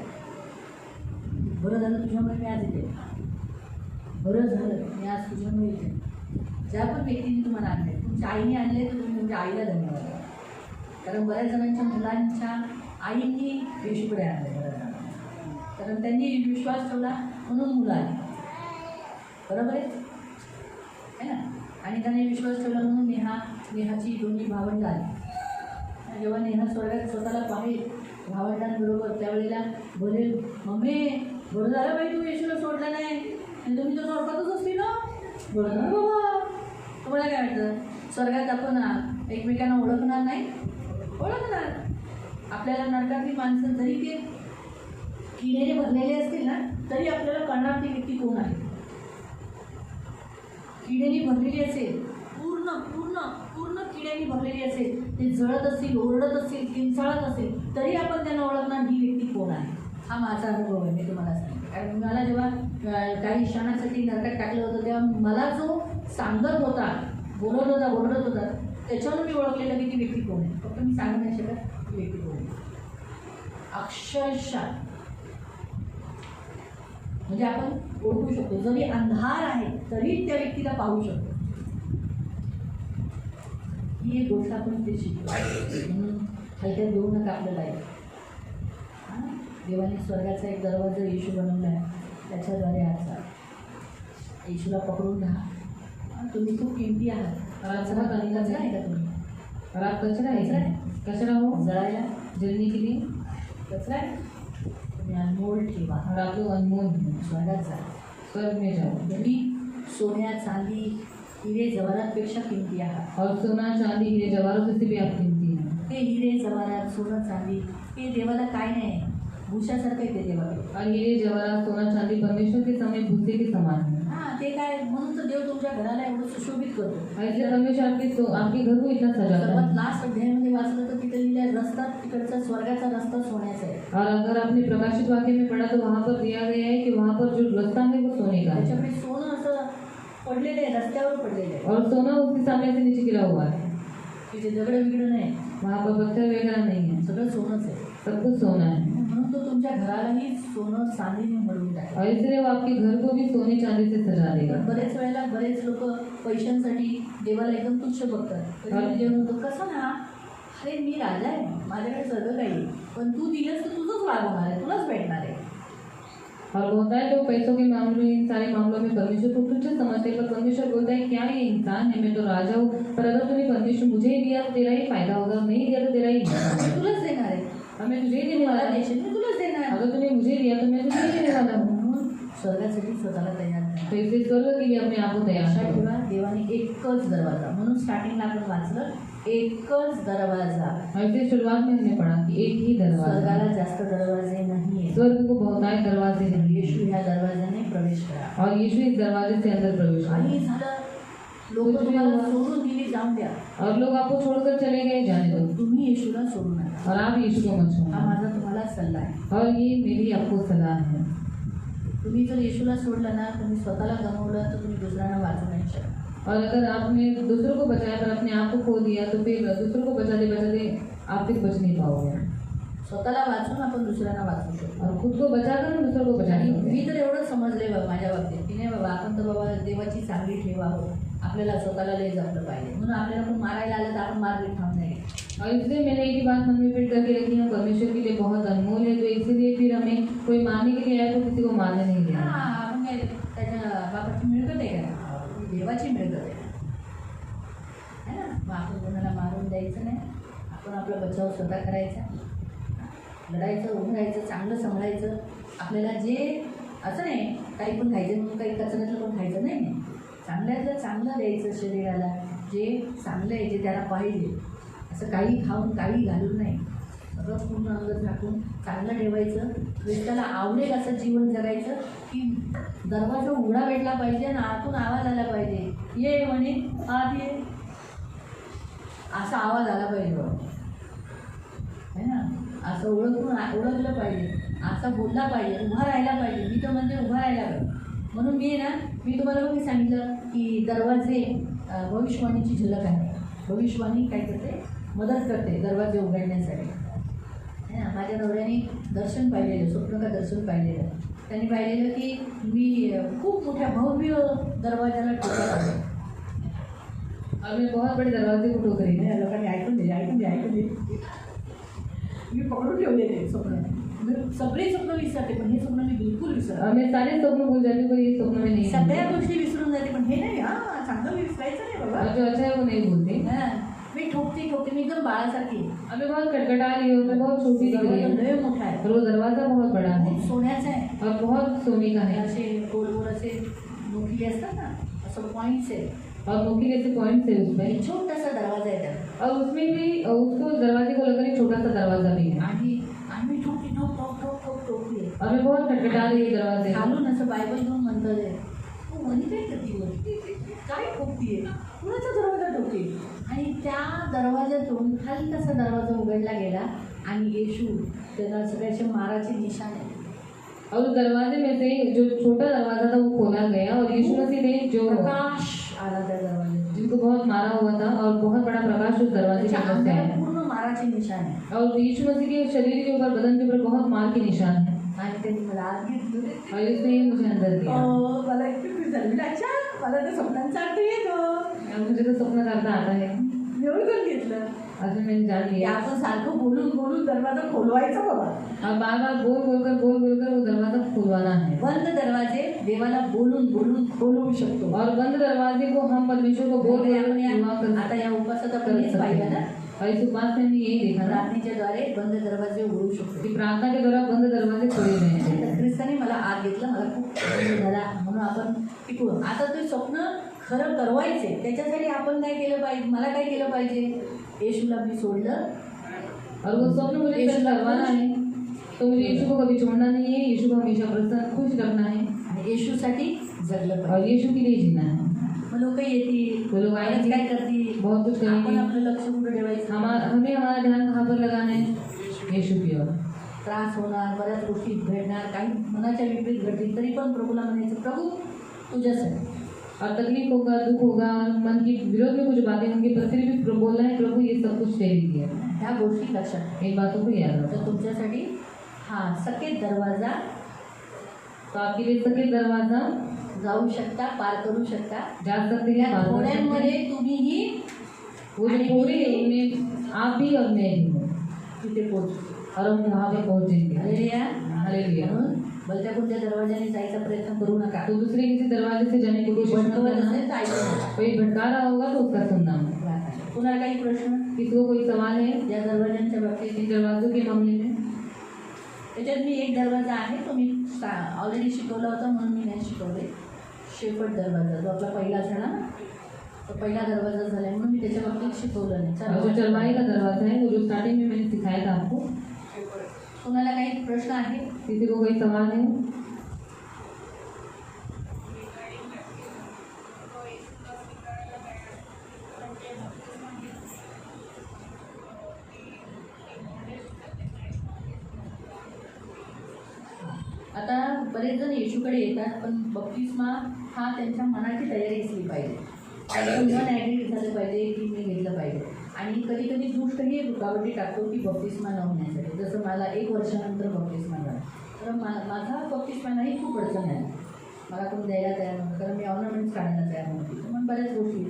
बरं झालं तुझ्यामुळे मी आज येते. बरं झालं मी आज तुझ्यामुळे येते. ज्या पण व्यक्तीने तुम्हाला आणले तुमच्या आईने आणले तर तुम्ही तुमच्या आईला धन्यवाद द्या. कारण बऱ्याच जणांच्या मुलांच्या आईंनी येशूकडे आणले बऱ्याच जणांना. कारण त्यांनी विश्वास ठेवला म्हणून मुलं आली. बरोबर आहे ना. आणि त्याने विश्वास ठेवला म्हणून नेहाची दोन्ही भावंड आली. जेव्हा नेहा स्वर्गात स्वतःला पाहिजे भावंडांबरोबर त्यावेळेला बोले मम्मी बरं झालं बाई तू येशूला सोडला नाही आणि तुम्ही तर स्वर्गातच असली ना. बरं झालं बाबा. तुम्हाला काय वाटतं स्वर्गात आपण एकमेकांना ओळखणार नाही. ओळखणार. आपल्याला नरकातली माणसं जरी ते किडेने भरलेले असतील ना तरी आपल्याला कळणार ती व्यक्ती कोण आहे. किडेने भरलेली असेल पूर्ण पूर्ण पूर्ण किड्याने भरलेली असेल ते जळत असतील ओरडत असतील किंचाळत असेल तरी आपण त्यांना ओळखणार ही व्यक्ती कोण आहे. हा माझा अनुभव आहे. मी तुम्हाला सांगते. कारण मला जेव्हा काही क्षणासाठी नरकात टाकलं होतं तेव्हा मला जो सांगत होता बोलत होता त्याच्यावर मी ओळखलेलं की ती व्यक्ती कोण आहे. फक्त मी सांगू नाही शकत ती व्यक्ती कोण आहे. अक्षरशः म्हणजे आपण ओळखू शकतो. जरी अंधार आहे तरी त्या व्यक्तीला पाहू शकतो. ही एक गोष्ट आपण ते शिकतो. म्हणून हलक्यात घेऊ नका आपलं लाईफ. देवाने स्वर्गाचा एक दरवाजा येशू बनवला आहे. त्याच्याद्वारे आज येशूला पकडून राहा. तुम्ही खूप किमती आहात. कचरा आहे का तुम्ही खराब कचरा आहे. कचरा हो जळायला जलने के लिए कचरा आहे. तुम्ही अनमोल ठेवा. और आप लोग अनमोल स्वर्गात जा. स्वर्ग में जाओ. जरी सोन्या चांदी हिरे जवाहरातपेक्षा किमती आहात. और सोना चांदी हीरे जवाहरों से भी आप कीमती हैं. ते हिरे जवाहरात सोनं चांदी हे देवाला काय नाही. भूषासारखं आहे ते देवाकडे. और हीरे जवाहरात सोना चांदी परमेश्वर के सामने भूसे के समान है. हां ते काय म्हणून तर देव तुमच्या घराला एवढं सुशोभित करतो. ऐसे परमेश्वर आपके घर को इतना सजाता सर्वात है. लास्ट अध्यायामध्ये वाचलं तर तिथे लिहिलं रस्ता तिकडचा स्वर्गाचा रस्ता सोन्याचा आहे. और अगर आपने प्रकाशित वाक्य में पढ़ा तो वहाँ पर दिया गया है कि वहाँ पर जो रास्ता है वो सोने का है. त्याच्याकडे सोनं असं पडलेलं आहे रस्त्यावर पडलेलं आहे. और सोना उसके सामने से नीचे गिरा हुआ है. तिथे दगड बिगड नाही. वहाँ पर पत्थर वगैरह नहीं है. सगळं सोनंच आहे. सब कुछ सोना है. म्हणून तो तुमच्या घरालाही सोनं चांदीने मळून टाकेल. और इसलिए वो आपके घर को भी सोने चांदी से सजा देगा. बरेच वेळेला बरेच लोक पैशांसाठी देवाला एकदम तुच्छ बघतात. कधी देव म्हणतो कसं ना अरे मी राजा आहे माझ्याकडे सगळं काही पण तू दिलंस तर तुझंच वागवणार आहे तुलाच भेटणार आहे. और होता है जो पैसों के मामले इन सारे मामलों में परमेश्वर को तुच्छ समझते हैं. पर परमेश्वर बोलता है क्या ये इंसान है मैं तो राजा हूँ. पर अगर तूने परमेश्वर मुझे ही दिया तो तेरा ही फायदा होगा. नहीं दिया तो तेरा ही मी तुलाच देणार आहे. हमें तुझे ही देने वाला मला है. देशील मी तुलाच देणार. अगर तूने मुझे दिया तो मैं तुझे ही देने वाला हूँ. म्हणून स्वर्गासाठी स्वतःला तयार करा. तो इसलिए स्वर्ग के लिए अपने आप को तैयार लक्षात करो. ठेवा देवाने एकच दरवाजा म्हणून स्टार्टिंगला आपण वाचलं एकच दरवाजा. ऐसे शुरुआत में हमने पढ़ा कि एक ही दरवाजा. स्वर्गाला जास्त दरवाजे नाहीये. स्वर्ग को बहुतायत दरवाजे हैं. येशू ह्या दरवाजाने प्रवेश करा. और यीशु इस दरवाजे से अंदर प्रवेश काही करा. झालं लोक तुम्हाला सोडून गेली जाऊन द्या. और लोग आपको छोड़कर चले गए जाने दो. तुम्ही येशूला सोडू नका. और आप यीशु को मत हा छोड़ो. माझा तुम्हाला सल्ला आहे. और ये मेरी आपको सलाह है. तुम्ही जर येशूला सोडलं ना तुम्ही स्वतःला गमावलं तर तुम्ही दुसऱ्यांना वाचू नाही शकत. और अगर आपने दूसरों को बचाया पर अपने आप को खो दिया तो फिर दूसरों को बचाते बचाते आप फिर बच नहीं पाओगे. स्वतःला वाचून आपण दुसऱ्यांना वाचू शकतो. और खुद को बचाकर ना दूसरों को बचा आणि सकते मी हैं. तर एवढं समजले बाबा माझ्या बाबतीत की नाही बाबा आपण तर बाबा देवाची चांगली ठेवा हो. आपल्याला स्वतःला लय जपलं पाहिजे म्हणून आपल्याला पण मारायला आलं तर आपण मारली ठाऊन नाही. और इसलिए मैंने एक ही बात मन में फिट करके रखी है परमेश्वर के लिए बहुत अनमोल है. तो इसीलिए फिर हमें कोई मारने के लिए आए तो किसी को मारने नहीं देना. हां आपण काय त्याच्या बापाची मिळकत आहे का देवाची मिळकत आहे ना. मग आपण कोणाला मारून द्यायचं नाही. आपण आपला बचाव स्वतः करायचा. लढायचं उभं राहायचं चांगलं सांभाळायचं. आपल्याला जे असं नाही काही पण खायचं म्हणून काही कचऱ्यातलं पण खायचं नाही. चांगल्यातलं चांगलं द्यायचं शरीराला जे चांगलं आहे जे त्याला पाहिजे. असं असं काही खाऊन काही घालून नाही, सगळं पूर्ण अंग झाकून चांगलं ठेवायचं. त्याला आवडेल असं जीवन जगायचं की दरवाजा उघडा भेटला पाहिजे आणि आतून आवाज आला पाहिजे, ये म्हणे आत ये, असा आवाज आला पाहिजे बाबा, है ना. असं ओळखलं पाहिजे, असं बोलला पाहिजे, उभा राहायला पाहिजे. मी तर म्हणजे उभा राहायला पाहिजे. म्हणून मी तुम्हाला बघ सांगितलं की दरवाजे भविष्यवाणीची झलक आहे. भविष्यवाणी काय करते, मदत करते दरवाजे उघडण्यासाठी, है ना. माझ्या नवऱ्याने दर्शन पाहिलेलं, स्वप्न का दर्शन पाहिलेलं. त्यांनी पाहिलेलं की मी खूप मोठ्या भव्य दरवाजाला ठोकत आहे. और मैं बहुत बड़े दरवाजे को ठोक रही थी. लोकांनी ऐकून दे. मी पकडून ठेवलेले स्वप्न. सगळे स्वप्न विसरते, पण हे स्वप्न मी बिलकुल विसरते. मैं सारे स्वप्न भूल जाती हूँ पर ये स्वप्न में नहीं. सगळ्या गोष्टी विसरून जाते, पण हे नाही. हां, चांगलं विसरायचं नाही बाबा. और जो अच्छा है वो नहीं भूलती. मी ठोकते, मी एकदम बाळासारखी. अभी बहुत खटखटा रही हो, मैं बहुत छोटी दिख रही हूँ. लय मोठा आहे, और वो दरवाजा बहुत बड़ा है सोन्याचा आहे और बहुत सोने का है. असे गोल असे नोकली असतात ना, असं पॉईंट्स आहे. और नोकी जैसे पॉइंट्स है उसमें. छोटासा दरवाजा आहे त्याला. और उसमें भी उसको दरवाजे को लगकर एक छोटा सा दरवाजा भी है. आणि मी ठोकते. और मैं बहुत खटखटा रही हूँ दरवाजे. घालून असं बायबल घेऊन म्हणतं ते, तू म्हणी काय करते, काय ठोकतीये, कुणाचा दरवाजा ठोकते. आणि त्या दरवाजातून खाली तसा दरवाजा उघडला गेला आणि येशू त्याला सगळ्याचे माराचे निशाण आहे. और उस दरवाजे में से जो छोटा दरवाजा था वो खोला गया और यीशु मसीह ने जो प्रकाश आला त्या दरवाजात, जिनको बहुत मारा हुआ था और बहुत बड़ा प्रकाश उस दरवाजे के अंदर से आया. पूर्ण माराचे निशाण आहे. और यीशु मसीह के शरीर के ऊपर, बदन के ऊपर बहुत मार के निशान है. आणि त्यांनी मला आत घेतलं. और इसने मुझे अंदर दिया. मला एक खुश झाली. अच्छा, मला त्या स्वप्नांचा अर्थ येतो. और मुझे तो सपना करता आता है. एवढं पण घेतलं. अजून मैंने जान की लिया. आपण सारखं बोलून दरवाजा खोलवायचा बाबा. अब बार बार बोल बोलकर वो दरवाजा खुलवाना है. बंद दरवाजे देवाला बोलून खोलवू शकतो. और बंद दरवाजे को हम परमेश्वर को बोल आता या उपासात आपण हेच पाहिलं ना, और इस उपवास में हमने यही देखा ना प्रार्थनेच्या द्वारे बंद दरवाजे उघडू शकतो. कि प्रार्थना के द्वारा बंद दरवाजे खोले गए हैं. तर ख्रिस्ताने मला आत घेतलं, मला खूप आनंद झाला. म्हणून आपण टिकू. आता ते स्वप्न खरं करवायचे, त्याच्यासाठी आपण काय केलं पाहिजे, मला काय केलं पाहिजे. येशूला मी सोडलं और वो स्वप्न मुझे सच करवाना है. तो मुझे यीशु को कभी छोड़ना नहीं है. यीशु को हमेशा प्रसन्न खुश रखना है आणि येशूसाठी जगलं और पाहिजे. यीशु के लिए जीना है. मग लोक येतील, वो लोग आएंगे, काय करतील, बहुत कुछ आपण करेंगे. आपलं लक्ष कुठं ठेवायचं. हमें हमारा ध्यान कहाँ पर लगाना है, यीशु की ओर. त्रास होणार, बऱ्याच गोष्टी घडणार, काही मनाच्या विपरीत घडतील, तरी पण प्रभूला म्हणायचं, प्रभू तुझ्यासाठी. और तकलीफ होगा, दुख होगा, मन की विरोध में कुछ बातें होंगी, पर फिर भी बोलना है प्रभु ये सब कुछ तेरे लिए है. ह्या गोष्टी लक्षात ठेवा. इन बातों को याद रखो. तर तुमच्यासाठी हा सकेत दरवाजा तो आपके लिए सके दरवाजा जाऊ शकता, पार करू शकता. जा सकते हैं, या पार कर सकते थोड्यांमध्ये हैं. तुम्हीही वो जो थोड़े हैं, उनमें आप भी और मैं भी हूँ. तिथे पोहोचू. और हम वहाँ पर पहुँचेंगे. हालेलुया. हालेलुया. म्हणून भलत्या कोणत्या दरवाजाने जायचा प्रयत्न करू नका. तो दूसरे किसी दरवाजे से जाने की कोशिश मत भटकवत करना. असेल तर ऐकू नका. कोई भटका रहा होगा तो उसका सुनना मत. कुणाला काही प्रश्न किसी को कोई सवाल है या दरवाजांच्या बाबतीत. इन दरवाजों के मामले में? त्याच्यात मी एक दरवाजा आहे, तो मी ऑलरेडी शिकवला होता म्हणून मी नाही शिकवले. शेपट दरवाजा जो आपला पहिला झाला ना, तो पहिला दरवाजा झाला म्हणून मी त्याच्या बाबतीत शिकवलं नाही. और जो चरवाही का दरवाजा है वो जो स्टार्टिंग में मैंने सिखाया था आपको. कुणाला काही प्रश्न आहे? किसी को कोई सवाल है? आता बरेच जण येशूकडे येतात, पण बप्तिस्मा हा त्यांच्या मनाची तयारी असली पाहिजे. मन ॲग्री झालं पाहिजे की मी घेतलं पाहिजे. आणि कधी कधी दृष्टही रुकावटी टाकतो की बप्तिस्मा न होण्यासाठी. जसं मला 1 वर्षानंतर बप्तिस्मा झाला, तर माझा बप्तिस्मालाही खूप अडचण आहे. मला कोणी द्यायला तयार नव्हतं, कारण मी ऑर्नामेंट्स काढायला तयार नव्हती. मग बऱ्याच गोष्टी,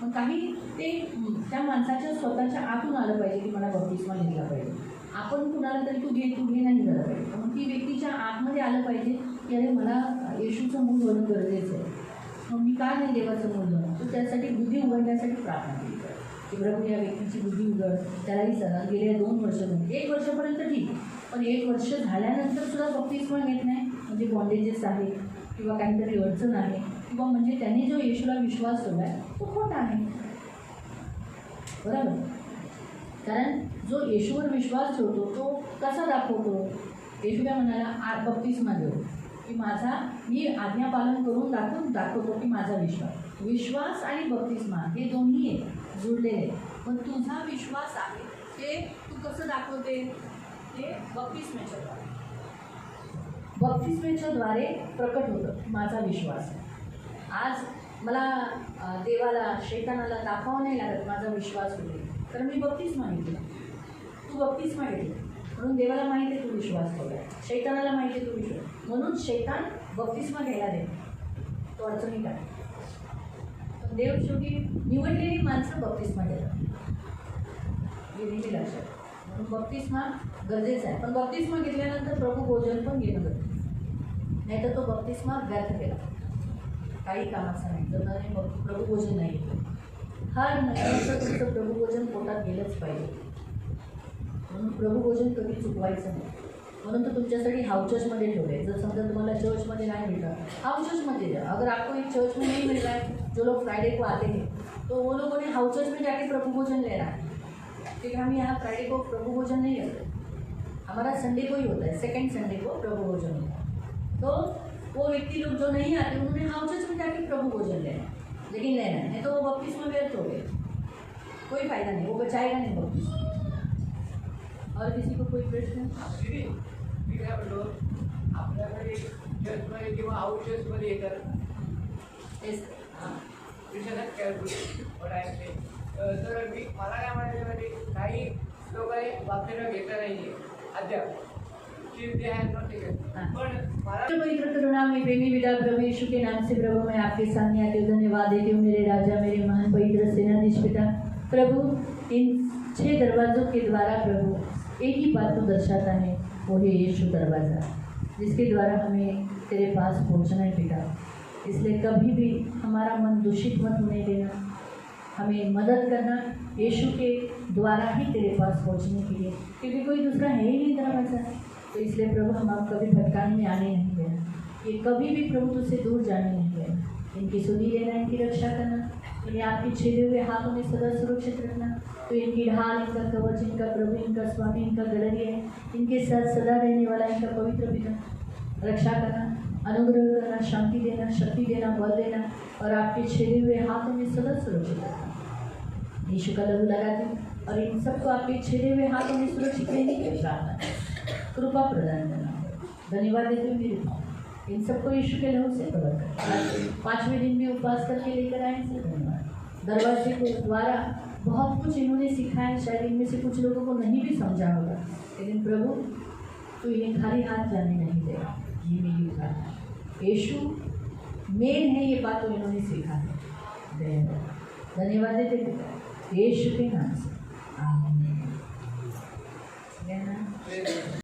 मग काही ते त्या माणसाच्या स्वतःच्या आतून आलं पाहिजे की मला बप्तिस्मा घेतला पाहिजे. आपण कुणाला तरी तू घे नाही झालं पाहिजे. मग ती व्यक्तीच्या आतमध्ये आलं पाहिजे की अरे मला येशूचं मूल होणं गरजेचं आहे. मग मी का नाही देवाचं मूल बनवं. तर त्यासाठी बुद्धी उघडण्यासाठी प्रार्थना केली की प्रभू या व्यक्तीची बुद्धी उघड. त्यालाही सगळं गेल्या 2 वर्ष झाली. 1 वर्षापर्यंत ठीक, पण 1 वर्ष झाल्यानंतर सुद्धा बप्तिस्मा घेत नाही म्हणजे बॉन्डेजेस आहे किंवा काहीतरी अडचण आहे, किंवा म्हणजे त्यांनी जो येशूला विश्वास ठेवला आहे तो खोटा आहे. बरोबर. कारण जो येशूवर विश्वास ठेवतो तो कसा दाखवतो? येशू काय म्हणाला, बप्तिस्मा देऊ की मी आज्ञापालन करून दाखवतो की माझा विश्वास आणि बप्तिस्मा हे दोन्ही जुळलेले आहे. पण तुझा विश्वास आहे ते तू कसं दाखवते? ते बप्तिस्मेच्या द्वारे प्रकट होतं की माझा विश्वास आहे. आज मला देवाला शैतानाला दाखवावं नाही लागत माझा विश्वास होते, कारण मी बप्तिस्मा घेतला. तू बप्तिस्मा घेतला म्हणून देवाला माहिती आहे तू विश्वास ठेवला, शैतानाला माहिती आहे तू विश्वास, म्हणून शैतान बप्तिस्मा घ्यायला दे तो अडचणी काय. पण देव शेवटी निवडलेली माणसं बप्तिस्मा घेतात, हे नेहमी लक्षात. म्हणून बप्तिस्मा गरजेचा आहे. पण बप्तिस्मा घेतल्यानंतर प्रभू भोजन पण घेणं गरजेचं, नाही तर तो बप्तिस्मा व्यर्थ केला, काही कामाचा नाही. जर प्रभू भोजन नाही घेतलं, हर महिन्याचं तुमचं प्रभू भोजन पोटात गेलंच पाहिजे. म्हणून प्रभू भोजन कधी चुकवायचं नाही. म्हणून तो तुमच्यासाठी हाऊस चर्चमध्ये ठेवले. जर समजा तुम्हाला चर्चमध्ये नाही मिळतं, हाऊस चर्चमध्ये जा. अगर आपको एक चर्च में नहीं मिल रहा है, जो लोग फ्राइडे को आते हैं तो वो लोगों ने हाउस चर्च में जाके प्रभु भोजन लेना है, क्योंकि हम यहाँ फ्राइडे को प्रभु भोजन नहीं लेते, हमारा संडे को ही होता है, सेकंड संडे को प्रभु भोजन होता है. तो वो व्यक्ति लोग जो नहीं आते उन्होंने हाउस चर्च में जाके प्रभु भोजन लेना, लेकिन लेना है तो वो बपतिस्मा व्यर्थ हो गए, कोई फायदा नहीं, वो बचाएगा नहीं बपतिस्मा. और किसी को कोई प्रश्न? मी काय म्हणतो, आपल्याकडे चर्चमध्ये किंवा हाऊस चर्चमध्ये येतात विषयात काय पडायचे, तर मला काय म्हणायचं म्हणजे काही लोकांनी बाप्तिस्मा घेतला नाही आहे अद्याप, पण मला पवित्र करुणा में प्रेमी पिता प्रभु यीशु के नाम से प्रभु मैं आपके सामने आते हुए धन्यवाद देती हूँ मेरे राजा, मेरे महान पवित्र सेनाधीश पिता. प्रभु इन 6 दरवाज़ों के द्वारा प्रभु एक ही बात को दर्शाता है, वो है यीशु दरवाज़ा, जिसके द्वारा हमें तेरे पास पहुंचना है पिता. इसलिए कभी भी हमारा मन दूषित मत होने देना, हमें मदद करना यीशु के द्वारा ही तेरे पास पहुंचने के लिए, क्योंकि कोई दूसरा है ही नहीं दरवाज़ा. तो इसलिए प्रभु हम आप कभी भटकाने में आने नहीं देना, ये कभी भी प्रभु तुझसे दूर जाने नहीं देना. इनकी सुधी लेना, इनकी रक्षा करना, इन्हें आपके छेदे हुए हाथों में सदा सुरक्षित रखना. तो इनकी ढाल, इनका कवच, इनका प्रभु, इनका स्वामी, इनका गड़रिया है, इनके साथ सदा रहने वाला इनका पवित्र पिता रक्षा करना, अनुग्रह करना, शांति देना, शक्ति देना, बल देना, और आपके छेदे हुए हाथों में सदा सुरक्षित रखना. यीशु का लहू लगाते हैं और इन सबको आपके छेदे हुए हाथों में सुरक्षित रहने की प्रार्थना, कृपा प्रदान करना. धन्यवाद देते हुए मेरे इन सबको यीशु के लहू से कवर कर 5वें दिन में उपवास करके लेकर आए से धन्यवाद. दरवाजे के द्वारा बहुत कुछ इन्होंने सिखाया, शायद इनमें से कुछ लोगों को नहीं भी समझा होगा, लेकिन प्रभु तो इन्हें खाली हाथ जाने नहीं देगा. ये मेरी प्रार्थना. यीशु मेन है, ये बात तो इन्होंने सीखा है. धन्यवाद देते यीशु के नाम से.